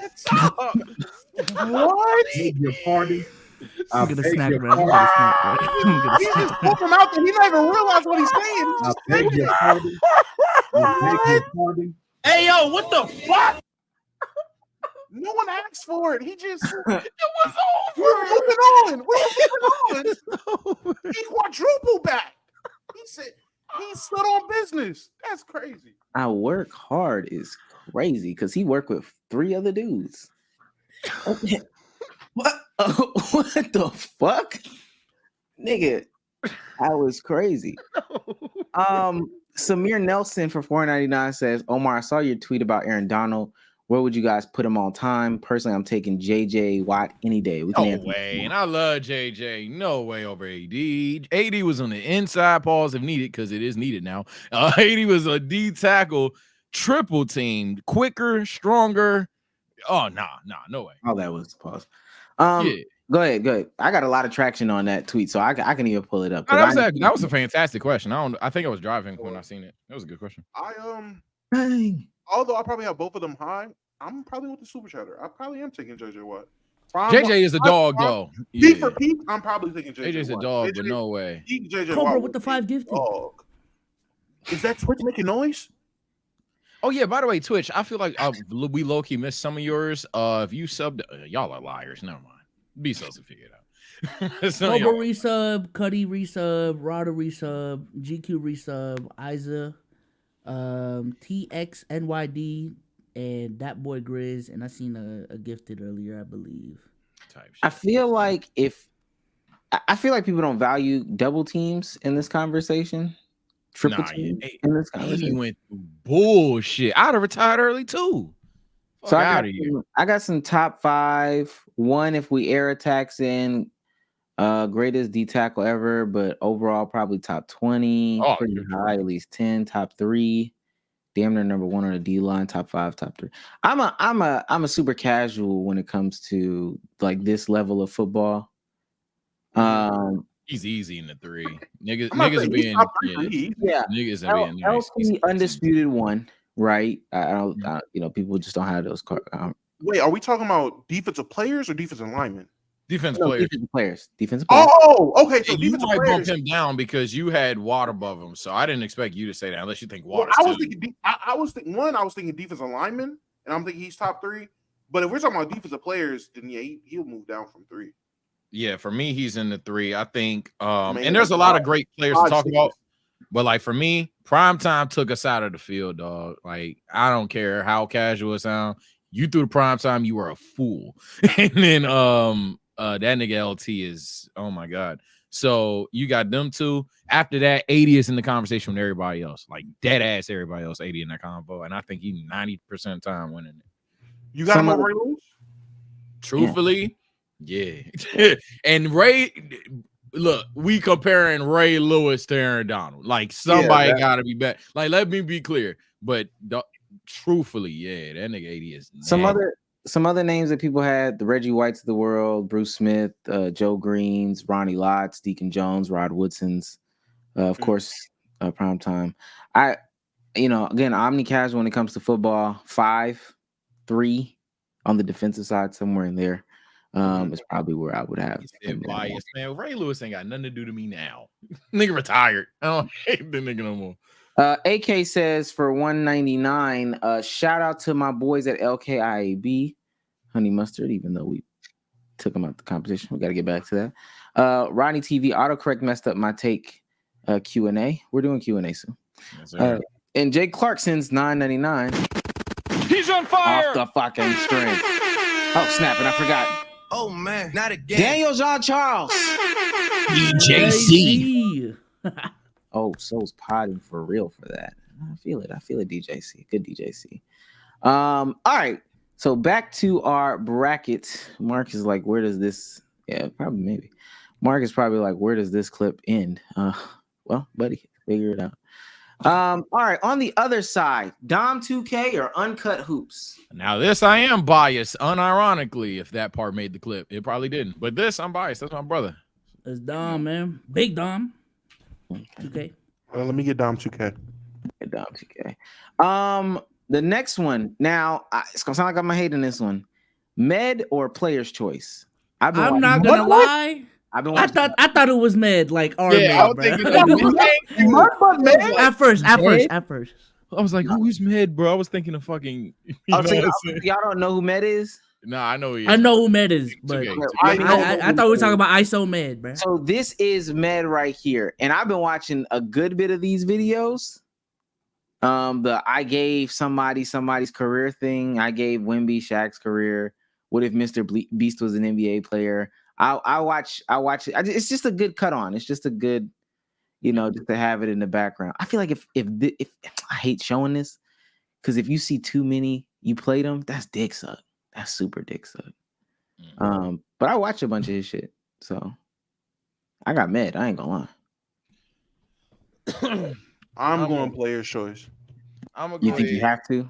I beg your pardon.
I'm gonna snack, bro.
He just put him out there. He not even realize what he's saying.
I beg your pardon. I beg your pardon.
Hey, yo, what the fuck?
No one asked for it. He just
it was over.
We're moving on. He quadrupled back. He said he stood on business. That's crazy.
I work hard is crazy because he worked with 3 other dudes. Okay. What? What the fuck, nigga? That was crazy. Samir Nelson for $4.99 says, Omar, I saw your tweet about Aaron Donald. Where would you guys put him all time? Personally, I'm taking JJ Watt any day.
No way. And I love JJ. No way over AD. AD was on the inside, pause if needed, because it is needed now. AD was a D tackle, triple teamed, quicker, stronger. Oh, no way.
Oh, that was pause. Yeah. Go ahead. I got a lot of traction on that tweet, so I can even pull it up.
That was a fantastic question. I think I was driving when I seen it. That was a good question.
Although I probably have both of them high, I'm probably with the super chatter. I probably am taking JJ Watt.
JJ is a dog, though.
Peak for peak, I'm probably thinking JJ.
JJ's a dog, but no way.
JJ
Cobra with the 5 gifted.
Dog. Is that Twitch making noise?
Oh yeah. By the way, Twitch, I feel like we low key missed some of yours. If you subbed, y'all are liars. Never mind. Be so to figure it out.
Cobra resub, Cuddy resub, Rada resub, GQ resub, Isa, TXNYD and that boy Grizz, and I seen a gifted earlier, I believe.
I feel like people don't value double teams in this conversation. Triple teams in this conversation.
He went through bullshit. I'd have retired early too.
So I got some top 5. One, if we air attacks in, greatest D tackle ever, but overall probably top 20, pretty high, at least 10, top 3. Damn near number 1 on the D line, top 5, top 3. I'm a super casual when it comes to like this level of football.
He's easy in the 3. Niggas are being niggas are being nice.
LT undisputed 1, right? I don't people just don't have those cards.
Wait, are we talking about defensive players or defensive linemen?
Defensive players.
Defensive players.
Oh, okay. So
you might bump him down because you had Watt above him. So I didn't expect you to say that unless you think Watt is
I was thinking defensive lineman, and I'm thinking he's top 3. But if we're talking about defensive players, then yeah, he'll move down from 3.
Yeah, for me, he's in the 3. I think and there's a lot of great players to talk about. But like for me, primetime took us out of the field, dog. Like, I don't care how casual it sounds. You threw the primetime, you were a fool. And then that nigga LT is, oh my God. So you got them 2. After that, 80 is in the conversation with everybody else. Like dead ass everybody else, 80 in that convo. And I think he 90% of the time winning it.
You got him over Ray Lewis?
Truthfully, yeah. And Ray, look, we comparing Ray Lewis to Aaron Donald. Like somebody gotta be better. Like, let me be clear. But truthfully, yeah, that nigga 80 is
some other names that people had: the Reggie Whites of the world, Bruce Smith, Joe Greens, Ronnie Lotts, Deacon Jones, Rod Woodson's, of course, primetime. Again, omni casual when it comes to football. 5, 3 on the defensive side, somewhere in there. Is probably where I would have.
Biased, man. Ray Lewis ain't got nothing to do to me now. Nigga retired. I don't hate the nigga no more.
AK says for 199, shout out to my boys at LKIAB, Honey Mustard, even though we took them out the competition. We got to get back to that. Ronnie TV, autocorrect messed up my take Q&A. We're doing Q&A soon. Yes, and Jake Clarkson's 999.
He's on fire!
Off the fucking string. Oh, snap, and I forgot.
Oh, man, not again.
Daniel Jean-Charles.
DJC.
Oh, so's potting for real for that. I feel it, DJC. Good DJC. All right. So back to our bracket. Mark is like, where does this? Yeah, probably maybe. Mark is probably like, where does this clip end? Well, buddy, figure it out. All right. On the other side, Dom 2K or Uncut Hoops?
Now this I am biased, unironically. If that part made the clip, it probably didn't. But this I'm biased. That's my brother.
It's Dom, man. Big Dom. 2K.
Well, let me get Dom 2K.
Get Dom 2K. The next one. Now, it's gonna sound like I'm hating this one. Med or Player's Choice?
I'm not gonna lie. I thought it was Med, like our Med, bro. At first.
I was like, who's Med, bro? I was thinking of fucking.
Y'all don't know who Med is?
Nah, I know
who Med is, but I thought we were talking about ISO Med, bro.
So this is Med right here, and I've been watching a good bit of these videos. I gave somebody's career thing. I gave Wemby Shaq's career. What if Mr. Beast was an NBA player? I watch it. It's just a good cut on. It's just a good, just to have it in the background. I feel like if I hate showing this, because if you see too many, you play them. That's dick suck. That's super dick suck. But I watch a bunch of his shit, so I got Med. I ain't gonna
lie. I'm going Player's Choice.
You think you have to?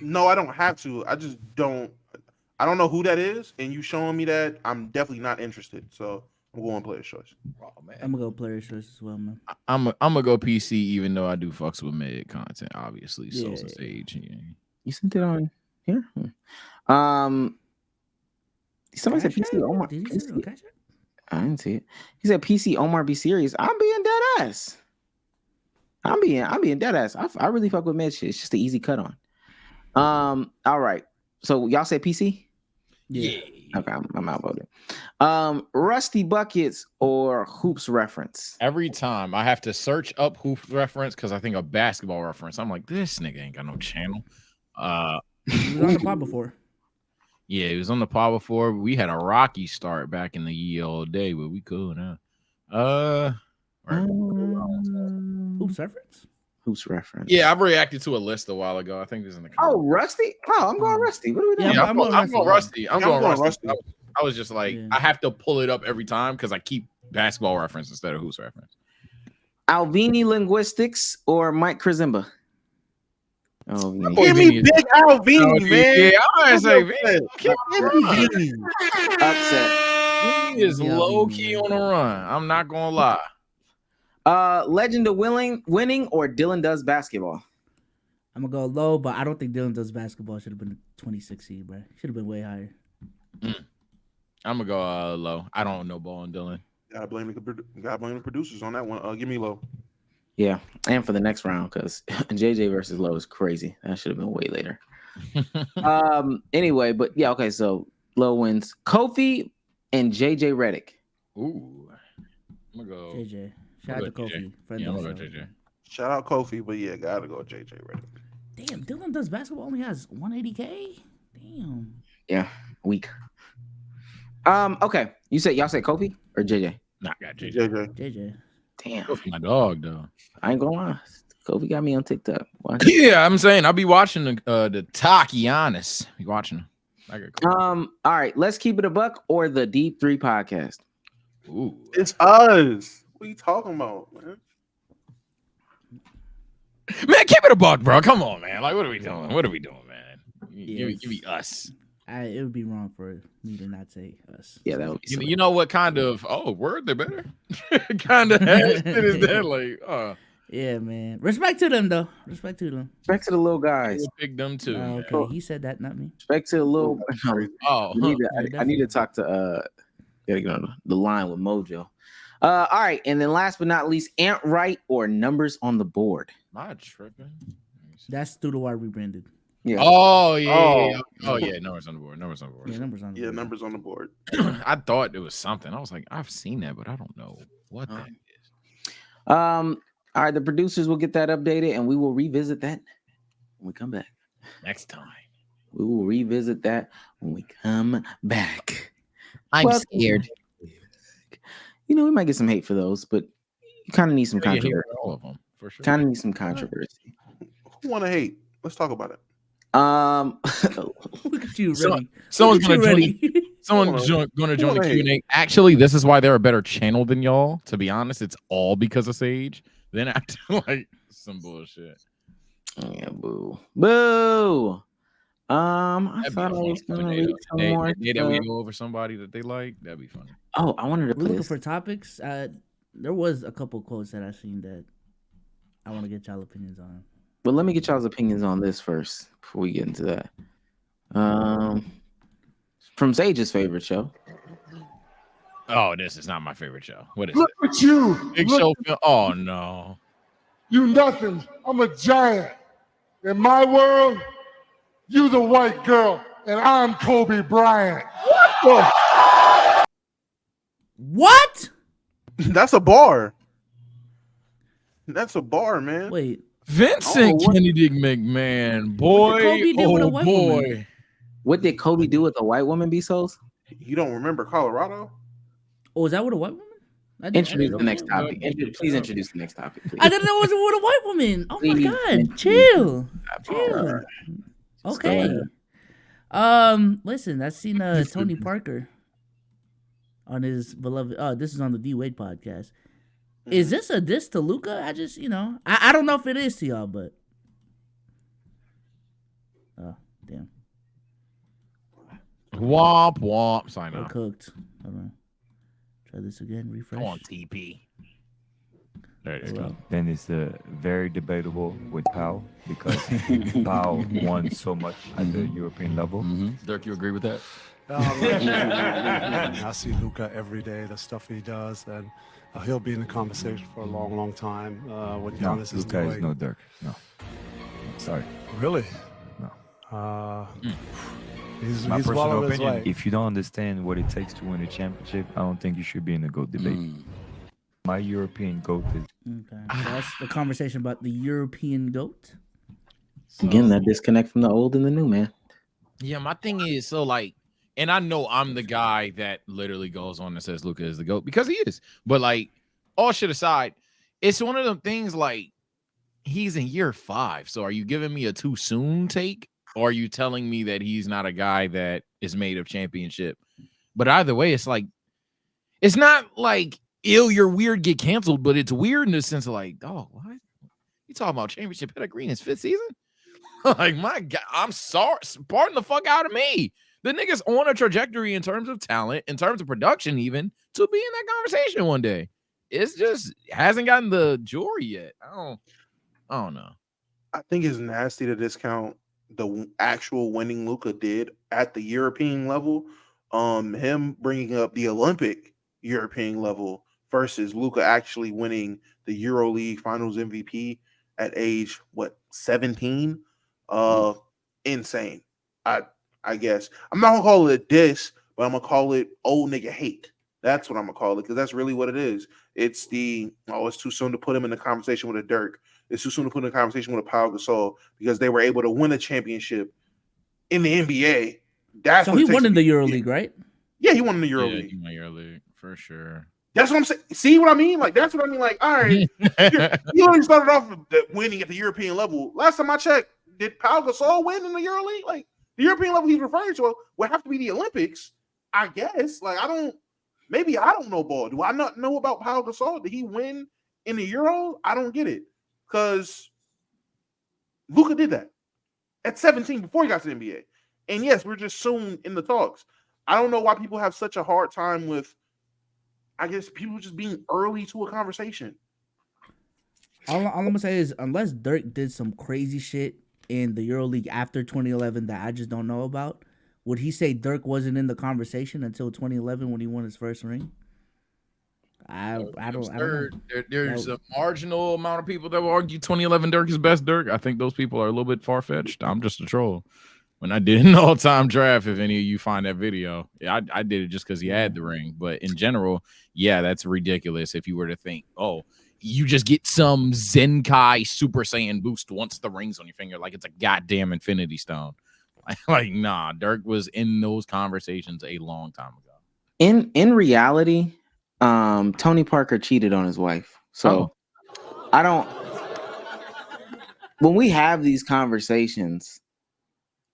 No, I don't have to. I just don't. I don't know who that is, and you showing me that, I'm definitely not interested. So I'm going Player's Choice.
Oh, man. I'm gonna go Player's Choice as well, man.
I'm gonna go PC, even though I do fucks with Med content, obviously. Yeah. So stage. Yeah.
You sent it on here. Somebody said PC Omar. Did you see it? I didn't see it. He said PC Omar be serious. I'm being dead ass. I'm being dead ass. I really fuck with Med shit. It's just an easy cut on. All right. So y'all say PC?
Yeah.
Okay, I'm outvoted. Rusty Buckets or Hoops Reference?
Every time I have to search up Hoops Reference because I think of Basketball Reference. I'm like, this nigga ain't got no channel.
He was on the pod before.
Yeah, he was on the pod before. We had a rocky start back in the ye old day, but we cool now.
Hoops reference?
Hoops reference.
Yeah, I've reacted to a list a while ago. I think this is in the comments.
Oh, Rusty? Oh, I'm going Rusty. What are we doing?
Yeah, I'm going Rusty. I'm going Rusty.
Rusty.
I was just like, I have to pull it up every time because I keep basketball reference instead of Hoops reference.
Alvini Linguistics or Mike Krizimba? Oh,
Give me Big Alvini, man.
Yeah, I was say,
upset.
He is low key on a run. I'm not gonna lie.
Legend of winning or Dylan does basketball.
I'm gonna go low, but I don't think Dylan does basketball. Should have been a 26 seed, bro. Should have been way higher.
I'm gonna go low. I don't know ball on Dylan.
Gotta blame the producers on that one. Give me low.
Yeah, and for the next round, because JJ versus Low is crazy. That should have been way later. Anyway, but yeah, okay. So Low wins. Kofi and JJ Redick.
Ooh, I'm gonna go
JJ. Shout out to Kofi.
Yeah, I'm gonna go JJ.
Shout out Kofi, but yeah, gotta go JJ Redick.
Damn, Dylan does basketball only has 180K. Damn.
Yeah, weak. Okay. Y'all said Kofi or JJ?
Nah, got JJ.
JJ.
Damn.
Kofi my dog though.
I ain't gonna lie. Kofi got me on TikTok.
Yeah, I'm saying I'll be watching the Takianis. Be watching.
All right, let's keep it a buck or the Deep 3 podcast.
Ooh,
it's us. What are you talking about, man?
Man, keep it a buck, bro. Come on, man. Like, what are we doing? What are we doing, man? Give me us.
It would be wrong for me to not say us.
Yeah, that would be.
You know what kind of word they better kind of shit is that? Like,
yeah, man. Respect to them though. Respect to them.
Respect to the little guys.
Pick them too.
Okay, he said that, not me.
Respect to the little.
Oh,
I need to talk to gotta get on the line with Mojo. All right, and then last but not least, Ant Right or Numbers on the Board.
Am I tripping?
That's through the wire rebranded.
Yeah.
Oh yeah. Oh yeah. Numbers on the board. Numbers on the board.
Yeah, numbers on the board.
Numbers on the board.
I thought it was something. I was like, I've seen that, but I don't know what that is.
All right, the producers will get that updated, and we will revisit that when we come back.
Next time.
We will revisit that when we come back.
I'm scared.
You know, we might get some hate for those, but you kind of need some controversy.
All of them, for sure.
Kind of need some controversy.
Who want to hate? Let's talk about it.
Look at you, ready.
Someone's gonna join. Someone's gonna join the Q&A. Actually, this is why they're a better channel than y'all. To be honest, it's all because of Sage. Then after like some bullshit.
Yeah, boo. I thought I was gonna read some more.
Yeah, we go over somebody that they like. That'd be funny.
Oh, I wanted to.
We're looking for topics. There was a couple quotes that I seen that I want to get y'all opinions on.
But let me get y'all's opinions on this first before we get into that. From Sage's favorite show.
Oh, this is not my favorite show. What is
Look
it?
at you.
Big Show. Oh no.
You nothing. I'm a giant. In my world, you the white girl, and I'm Kobe Bryant.
What?
That's a bar. That's a bar, man.
Wait.
Vincent Kennedy McMahon, boy,
Kobe did with a white
boy.
woman?
What did Kobe do with a white woman, B-Souls?
You don't remember Colorado?
Oh, is that with a white woman?
Introduce the next topic. Please introduce the next topic. Please.
I didn't know it was with a white woman. Oh my god, chill. Okay. Listen, I seen Tony Parker on his beloved. This is on the D Wade podcast. Is this a diss to Luka? I just, I don't know if it is to y'all, but oh damn.
Womp womp. Sign up.
Cooked. Hold on. Try this again. Refresh.
Come on, TP. There it is.
Then it's very debatable with Powell because Powell won so much at the European level.
Dirk, you agree with that?
I see Luka every day, the stuff he does, and he'll be in the conversation for a long, long time. What Giannis is
Luka
doing.
is no Dirk. No. Sorry.
Really?
No.
He's
my
well
personal
on his
opinion.
way.
If you don't understand what it takes to win a championship, I don't think you should be in the GOAT debate. My European GOAT is.
Okay. So that's the conversation about the European GOAT.
Again, that disconnect from the old and the new, man.
Yeah, my thing is so like, and I know I'm the guy that literally goes on and says Luka is the GOAT because he is. But like, all shit aside, it's one of them things like he's in year 5. So are you giving me a too soon take? Or are you telling me that he's not a guy that is made of championship? But either way, it's like, it's not like you're weird, get canceled, but it's weird in the sense of like, oh, what? You talking about championship pedigree in his 5th season? Like, my God, I'm sorry. Pardon the fuck out of me. The nigga's on a trajectory in terms of talent, in terms of production, even to be in that conversation one day. It's just hasn't gotten the jury yet. I don't know.
I think it's nasty to discount the actual winning Luka did at the European level. Him bringing up the Olympic European level versus Luka actually winning the EuroLeague Finals MVP at age 17. Insane. I guess I'm not gonna call it a diss, but I'm gonna call it old nigga hate. That's what I'm gonna call it because that's really what it is. It's it's too soon to put him in the conversation with a Dirk. It's too soon to put in a conversation with a Pau Gasol because they were able to win a championship in the NBA. That's
so he won in the EuroLeague, right?
Yeah, he won in the EuroLeague.
Yeah, he won EuroLeague for sure.
That's what I'm saying. See what I mean? Like that's what I mean. Like, all right, you already started off winning at the European level. Last time I checked, did Pau Gasol win in the EuroLeague? Like the European level he's referring to would have to be the Olympics, I guess. Like I don't know ball. Do I not know about Pau Gasol? Did he win in the Euro? I don't get it. Because Luka did that at 17 before he got to the NBA. And yes, we're just soon in the talks. I don't know why people have such a hard time with, I guess, people just being early to a conversation.
All I'm going to say is unless Dirk did some crazy shit in the EuroLeague after 2011 that I just don't know about, would he say Dirk wasn't in the conversation until 2011 when he won his first ring? I don't know.
There's a marginal amount of people that will argue 2011 Dirk is best Dirk. I think those people are a little bit far-fetched. I'm just a troll. When I did an all-time draft, if any of you find that video, I did it just because he had the ring. But in general, yeah, that's ridiculous if you were to think, oh, you just get some Zenkai Super Saiyan boost once the ring's on your finger like it's a goddamn Infinity Stone. Like, nah, Dirk was in those conversations a long time ago.
In reality, Tony Parker cheated on his wife. So I don't, when we have these conversations,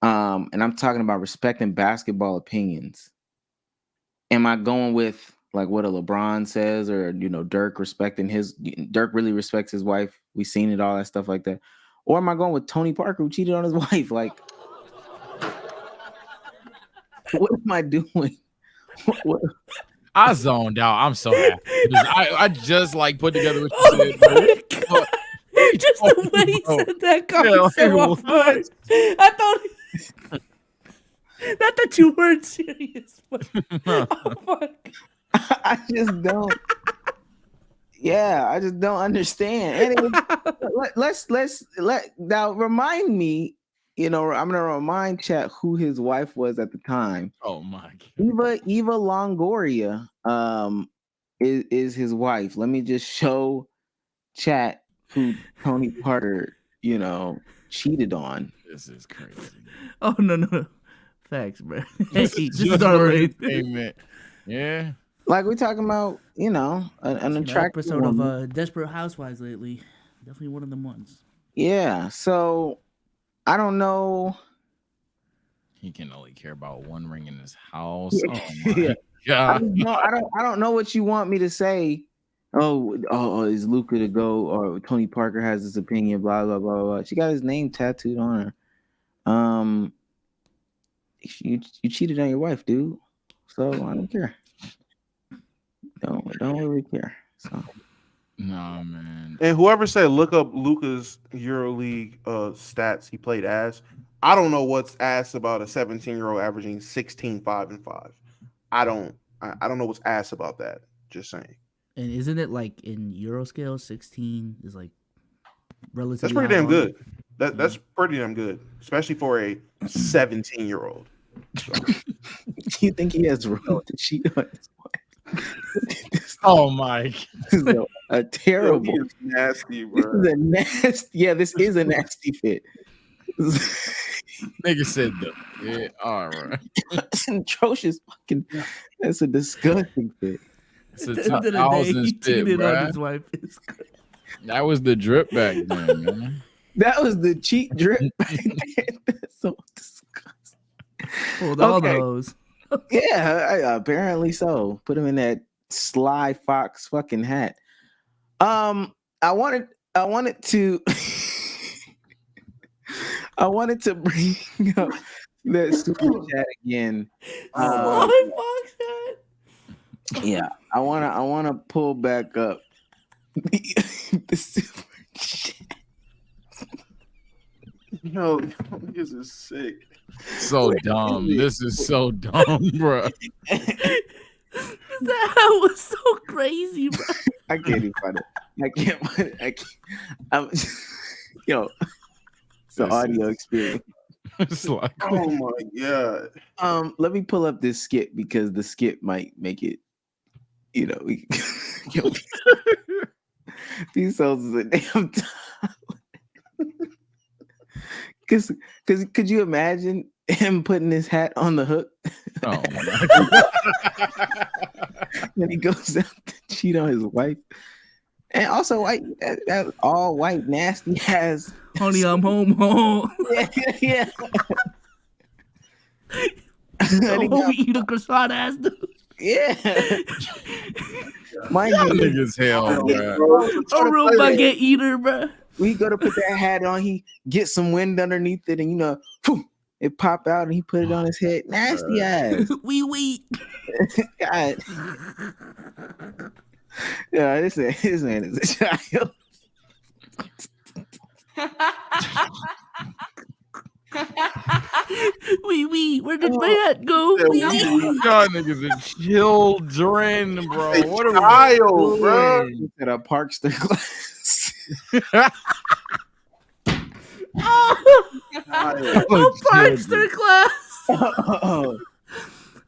and I'm talking about respecting basketball opinions, am I going with like what a LeBron says, or Dirk really respects his wife? We've seen it, all that stuff like that. Or am I going with Tony Parker who cheated on his wife? Like, what am I doing? What?
I zoned out. I'm so happy. I just like put together what you said. Bro.
Just the way he said that caught me so off guard. I thought you weren't serious. But, oh, fuck.
I just don't. Yeah, I just don't understand. Anyway, let's now remind me. I'm gonna remind chat who his wife was at the time.
Oh my God.
Eva Longoria is his wife. Let me just show chat who Tony Parker, cheated on.
This is crazy.
Oh no. Facts, bro. Hey, this is all right.
Yeah.
Like we're talking about, an attractive
episode
woman.
of Desperate Housewives lately. Definitely one of them ones.
Yeah. So I don't know.
He can only care about one ring in his house.
Yeah.
Oh my God.
I don't know what you want me to say. Oh, is Luka to go, or Tony Parker has his opinion, blah blah blah blah. She got his name tattooed on her. You cheated on your wife, dude. So I don't care. Don't really care. So
nah, man.
And whoever said look up Luka's EuroLeague stats, he played ass. I don't know what's ass about a 17-year-old averaging 16, 5, and 5. I don't know what's ass about that. Just saying.
And isn't it like in Euro scale, 16 is like relatively?
That's pretty damn good. That's pretty damn good, especially for a 17-year-old. So.
Do you think he has room to cheat on his wife?
Oh my!
A terrible,
nasty, bro.
This is a nasty. Yeah, this is a nasty fit.
Nigga said the fit. All right.
That's an atrocious fucking. That's a disgusting fit.
It's a
At the end of the day, he
2000s fit,
cheated on
bruh.
his wife. It's good.
That was the drip back then, man.
That was the cheap drip. That's so disgusting.
Pulled all those.
Yeah, apparently so. Put him in that Sly Fox fucking hat. I wanted to I wanted to bring up that super chat again.
Sly Fox hat.
Yeah, I wanna pull back up the super chat.
Yo, this is sick.
So dumb. This is so dumb, bro.
That was so crazy, bro.
I can't even find it. I can't find it. I can't. Yo, it's an audio experience.
It's like,
Oh my god.
Let me pull up this skit because the skit might make it. You know, yo, these souls is a damn time. Cause could you imagine him putting his hat on the hook?
Oh my god.
When he goes out to cheat on his wife. And also white, that all white nasty ass.
Honey, I'm home.
Yeah.
Oh, eat a croissant ass dude.
Yeah. Mind
Y'all
you,
niggas hell, bro.
A real baguette eater, bro.
we go to put that hat on, he gets some wind underneath it, and you know, whew, it pop out and he put it on his head. Nasty ass.
Wee.
God. Yeah, this man is a child.
Wee. Where did my hat go? Wee.
Y'all niggas are children, bro. What are we
Child, bro.
Doing? At a Parkster class.
Oh, Parkster class.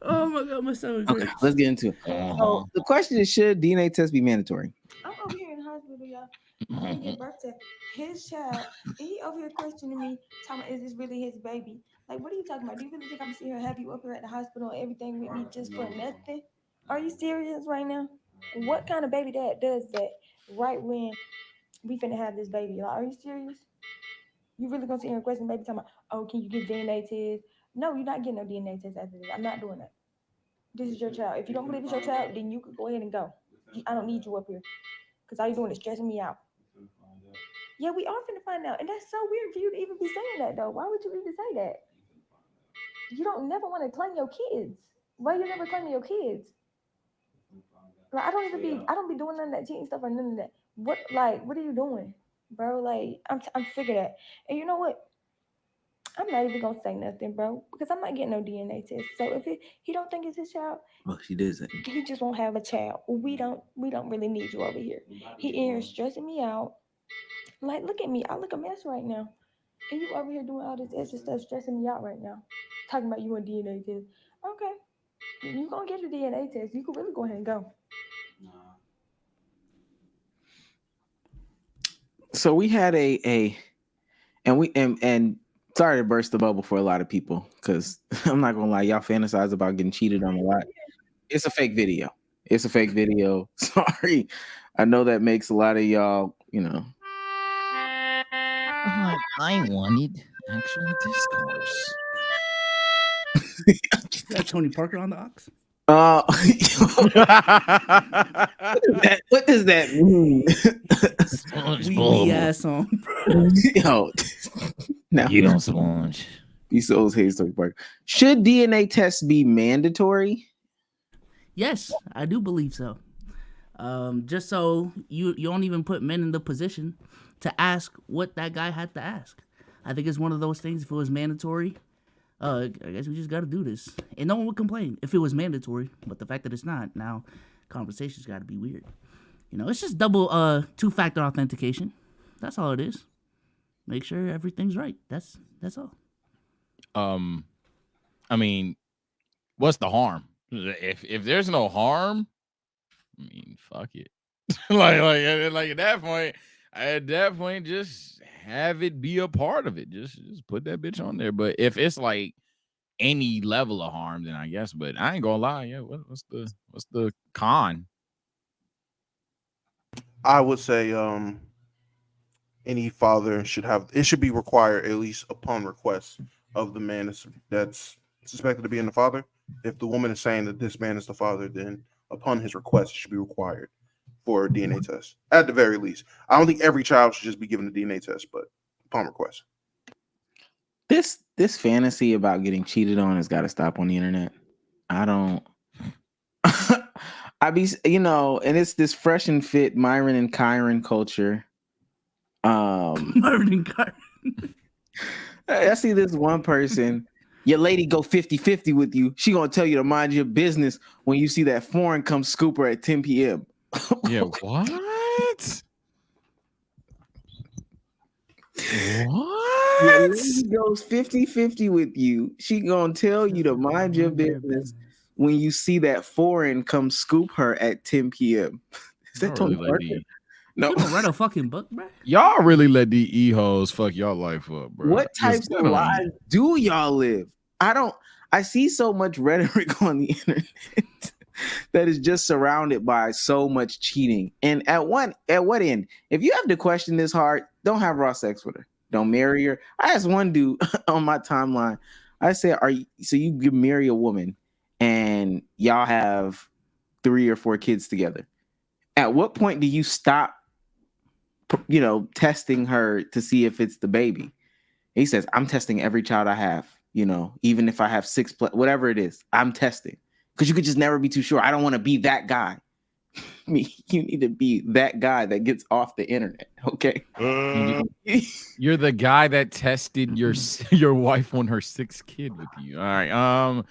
Oh my god, my stomach.
Okay, let's get into it. So the question is, should DNA test be mandatory?
I'm over here in the hospital, y'all. I give birth to his child. And he over here questioning me, talking about, is this really his baby? Like, what are you talking about? Do you really think I'm sitting here have you up here at the hospital and everything with me just for nothing? Are you serious right now? What kind of baby dad does that right when we finna have this baby? Like, are you serious? You really gonna sit here and question baby talking about, oh, can you get DNA test? No, you're not getting no DNA test after this. I'm not doing that. This is your child. If you don't believe it's your child, then you could go ahead and go. I don't need you up here. Because all you're doing is stressing me out. Yeah, we are finna find out. And that's so weird for you to even be saying that, though. Why would you even say that? You don't never want to claim your kids. Why you never claiming your kids? Like, I don't be doing none of that cheating stuff or none of that. What are you doing? Bro, like, I'm sick of that. And you know what? I'm not even gonna say nothing, bro, because I'm not getting no DNA test. So if he don't think it's his child,
Well, she doesn't.
he just won't have a child. We don't really need you over here. He in here stressing me out. Like, look at me. I look a mess right now. And you over here doing all this extra stuff, stressing me out right now. Talking about you on DNA test. Okay. You gonna get your DNA test. You can really go ahead and go.
So we had and sorry to burst the bubble for a lot of people, because I'm not gonna lie, y'all fantasize about getting cheated on a lot. It's a fake video. Sorry. I know that makes a lot of y'all, you know.
I wanted actual discourse.
Got Tony Parker on the ox?
What does that mean?
Wee ass on.
Yo, now
You don't sponge.
these souls hate Tony Parker. Should DNA tests be mandatory?
Yes, I do believe so. Just so you don't even put men in the position to ask what that guy had to ask. I think it's one of those things. If it was mandatory, I guess we just got to do this, and no one would complain if it was mandatory. But the fact that it's not, now conversations got to be weird. You know, it's just double two-factor authentication. That's all it is. Make sure everything's right. That's all.
I mean, what's the harm? If there's no harm, I mean, fuck it. like at that point, At that point, just have it be a part of it. Just put that bitch on there. But if it's like any level of harm, then I guess. But I ain't gonna lie. Yeah, what's the con?
I would say any father should be required, at least upon request of the man that's suspected to be the father. If the woman is saying that this man is the father, then upon his request, it should be required for a DNA test at the very least. I don't think every child should just be given a DNA test, but upon request.
This fantasy about getting cheated on has got to stop on the internet. I don't. I be, and it's this fresh and fit Myron and Kyron culture.
Myron and Kyron.
I see this one person, your lady go 50-50 with you. She gonna tell you to mind your business when you see that foreign come scoop her at 10 p.m.
Yeah, what? What?
Your lady goes 50-50 with you. She gonna tell you to mind your business when you see that foreign come scoop her at 10 p.m. Is that Tony Parker? No,
You don't read a fucking book, bro.
Y'all really let these e-hoes fuck y'all life up, bro.
What types of lives do y'all live? I see so much rhetoric on the internet that is just surrounded by so much cheating. And at what end? If you have to question this hard, don't have raw sex with her. Don't marry her. I asked one dude on my timeline. I said, you could marry a woman and y'all have 3 or 4 kids together. At what point do you stop testing her to see if it's the baby? He says, I'm testing every child I have, even if I have 6, whatever it is, I'm testing. Because you could just never be too sure. I don't want to be that guy. You need to be that guy that gets off the internet, okay?
You're the guy that tested your wife on her 6th kid with you. All right.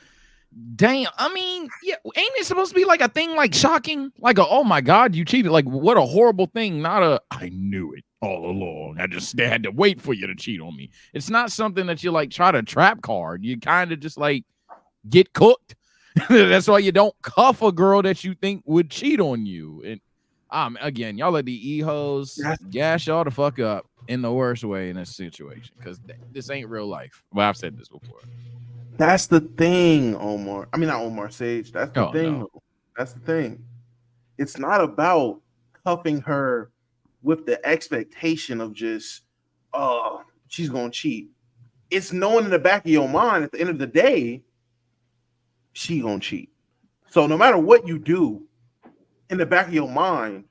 Damn. I mean, yeah, ain't it supposed to be like a thing like shocking? Like oh my God, you cheated. Like what a horrible thing. Not I knew it all along. They had to wait for you to cheat on me. It's not something that you like try to trap card. You kind of just like get cooked. That's why you don't cuff a girl that you think would cheat on you. And again, y'all let the e-hoes gas y'all the fuck up in the worst way in this situation because this ain't real life. Well, I've said this before.
That's the thing, Omar. I mean, not Omar, Sage. That's the thing.
No.
That's the thing. It's not about cuffing her with the expectation of just, she's going to cheat. It's knowing in the back of your mind at the end of the day, she going to cheat. So no matter what you do, in the back of your mind,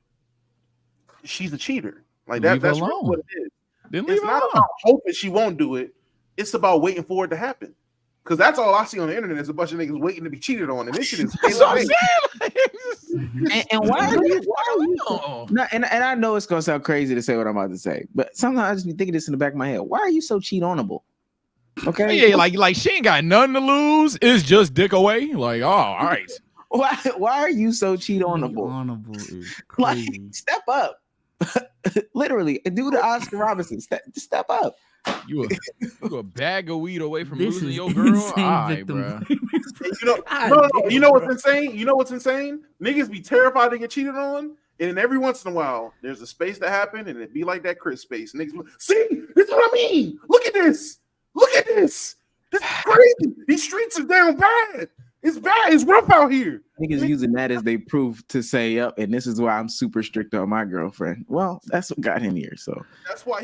she's a cheater. Like that's really what it is. It's not about hoping she won't do it. It's about waiting for it to happen. Because that's all I see on the internet is a bunch of niggas waiting to be cheated on. And this shit is
That's what I'm saying. and why are you no, and I know it's gonna sound crazy to say what I'm about to say, but sometimes I just be thinking this in the back of my head. Why are you so cheat onable? Okay.
Yeah, like she ain't got nothing to lose. It's just dick away. Like, oh, all right.
Why are you so cheat onable? Like, step up. Literally, do the Oscar Robinson. Step up.
You a bag of weed away from losing your girl? All right, bro.
You know what's insane? You know what's insane? Niggas be terrified to get cheated on, and then every once in a while, there's a space to happen, and it be like that Chris space. Niggas be like, see, this is what I mean. Look at this. Look at this. This is crazy. These streets are down bad. It's bad. It's rough out here.
Niggas using that as they proof to say up, and this is why I'm super strict on my girlfriend. Well, that's what got him here. So
that's why.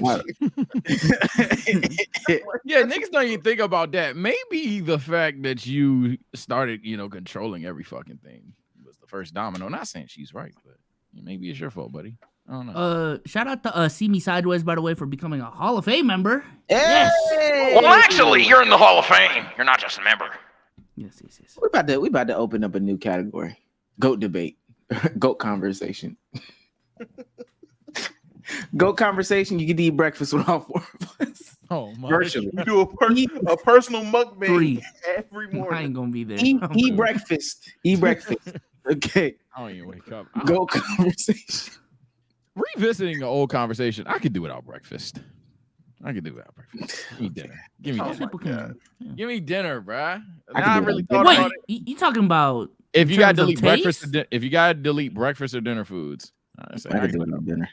Yeah, niggas don't even think about that. Maybe the fact that you started, controlling every fucking thing was the first domino. Not saying she's right, but maybe it's your fault, buddy. I don't know.
Shout out to See Me Sideways, by the way, for becoming a Hall of Fame member.
Hey!
Yes.
Well, actually, you're in the Hall of Fame. You're not just a member.
Yes.
We about to open up a new category. Goat debate. Goat conversation. Goat conversation. You can eat breakfast with all 4 of us.
Oh my!
Virtually.
We do a personal mukbang every morning.
I ain't gonna be there.
Eat breakfast. Eat breakfast. Okay.
I don't even wake up.
Goat conversation.
Revisiting an old conversation. I could do without breakfast. Give me dinner. Give me dinner. Give me dinner, bruh. I really thought about it.
You talking about
if you got to delete breakfast? If you got to delete breakfast or dinner foods, I
could do without dinner.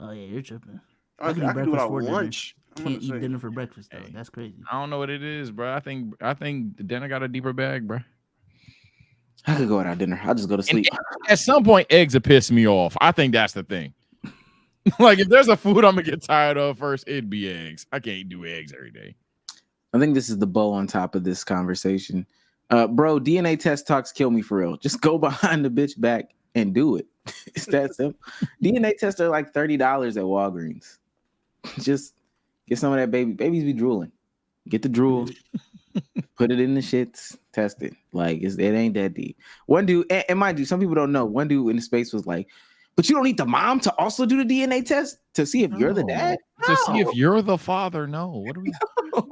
Oh yeah, you're tripping.
I
can
can
eat
do it
breakfast
at
for
lunch.
dinner. Can't eat dinner for breakfast though. That's crazy.
I don't know what it is, bro. I think the dinner got a deeper bag, bro.
I could go without dinner. I'll just go to sleep.
At some point, eggs will piss me off. I think that's the thing. Like, if there's a food I'm gonna get tired of first, it'd be eggs. I can't do eggs every day.
I think this is the bow on top of this conversation. Bro, DNA test talks kill me for real. Just go behind the bitch back and do it. It's that simple. DNA tests are like $30 at Walgreens. Just get some of that baby. Babies be drooling. Get the drool, put it in the shits, test it. Like it ain't that deep. One dude, and mind you, some people don't know. One dude in the space was like, "But you don't need the mom to also do the DNA test to see if you're the dad."
To see if you're the father. No, what are we?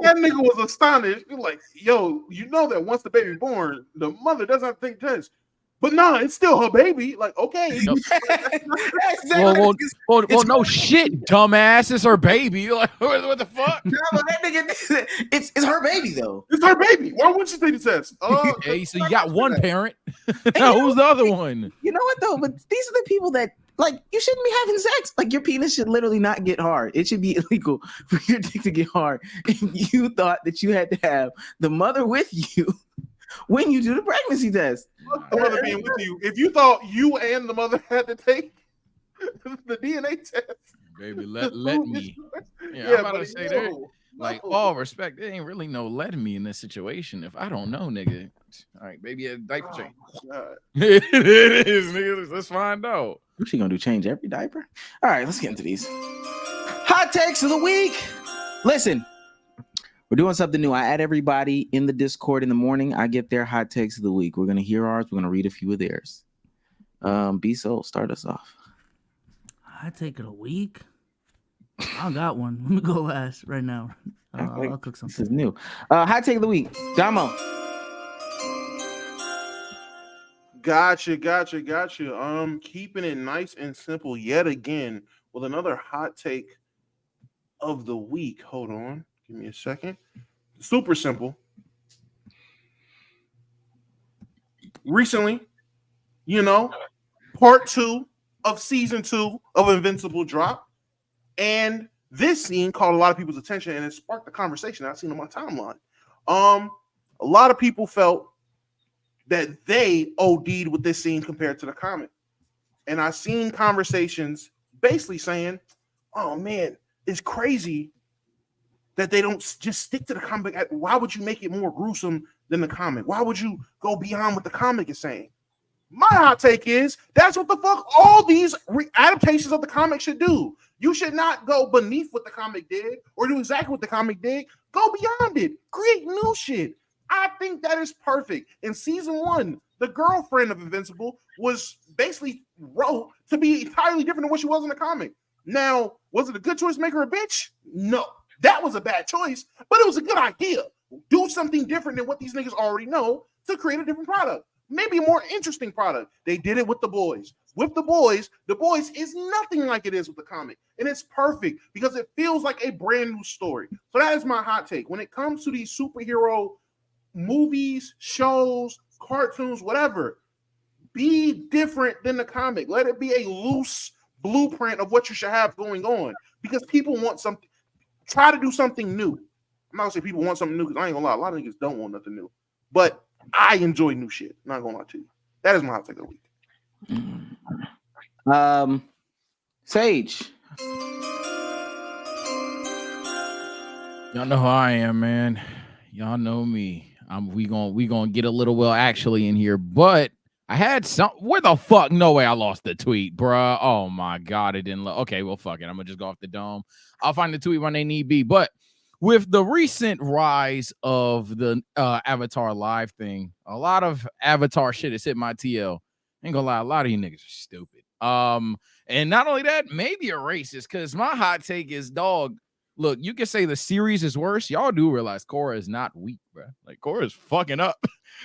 That nigga was astonished. You're like, yo, you know that once the baby born, the mother doesn't have to take tests. But nah, it's still her baby. Like, okay.
Well, no shit, dumbass. It's her baby. Like, what the fuck?
No, that nigga, it's her baby though.
It's her baby. Why wouldn't she take the test?
Hey, so you got one parent. Now who's the other one?
You know what though? But these are the people that like you shouldn't be having sex. Like your penis should literally not get hard. It should be illegal for your dick to get hard. And you thought that you had to have the mother with you when you do the pregnancy test.
The mother being with you. If you thought you and the mother had to take the DNA test,
baby, let me. Yeah, I'm about to say that. Like, all respect, there ain't really no letting me in this situation if I don't know, nigga. All right, baby, a diaper change. It is, nigga. Let's find out.
What's she gonna do? Change every diaper? All right, let's get into these hot takes of the week. Listen, we're doing something new. I add everybody in the Discord in the morning. I get their hot takes of the week. We're gonna hear ours. We're gonna read a few of theirs. B-Soul, start us off.
Hot take of the week. I don't got one. Let me go last right now. I'll cook something.
This is new. Hot take of the week. Damo.
Gotcha. Keeping it nice and simple yet again with another hot take of the week. Hold on. Give me a second. Super simple. Recently, part 2 of season 2 of Invincible dropped. And this scene caught a lot of people's attention and it sparked a conversation I've seen on my timeline. A lot of people felt that they OD'd with this scene compared to the comic. And I've seen conversations basically saying, oh man, it's crazy that they don't just stick to the comic. Why would you make it more gruesome than the comic? Why would you go beyond what the comic is saying? My hot take is that's what the fuck all these adaptations of the comic should do. You should not go beneath what the comic did or do exactly what the comic did. Go beyond it. Create new shit. I think that is perfect. In season 1, the girlfriend of Invincible was basically wrote to be entirely different than what she was in the comic. Now, was it a good choice to make her a bitch? No. That was a bad choice, but it was a good idea. Do something different than what these niggas already know to create a different product. Maybe a more interesting product. They did it with The Boys. With The Boys is nothing like it is with the comic. And it's perfect because it feels like a brand new story. So that is my hot take. When it comes to these superhero movies, shows, cartoons, whatever, be different than the comic. Let it be a loose blueprint of what you should have going on because people want something. Try to do something new. I'm not gonna say people want something new because I ain't gonna lie. A lot of niggas don't want nothing new. But I enjoy new shit. Not gonna lie to you. That is my hot take of the week.
Sage.
Y'all know how I am, man. Y'all know me. We gonna get a little actually in here, but I had some. Where the fuck? No way! I lost the tweet, bruh. Oh my god, it didn't. Okay, well, fuck it. I'm gonna just go off the dome. I'll find the tweet when they need be. But with the recent rise of the Avatar Live thing, a lot of Avatar shit has hit my TL. Ain't gonna lie, a lot of you niggas are stupid. And not only that, maybe a racist. Cause my hot take is, dog. Look, you can say the series is worse. Y'all do realize Korra is not weak, bro. Like Korra's fucking up.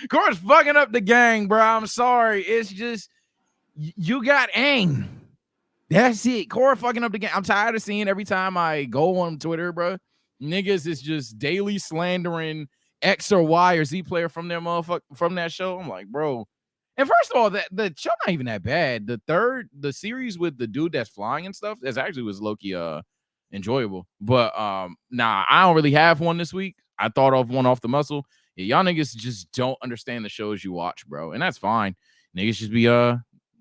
Korra's fucking up the gang, bro. I'm sorry. It's just you got Aang. That's it. Korra fucking up the gang. I'm tired of seeing every time I go on Twitter, bro. Niggas is just daily slandering X or Y or Z player from their motherfucker from that show. I'm like, bro. And first of all, the show not even that bad. The series with the dude that's flying and stuff, that's actually was low-key enjoyable. But nah, I don't really have one this week. I thought of one off the muscle. Yeah, y'all niggas just don't understand the shows you watch, bro. And that's fine. Niggas just be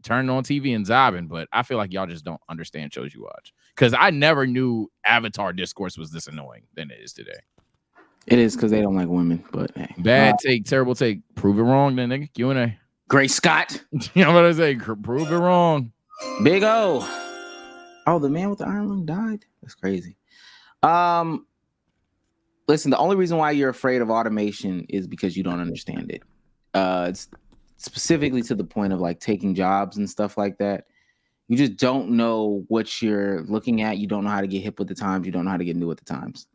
turning on TV and zobbing, but I feel like y'all just don't understand shows you watch. Because I never knew Avatar discourse was this annoying than it is today.
It is because they don't like women, but hey.
Bad take, terrible take. Prove it wrong, then, nigga. Q&A.
Great Scott.
You know what I say? Prove it wrong.
Big O. Oh, the man with the iron lung died. That's crazy. Listen, the only reason why you're afraid of automation is because you don't understand it. It's specifically to the point of like taking jobs and stuff like that. You just don't know what you're looking at. You don't know how to get hip with the times. You don't know how to get new with the times.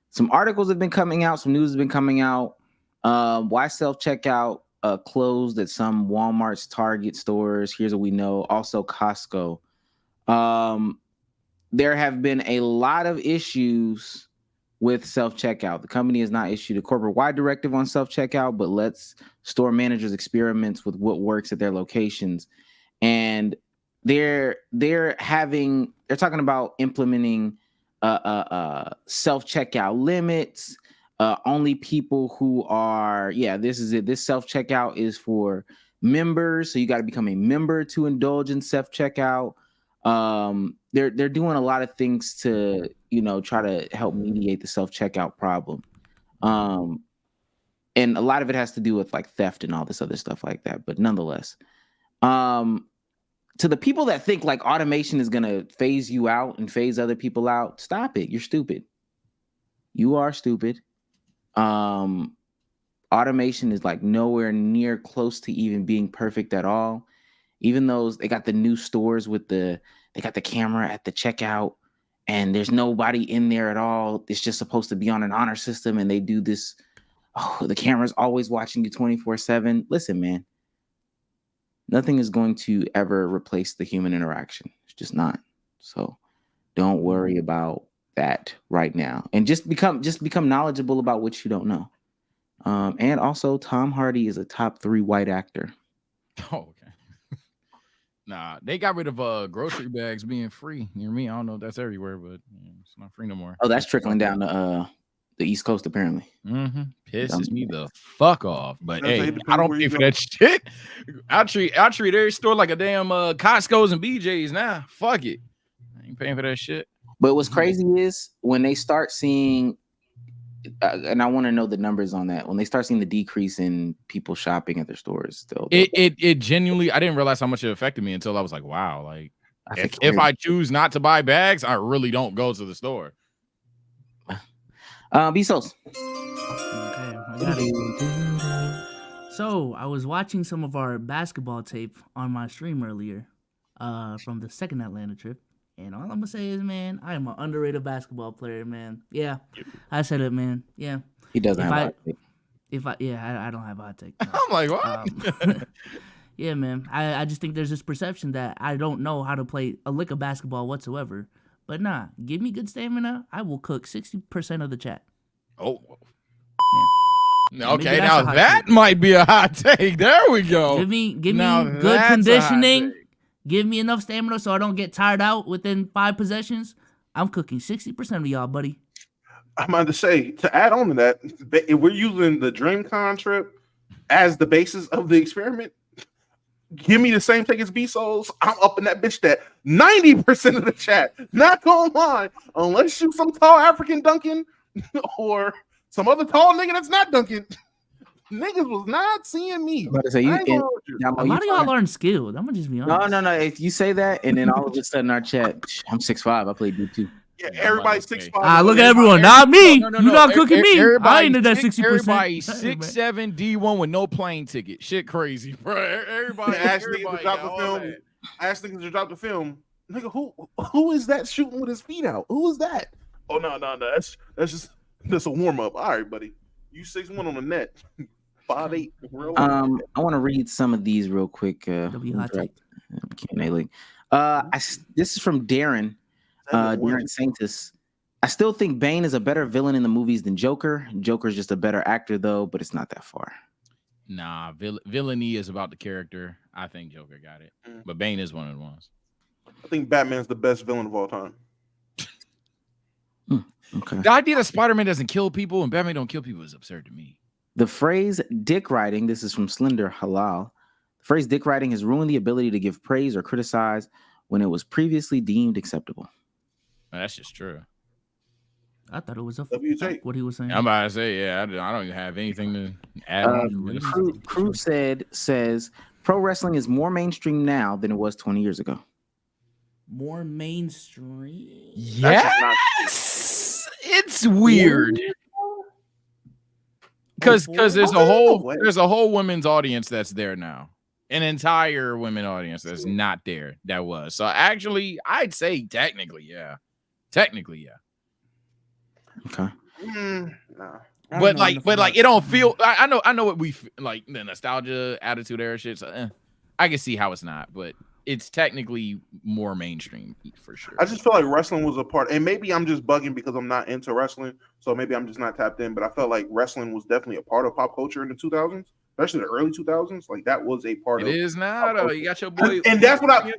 Some articles have been coming out. Some news has been coming out. Why self-checkout closed at some Walmart's, Target stores. Here's what we know. Also Costco. There have been a lot of issues with self-checkout. The company has not issued a corporate-wide directive on self-checkout, but lets store managers experiment with what works at their locations. And they're talking about implementing self-checkout limits. Only people who are, this is it. This self-checkout is for members, so you got to become a member to indulge in self-checkout. They're doing a lot of things to, try to help mediate the self-checkout problem. And a lot of it has to do with like theft and all this other stuff like that. But nonetheless, to the people that think like automation is going to phase you out and phase other people out, stop it. You're stupid. You are stupid. Automation is like nowhere near close to even being perfect at all. Even though they got the new stores with they got the camera at the checkout and there's nobody in there at all. It's just supposed to be on an honor system and they do this. Oh, the camera's always watching you 24/7. Listen, man, nothing is going to ever replace the human interaction. It's just not. So don't worry about that right now. And just become knowledgeable about what you don't know. And also Tom Hardy is a top 3 white actor.
Oh, okay. Nah, they got rid of grocery bags being free. You know me? I don't know if that's everywhere, but it's not free no more.
Oh, that's trickling down to the East Coast apparently.
Pisses me the fuck off. But hey, I don't pay for that shit. I treat every store like a damn Costco's and BJ's now. Fuck it. I ain't paying for that shit.
But what's crazy is when they start seeing, and I want to know the numbers on that, when they start seeing the decrease in people shopping at their stores,
it genuinely, I didn't realize how much it affected me until I was like, wow, like if I choose not to buy bags, I really don't go to the store.
Bezos.
Okay, I got it. So I was watching some of our basketball tape on my stream earlier, from the second Atlanta trip. And all I'm gonna say is, man, I am an underrated basketball player, man. Yeah, I said it, man. Yeah,
he doesn't have a hot take.
I don't have a hot take. No.
I'm like, what?
Yeah, man. I just think there's this perception that I don't know how to play a lick of basketball whatsoever. But nah, give me good stamina, I will cook 60% of the chat.
Oh.
Yeah.
Okay, now that might be a hot take. There we go.
Give me good conditioning. Give me enough stamina so I don't get tired out within 5 possessions. I'm cooking 60% of y'all, buddy.
I'm about to say, to add on to that, if we're using the DreamCon trip as the basis of the experiment, give me the same take as B-Souls. I'm up in that bitch that 90% of the chat. Not gonna lie, unless you some tall African dunking or some other tall nigga that's not dunking. Niggas was not seeing me.
A
lot of y'all aren't skilled. I'm gonna just be honest.
No. If you say that, and then all of a sudden our chat, I'm 6'5". I play D2.
Yeah, everybody's 6'5".
Look at everyone. Not me.
No.
You're not cooking me. I ain't at that 60%.
Everybody 6'7" D1 with no plane ticket. Shit crazy, bro. Everybody
asked niggas to drop the film. Asked niggas to drop the film. Nigga, who is that shooting with his feet out? Who is that? Oh no. That's a warm up. All right, buddy. You 6'1" on the net. 5'8".
I want to read some of these real quick. Q&A link. This is from Darren. Darren Saintus. I still think Bane is a better villain in the movies than Joker. Joker's just a better actor, though, but it's not that far.
Nah, villainy is about the character. I think Joker got it, but Bane is one of the ones.
I think Batman's the best villain of all time.
Okay.
The idea that Spider-Man doesn't kill people and Batman don't kill people is absurd to me.
The phrase dick riding, this is from Slender Halal. The phrase dick riding has ruined the ability to give praise or criticize when it was previously deemed acceptable.
That's just true.
I thought it was a
WT.
what he was saying.
I'm about to say, yeah, I don't even have anything to add on to this.
Crew says pro wrestling is more mainstream now than it was 20 years ago.
More mainstream.
Yes, it's weird because there's a whole women's audience that's there now, an entire women audience that's not there that was. So actually, I'd say technically, yeah.
Okay.
Nah.
But it don't feel. I know what we like, the nostalgia attitude era shit. So, I can see how it's not, but it's technically more mainstream for sure.
I just feel like wrestling was a part, and maybe I'm just bugging because I'm not into wrestling, so maybe I'm just not tapped in. But I felt like wrestling was definitely a part of pop culture in the 2000s, especially the early 2000s. Like that was a part.
It is now, though. You got your boy,
and that's what I'm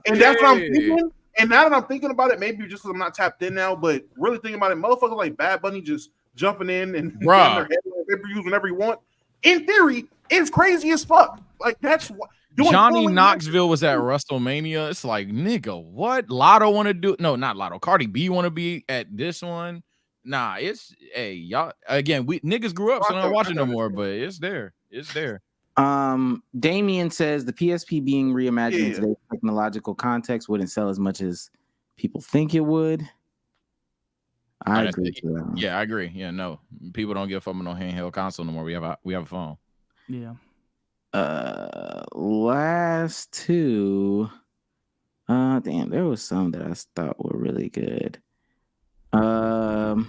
thinking. And now that I'm thinking about it, maybe just because I'm not tapped in now, but really thinking about it, motherfuckers like Bad Bunny just jumping in and getting their head pay-per-views whenever you want. In theory, it's crazy as fuck. Like that's what.
Johnny Knoxville was at WrestleMania. It's like, nigga, what? Lotto want to do? No, not Lotto. Cardi B want to be at this one. Nah, it's y'all again. We niggas grew up, so I'm not watching no more. But it's there. It's there.
Damien says the PSP being reimagined in today's technological context wouldn't sell as much as people think it would. I agree with that.
Yeah, I agree. Yeah, no, people don't give a fuck about no handheld console no more. We have a phone.
Yeah.
Last two. Damn, there was some that I thought were really good. Oh man.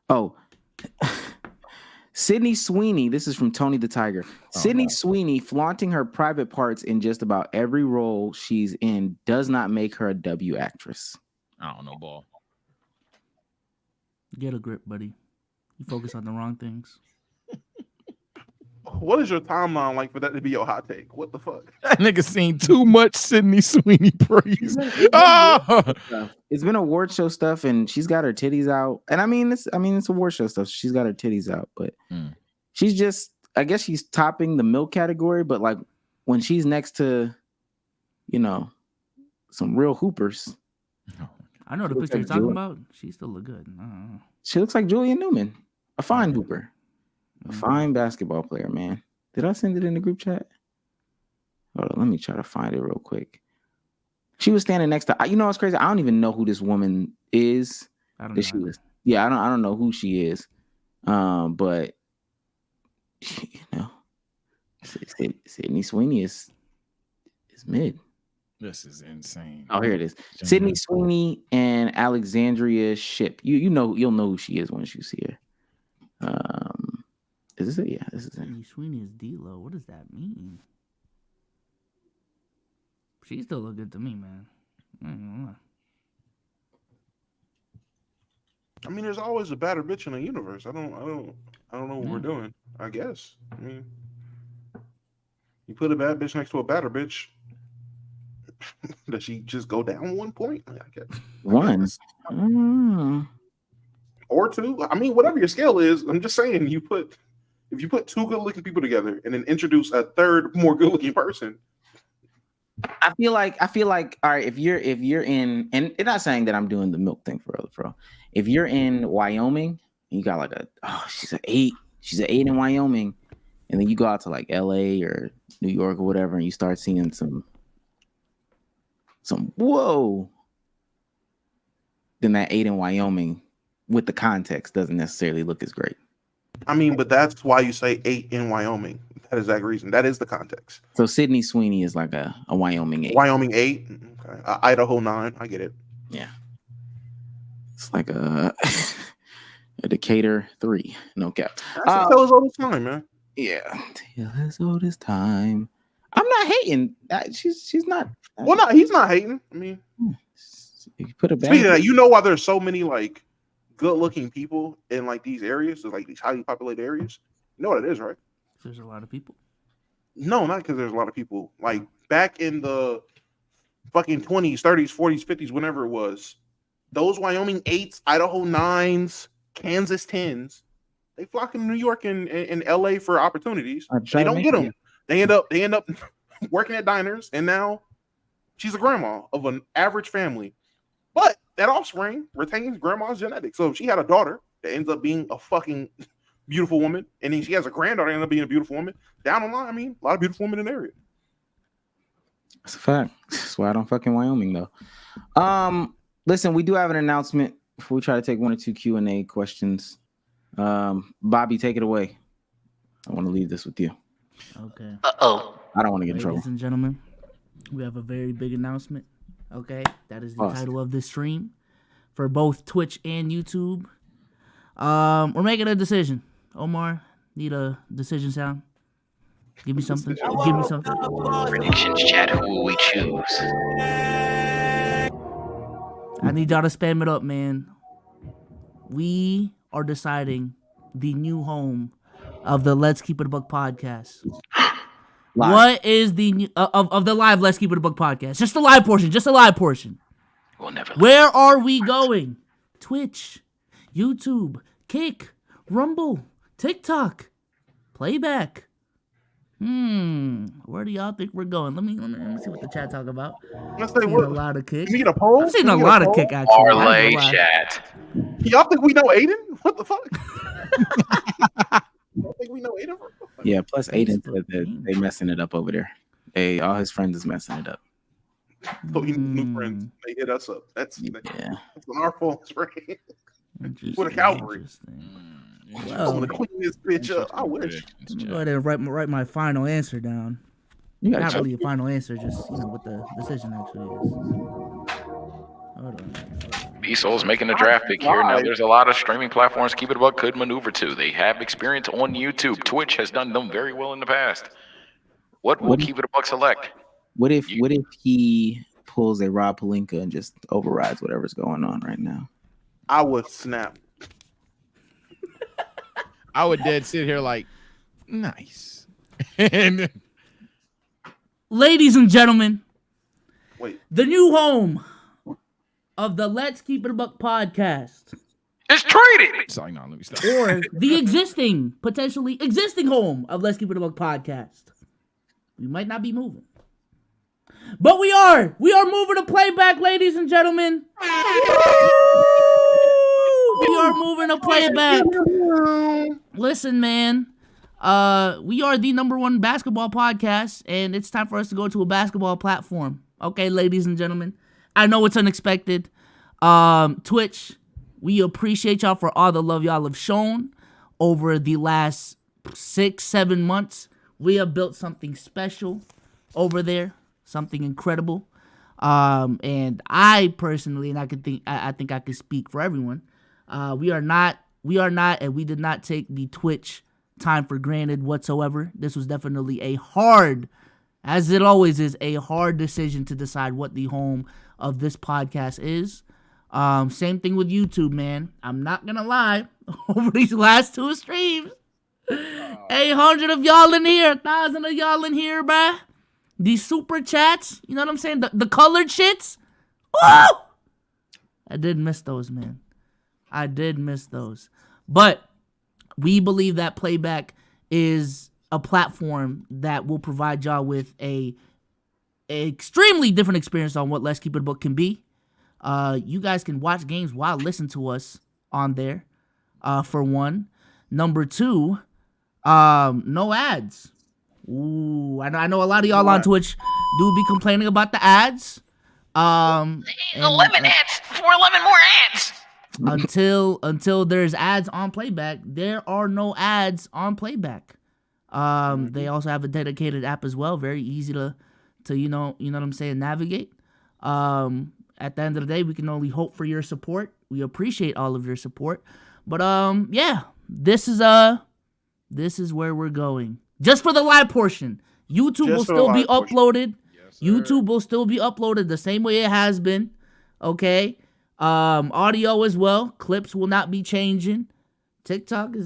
Oh. Sydney Sweeney, this is from Tony the Tiger. Sydney Sweeney flaunting her private parts in just about every role she's in does not make her a W actress.
I don't know, ball.
Get a grip, buddy. You focus on the wrong things.
What is your timeline like for that to be your hot take? What the fuck?
That nigga seen too much Sydney Sweeney praise.
It's been award show stuff, and she's got her titties out. And I mean, it's award show stuff. She's got her titties out, but she's just, I guess she's topping the milk category. But like when she's next to, some real hoopers.
I know the picture you're talking about. She still look good.
She looks like Julia Newman, a fine hooper. A fine basketball player, man. Did I send it in the group chat? Hold on, let me try to find it real quick. She was standing next to. What's crazy? I don't even know who this woman is.
I don't know.
She was. Yeah, I don't know who she is. But Sydney Sweeney is mid.
This is insane.
Oh, here it is. Sydney Sweeney and Alexandria Shipp. You'll know who she is once you see her. Is this it? Yeah, this is it.
Sweeney is D-Lo. What does that mean? She still look good to me, man.
I mean, there's always a badder bitch in the universe. I don't know what we're doing. I guess. I mean, you put a bad bitch next to a badder bitch. Does she just go down 1 point? I guess.
One.
Or two. I mean, whatever your scale is. I'm just saying, if you put two good-looking people together and then introduce a third more good-looking person.
I feel like all right, if you're in, and it's not saying that I'm doing the milk thing for bro. If you're in Wyoming and you got like she's an 8 in Wyoming, and then you go out to like LA or New York or whatever, and you start seeing some whoa, then that 8 in Wyoming with the context doesn't necessarily look as great.
I mean, but that's why you say 8 in Wyoming. That is that reason. That is the context.
So Sydney Sweeney is like a Wyoming 8.
Wyoming 8. Okay. Idaho 9. I get it.
Yeah. It's like a Decatur 3. No cap.
That's tell us all the time, man.
Yeah. Tell us all this time. I'm not hating. She's not.
Well, no, he's not hating. I mean,
you put a bad.
Speaking of that, you know why there's so many like good-looking people in like these areas, so like these highly populated areas. You know what it is, right?
There's a lot of people.
No, not because there's a lot of people. Like back in the fucking 20s, 30s, 40s, 50s, whenever it was, those Wyoming 8s, Idaho 9s, Kansas 10s, they flock in New York and LA for opportunities. They don't get them. They end up working at diners, and now she's a grandma of an average family. But that offspring retains grandma's genetics. So if she had a daughter that ends up being a fucking beautiful woman, and then she has a granddaughter that ends up being a beautiful woman, down the line, I mean, a lot of beautiful women in the area.
That's a fact. That's why I don't fucking Wyoming though. Listen, we do have an announcement before we try to take 1 or 2 Q&A questions. Bobby, take it away. I want to leave this with you.
Okay.
Uh-oh.
I don't want to get in trouble.
Ladies and gentlemen, we have a very big announcement. Okay, that is the title of this stream for both Twitch and YouTube. We're making a decision. Omar, need a decision sound? Give me something. Give me something.
Predictions chat. Who will we choose?
I need y'all to spam it up, man. We are deciding the new home of the Let's Keep It a Buck podcast.
Live.
What is the new, of the live Let's Keep It a Buck podcast? Just the live portion. Just the live portion.
We'll never.
Where are we going? Twitch, YouTube, Kick, Rumble, TikTok, Playback. Where do y'all think we're going? Let me see what the chat talk about.
Let's say
Seeing a lot of Kick.
Can we get a poll?
I'm seeing
Can
a
we get
lot of
poll?
Kick actually.
Parlay chat.
Y'all think we know Aiden? What the fuck? Y'all think we know Aiden?
Yeah, plus Aiden said that they messing it up over there. All his friends is messing it up.
So he new friends. They hit us up. That's on our fault, right? With a Calvary.
Well,
I'm gonna clean this bitch up. I wish.
Let me go ahead and write my final answer down. Not really a final answer, just what the decision actually is. Hold on.
B-Soul's making a draft pick here. Now, there's a lot of streaming platforms Keep It a Buck could maneuver to. They have experience on YouTube. Twitch has done them very well in the past. What will Keep It a Buck select?
What if he pulls a Rob Pelinka and just overrides whatever's going on right now?
I would snap.
I would dead sit here like, nice. And
ladies and gentlemen,
the
new home of the Let's Keep It a Buck podcast.
It's traded.
Sorry, no, let me stop.
Or the potentially existing home of Let's Keep It a Buck podcast. We might not be moving. But we are moving to Playback, ladies and gentlemen. We are moving to Playback. Listen, man. We are the #1 basketball podcast, and it's time for us to go to a basketball platform. Okay, ladies and gentlemen. I know it's unexpected. Twitch, we appreciate y'all for all the love y'all have shown over the last 6-7 months. We have built something special over there, something incredible. And I personally, and I think I can speak for everyone. We are not, and we did not take the Twitch time for granted whatsoever. This was definitely a hard, as it always is, a hard decision to decide what the home of this podcast is. Same thing with YouTube, man. I'm not gonna lie. Over these last 2 streams, 800 of y'all in here, 1,000 of y'all in here, bruh. These super chats, you know what I'm saying? The colored shits. Woo! I did miss those, man. I did miss those. But we believe that Playback is a platform that will provide y'all with a extremely different experience on what Let's Keep It a Buck can be. You guys can watch games while listening to us on there, for one. Number 2, no ads. Ooh, I know a lot of y'all on Twitch do be complaining about the ads.
11 ads. 411 more ads.
Until there's ads on Playback, there are no ads on Playback. They also have a dedicated app as well, very easy to you know what I'm saying, navigate. At the end of the day, we can only hope for your support. We appreciate all of your support. But yeah, this is where we're going. Just for the live portion. YouTube will still be uploaded. YouTube will still be uploaded the same way it has been. Okay? Audio as well. Clips will not be changing. TikTok,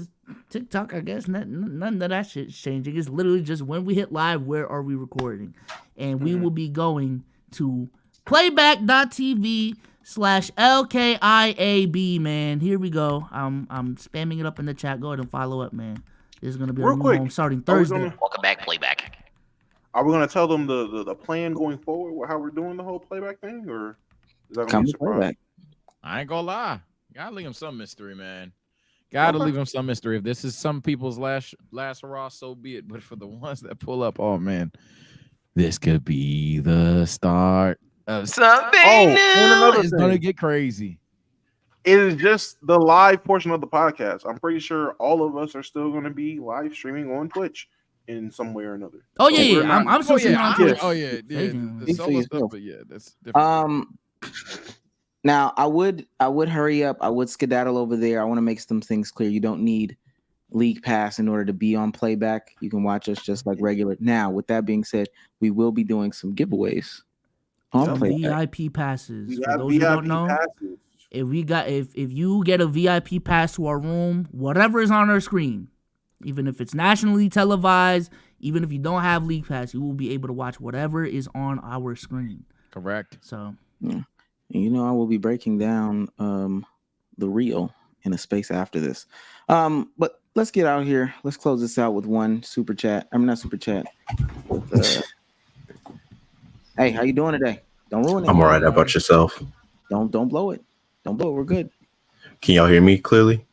I guess none of that shit's changing. It's literally just when we hit live, where are we recording? And we will be going to playback.tv/LKIAB, man. Here we go. I'm spamming it up in the chat. Go ahead and follow up, man. This is gonna be
Real
a new
quick,
home starting Thursday.
Welcome back, Playback.
Are we gonna tell them the plan going forward, how we're doing the whole playback thing, or is that gonna be a surprise?
Playback.
I ain't gonna lie. Gotta leave him some mystery, man. Gotta leave him some mystery. If this is some people's last hurrah, so be it. But for the ones that pull up, oh man, this could be the start of something new.
And another
It's gonna get crazy.
It is just the live portion of the podcast. I'm pretty sure all of us are still going to be live streaming on Twitch in some way or another.
Oh yeah, I'm still streaming on Twitch.
Oh yeah. The solo stuff, but yeah, that's different.
Now I would hurry up. I would skedaddle over there. I want to make some things clear. You don't need League Pass in order to be on Playback. You can watch us just like regular. Now, with that being said, we will be doing some giveaways on Playback.
VIP passes. For those who don't know,
passes.
if you get a VIP pass to our room, whatever is on our screen, even if it's nationally televised, even if you don't have League Pass, you will be able to watch whatever is on our screen.
Correct.
So
yeah. And I will be breaking down the reel in a space after this. But let's get out here. Let's close this out with one super chat. I'm not super chat. Hey, how you doing today? Don't ruin it.
I'm all right. How about yourself?
Don't blow it. Don't blow it. We're good.
Can y'all hear me clearly?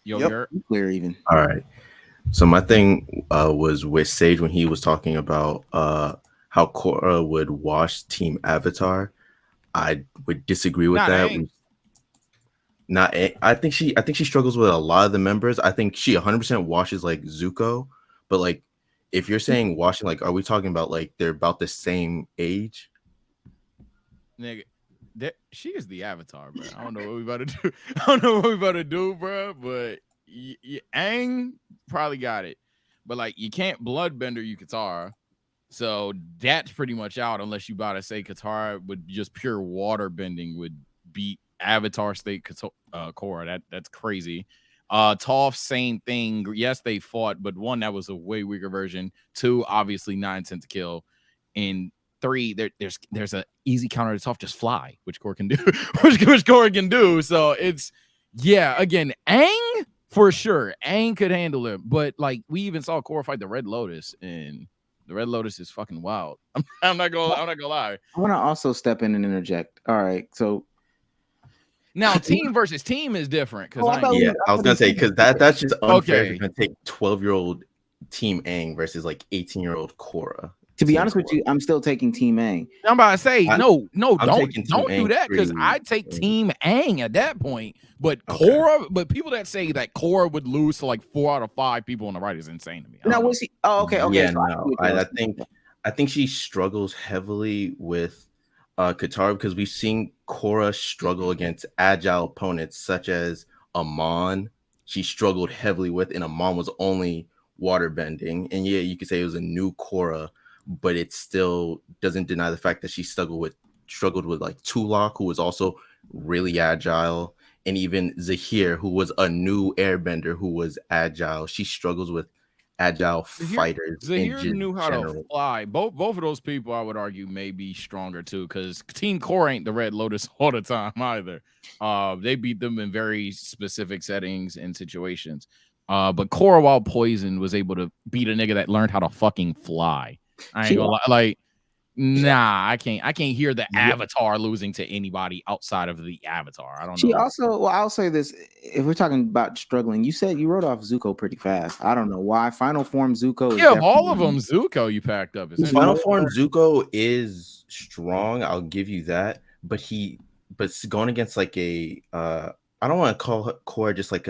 Yep.
Clear even.
All right. So my thing was with Sage when he was talking about how Cora would wash Team Avatar. I would disagree with that. I think she struggles with a lot of the members. I think she 100% washes like Zuko, but like if you're saying washing, like are we talking about like they're about the same age?
Nigga, she is the Avatar, bro. I don't know what we about to do. Bro. But Aang probably got it. But like you can't bloodbender Katara. So that's pretty much out unless you about to say Katara would just pure water bending would beat Avatar state Korra. That's crazy. Toph, same thing. Yes, they fought, but one, that was a way weaker version. Two, obviously 9 cents to kill. And 3, there's a easy counter to Toph, just fly, which Korra can do. which Korra can do. So it's again, Aang for sure. Aang could handle it, but like we even saw Korra fight the Red Lotus, and the Red Lotus is fucking wild. I'm not gonna lie.
I want to also step in and interject. All right, so
now team versus team is different because
I was gonna say because that's just unfair. You're gonna take 12-year-old Team Aang versus like 18-year-old Korra.
To be honest with you, I'm still taking Team Aang.
I'm about to say don't do that because I'd take Team Aang at that point. But Korra, but people that say that Korra would lose to like 4 out of 5 people on the right is insane to me.
Now was he? Oh, okay.
Yeah,
so
no, I think she struggles heavily with Katara because we've seen Korra struggle against agile opponents such as Amon. She struggled heavily with, and Amon was only water bending. And yeah, you could say it was a new Korra, but it still doesn't deny the fact that she struggled with like Tulak, who was also really agile, and even Zahir, who was a new airbender who was agile. She struggles with agile fighters.
Zahir knew how to fly. Both of those people, I would argue, may be stronger too, because Team Korra ain't the Red Lotus all the time either. They beat them in very specific settings and situations. But Korra, while poisoned, was able to beat a nigga that learned how to fucking fly. I ain't gonna lie. Like, nah, I can't hear the Avatar losing to anybody outside of the Avatar. I don't know.
She also, well, I'll say this: if we're talking about struggling, you said you wrote off Zuko pretty fast. I don't know why. Final form Zuko.
Yeah, of all of them, Zuko you packed up.
Final form Zuko is strong. I'll give you that. But going against like a, I don't want to call her Korra just like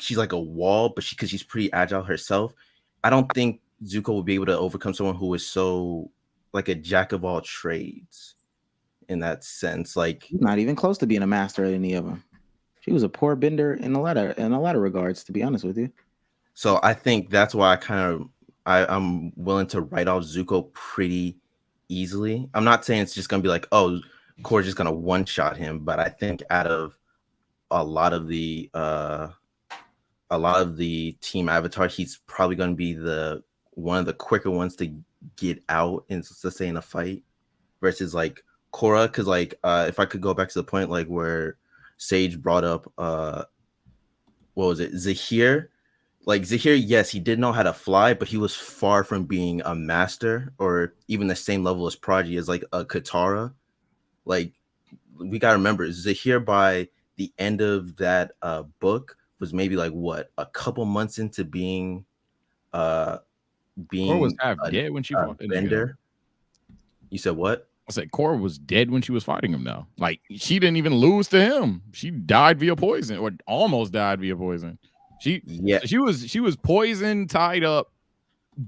she's like a wall, but because she's pretty agile herself. I don't think Zuko will be able to overcome someone who is so like a jack of all trades in that sense. Like
not even close to being a master at any of them. She was a poor bender in a lot of regards, to be honest with you.
So I think that's why I'm willing to write off Zuko pretty easily. I'm not saying it's just gonna be like, oh, Korra's just gonna one shot him. But I think out of a lot of the team Avatar, he's probably gonna be one of the quicker ones to get out and sustain a fight versus like Korra. Because like if I could go back to the point like where Sage brought up what was it, Zahir? Like Zahir, yes, he did know how to fly, but he was far from being a master or even the same level as Prodigy as like a Katara. Like we gotta remember, Zahir by the end of that book was maybe like what, a couple months into being
Korra was half dead when she fought
Bender. You said what?
I said Korra was dead when she was fighting him though. Like she didn't even lose to him. She died via poison or almost died via poison. She was poisoned, tied up,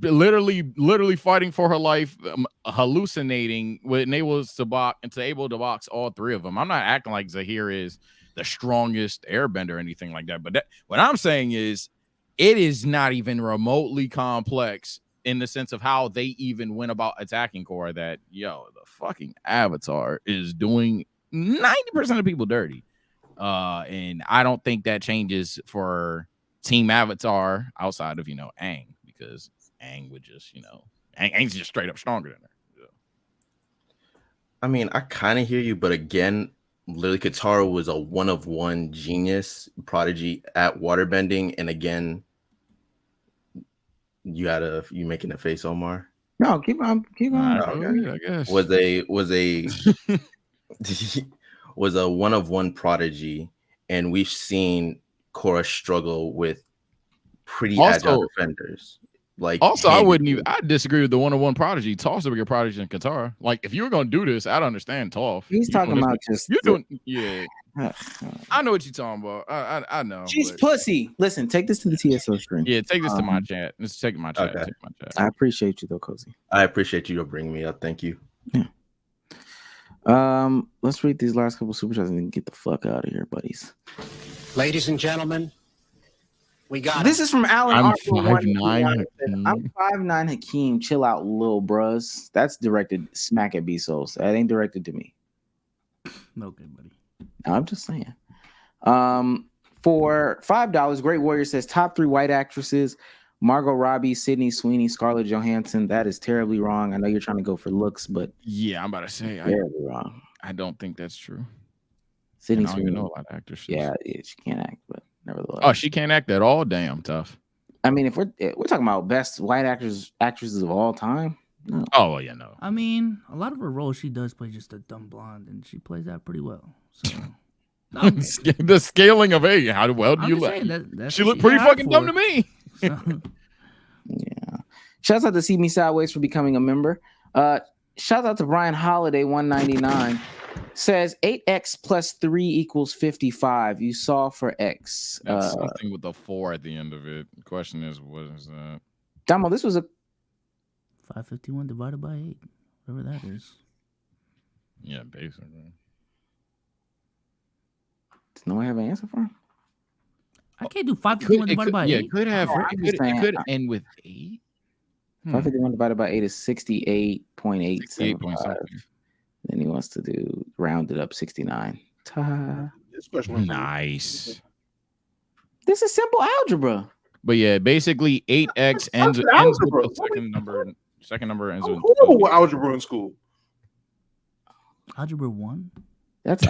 literally fighting for her life, hallucinating, when able to box all three of them. I'm not acting like Zahir is the strongest airbender or anything like that, but what I'm saying is it is not even remotely complex in the sense of how they even went about attacking Korra. That the fucking Avatar is doing 90% of people dirty, and I don't think that changes for Team Avatar outside of Aang, because Aang would just Aang's just straight up stronger than her.
I mean, I kind of hear you, but again, literally Katara was a one-of-one genius prodigy at waterbending, and again, you making a face, Omar?
No, keep on.
Okay.
I guess
was a one-of-one prodigy, and we've seen Korra struggle with pretty agile defenders. Like
I disagree with the one-on-one prodigy. Toph's a bigger prodigy than Katara. Like if you were gonna do this, I'd understand Toph.
He's talking about
I know what you're talking about. I know.
She's pussy. Listen, take this to the TSO stream.
Yeah, take this to my chat. Let's take my chat.
Okay.
Take my chat.
I appreciate you though, Cozy.
I appreciate you bringing me up. Thank you.
Yeah. Let's read these last couple super chats and then get the fuck out of here, buddies.
Ladies and gentlemen, we got
this is from Alan.
I'm
Arthur
5'9".
I'm 5'9". Hakeem, chill out, little bros. That's directed smack at B Souls. That ain't directed to me.
Okay, buddy.
No, I'm just saying. For $5, Great Warrior says top 3 white actresses: Margot Robbie, Sydney Sweeney, Scarlett Johansson. That is terribly wrong. I know you're trying to go for looks, but
yeah, I'm about to say
terribly wrong.
I don't think that's true.
Sydney
I don't
Sweeney,
even know a lot of actors.
Yeah, she can't act, but nevertheless.
Oh, she can't act at all. Damn tough.
I mean, if we're talking about best white actresses of all time. No.
Oh yeah, no.
I mean, a lot of her roles she does play just a dumb blonde, and she plays that pretty well. So
the scaling of how well do you like? She looked pretty fucking dumb to me.
Yeah. Shouts out to See Me Sideways for becoming a member. Shout out to Brian Holiday 199. Says 8x plus 3 equals 55. You saw for x.
That's something with a 4 at the end of it. The question is, what is that?
Damo, this was a
551 divided by 8. Whatever that is.
Yeah, basically.
Does no one have an answer for him?
I can't do 551 divided by 8.
Yeah, it could end with 8.
551 divided by 8 is 68.8.
68.7.
Then he wants to do rounded up 69.
Nice.
This is simple algebra.
But yeah, basically 8x ends with the second number. Second number ends with
horrible with algebra in school.
Algebra 1?
That's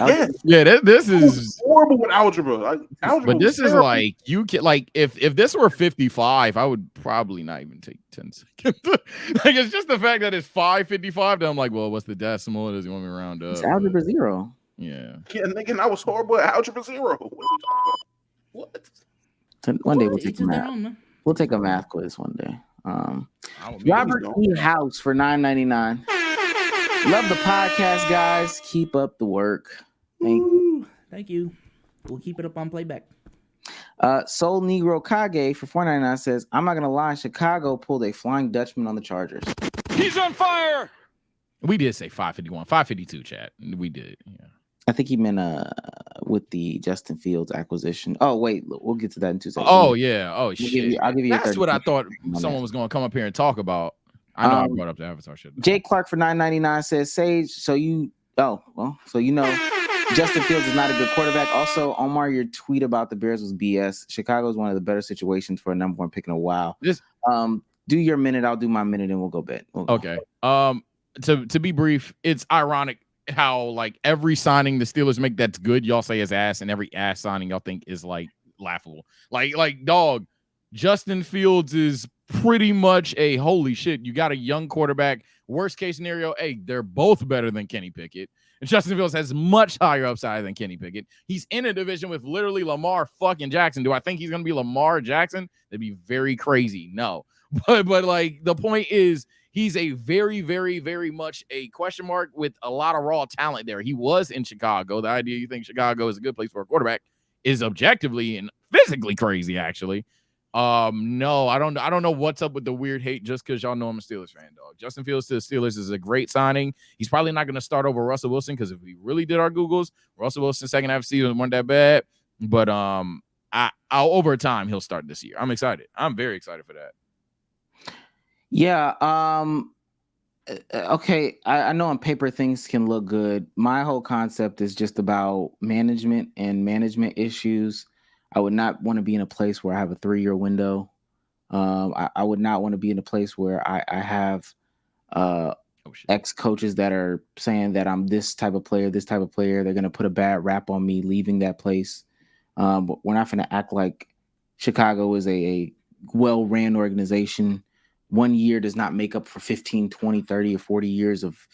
this is
horrible with algebra.
But this is like you can if this were 55, I would probably not even take 10 seconds. Like it's just the fact that it's 555 that I'm like, well, what's the decimal? Does he want me to round up?
It's algebra 0.
Yeah.
Yeah, nigga, I was horrible at algebra 0. What are you talking about? What?
So one day we'll take a math. We'll take a math quiz one day. Robert E. House for $9.99. Love the podcast, guys. Keep up the work.
Thank you. We'll keep it up on playback.
Soul Negro Kage for $4.99 says, I'm not gonna lie, Chicago pulled a Flying Dutchman on the Chargers.
He's on fire. We did say 551, 552, chat. We did. Yeah.
I think he meant with the Justin Fields acquisition. Oh wait, we'll get to that in 2 seconds.
Oh yeah. Oh shit.
I'll give you.
That's what I thought someone was gonna come up here and talk about. I know I brought up the Avatar shit.
Jay Clark for $9.99 says, Sage, so you Oh, well, so Justin Fields is not a good quarterback. Also, Omar, your tweet about the Bears was BS. Chicago is one of the better situations for a number one pick in a while. Do your minute, I'll do my minute, and we'll go bet.
Okay. To be brief, it's ironic how like every signing the Steelers make that's good, y'all say is ass, and every ass signing y'all think is like laughable. Like dog, Justin Fields is pretty much a holy shit. You got a young quarterback. Worst case scenario, hey, they're both better than Kenny Pickett. And Justin Fields has much higher upside than Kenny Pickett. He's in a division with literally Lamar fucking Jackson. Do I think he's gonna be Lamar Jackson? That'd be very crazy. No. But like the point is he's a very, very, very much a question mark with a lot of raw talent there. He was in Chicago. The idea you think Chicago is a good place for a quarterback is objectively and physically crazy, actually. No, I don't know what's up with the weird hate just because y'all know I'm a Steelers fan, dog. Justin Fields to the Steelers is a great signing. He's probably not going to start over Russell Wilson because if we really did our Googles, Russell Wilson second half season wasn't that bad. But I'll over time he'll start this year. I'm excited. I'm very excited for that.
Yeah. Okay. I know on paper things can look good. My whole concept is just about management and management issues. I would not want to be in a place where I have a 3-year window. I would not want to be in a place where I have ex-coaches that are saying that I'm this type of player. They're going to put a bad rap on me leaving that place. But we're not going to act like Chicago is a well-ran organization. 1 year does not make up for 15, 20, 30, or 40 years of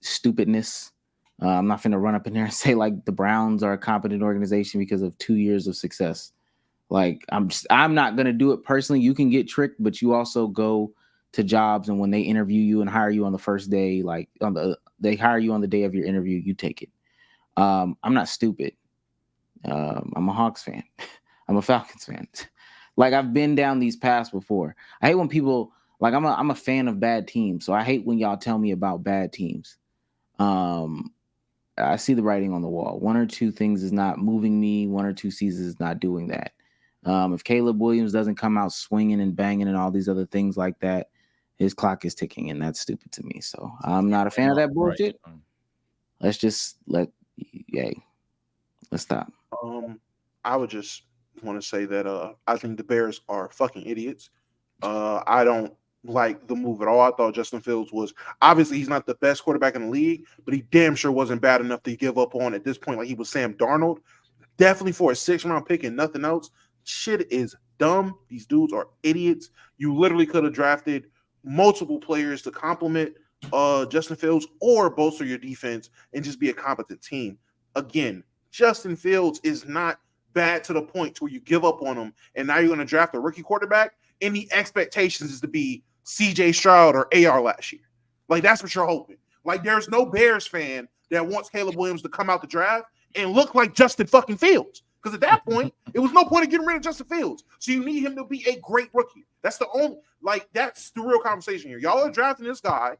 stupidness. I'm not going to run up in there and say like the Browns are a competent organization because of 2 years of success. Like I'm not going to do it personally. You can get tricked, but you also go to jobs and when they interview you and hire you on the first day, like they hire you on the day of your interview, you take it. I'm not stupid. I'm a Hawks fan. I'm a Falcons fan. Like I've been down these paths before. I hate when people like I'm a fan of bad teams, so I hate when y'all tell me about bad teams. I see the writing on the wall. 1 or 2 things is not moving me. 1 or 2 seasons is not doing that. If Caleb Williams doesn't come out swinging and banging and all these other things like that, his clock is ticking, and that's stupid to me. So I'm not a fan of that bullshit. Let's stop.
I would just want to say that I think the Bears are fucking idiots. I don't like the move at all. I thought Justin Fields was obviously he's not the best quarterback in the league, but he damn sure wasn't bad enough to give up on at this point. Like he was Sam Darnold, definitely for a 6th-round pick and nothing else. Shit is dumb. These dudes are idiots. You literally could have drafted multiple players to complement Justin Fields or bolster your defense and just be a competent team. Again, Justin Fields is not bad to the point to where you give up on him and now you're going to draft a rookie quarterback and the expectations is to be CJ Stroud or AR last year. Like that's what you're hoping. Like there's no Bears fan that wants Caleb Williams to come out the draft and look like Justin fucking Fields. Because at that point, it was no point in getting rid of Justin Fields. So you need him to be a great rookie. That's the only, like, that's the real conversation here. Y'all are drafting this guy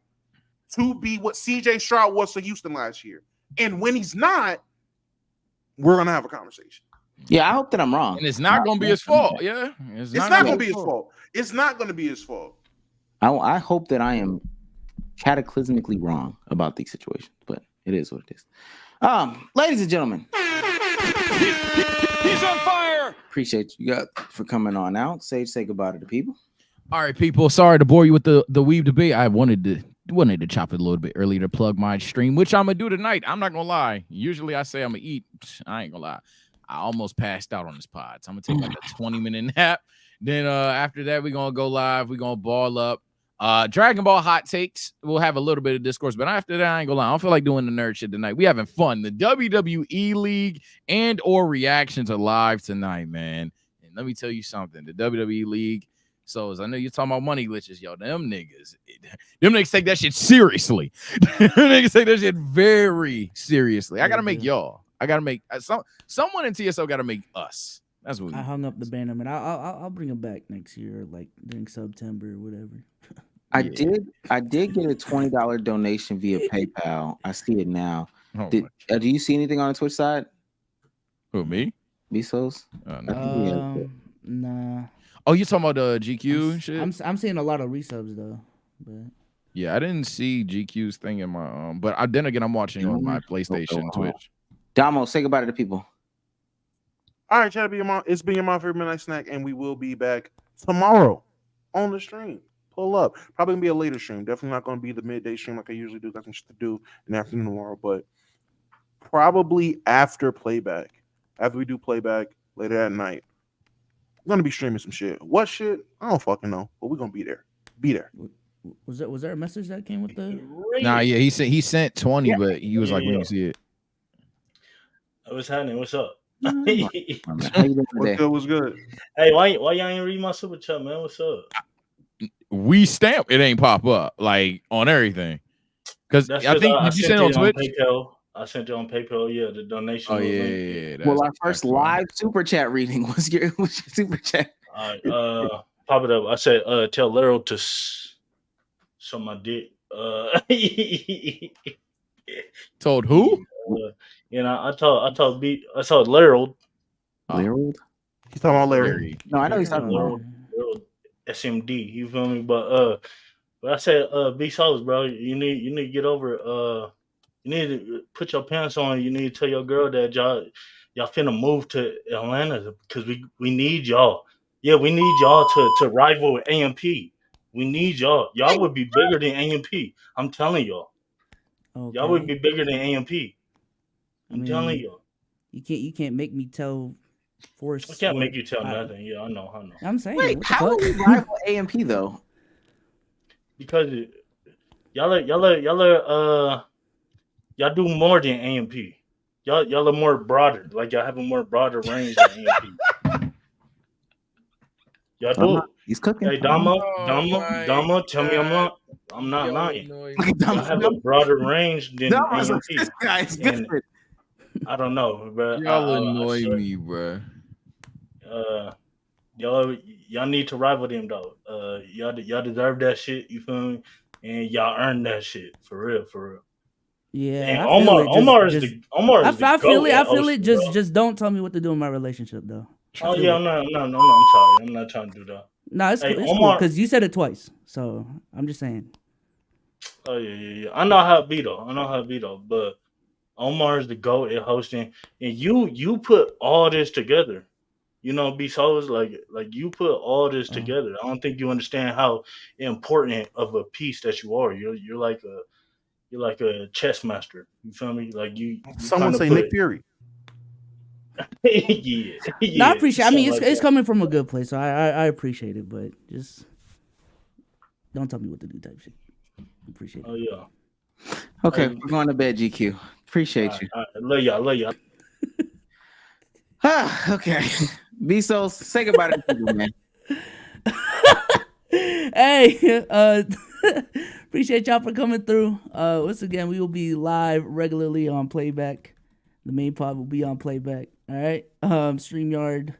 to be what CJ Stroud was to Houston last year. And when he's not, we're going to have a conversation.
Yeah, I hope that I'm wrong.
And it's not going to be his fault. Yeah.
It's not going to be his fault. It's not going to be his fault.
I hope that I am cataclysmically wrong about these situations, but it is what it is. Ladies and gentlemen.
He's on fire.
Appreciate you guys for coming on out. Say goodbye to the people.
All right, people. Sorry to bore you with the weave debate. I wanted to chop it a little bit earlier to plug my stream, which I'm gonna do tonight. I'm not gonna lie. Usually I say I'm gonna eat. I ain't gonna lie. I almost passed out on this pod. So I'm gonna take like a 20-minute nap. Then after that, we're gonna go live. We're gonna ball up. Dragon Ball hot takes. We'll have a little bit of discourse, but after that, I ain't gonna lie. I don't feel like doing the nerd shit tonight. We having fun. The WWE League and or reactions are live tonight, man. And let me tell you something. The WWE League. So as I know you're talking about money glitches, yo, them niggas take that shit seriously. Them niggas take that shit very seriously. I gotta make y'all. I gotta make someone in TSO gotta make us. That's what
I hung up the bannerman. I'll bring him back next year, like during September or whatever.
I did get a $20 donation via PayPal. I see it now. Do you see anything on the Twitch side?
Who, me?
Bezos?
Nah.
Oh, you talking about the GQ shit?
I'm seeing a lot of resubs though. But
Yeah, I didn't see GQ's thing in my but then again, I'm watching on my PlayStation Twitch.
Damo, say goodbye to the people.
All right, chat. It's been your mom favorite midnight snack, and we will be back tomorrow on the stream. Pull up. Probably gonna be a later stream. Definitely not gonna be the midday stream like I usually do. Got some shit to do in the afternoon tomorrow, but probably after playback. After we do playback later at night, we're gonna be streaming some shit. What shit? I don't fucking know, but we're gonna be there. Be there.
Was there a message that came with the?
Nah, yeah, he sent 20, but he was like, "When you see it."
What's happening? What's up?
How you doing today?
What's good?
Hey, why y'all ain't read my super chat, man? What's up?
We stamp it ain't pop up like on everything. Because I think did you send it on Twitch?
PayPal. I sent it on PayPal. Yeah, the donation.
Oh yeah.
Well, our first live super chat reading was your super chat.
All right, pop it up. I said, tell Literal to suck my dick.
Told who?
I told Literal.
Literal?
He's talking about Larry.
No, I know he's talking about
Literal SMD. You feel me? But I said, be souls, bro. You need to get over it. You need to put your pants on. You need to tell your girl that y'all finna move to Atlanta because we need y'all. Yeah, we need y'all to rival with AMP. We need y'all. Y'all would be bigger than AMP. I'm telling y'all.
Okay.
Y'all would be bigger than AMP. I'm telling y'all.
You can't make me tell Force.
I can't make you tell nothing. Yeah, I know.
I'm saying.
Wait, how are we rival AMP though?
Because y'all do more than AMP. Y'all are more broader. Like y'all have a more broader range than AMP. Y'all do.
He's cooking.
Hey, Damo, tell me I'm not lying. Y'all have a broader range than AMP.
This guy's good.
I don't know, bro.
Y'all annoy me, bro.
Y'all need to rival them though. Y'all deserve that shit. You feel me? And y'all earn that shit for real.
Yeah,
and
Omar
is the GOAT.
I feel it. Just don't tell me what to do in my relationship though.
Oh yeah, I'm sorry. I'm not trying to do that.
No, it's cool because you said it twice. So I'm just saying.
Oh yeah. I know how it be though. But Omar is the GOAT at hosting, and you put all this together. You know, B Souls, like you put all this together. I don't think you understand how important of a piece that you are. You're like a chess master. You feel me? Like you
Someone say Nick Fury.
yeah.
No, I appreciate. I mean, it's coming from a good place, so I appreciate it. But just don't tell me what to do, type shit. Appreciate it.
Oh yeah.
Okay, we're going to bed, GQ. Appreciate you.
All right. Love y'all.
Okay. Bezos, say goodbye to the people, man.
Hey, appreciate y'all for coming through. Once again, we will be live regularly on playback. The main pod will be on playback. All right. StreamYard.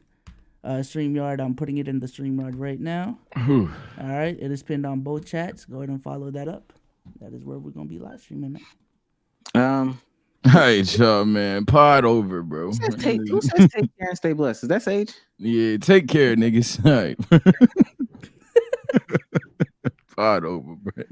I'm putting it in the StreamYard right now. All right. It is pinned on both chats. Go ahead and follow that up. That is where we're gonna be live streaming now.
Hey, y'all, man. Pod over, bro.
Who says take care and stay blessed? Is that Sage?
Yeah, take care, niggas. All right. Pod over, bro.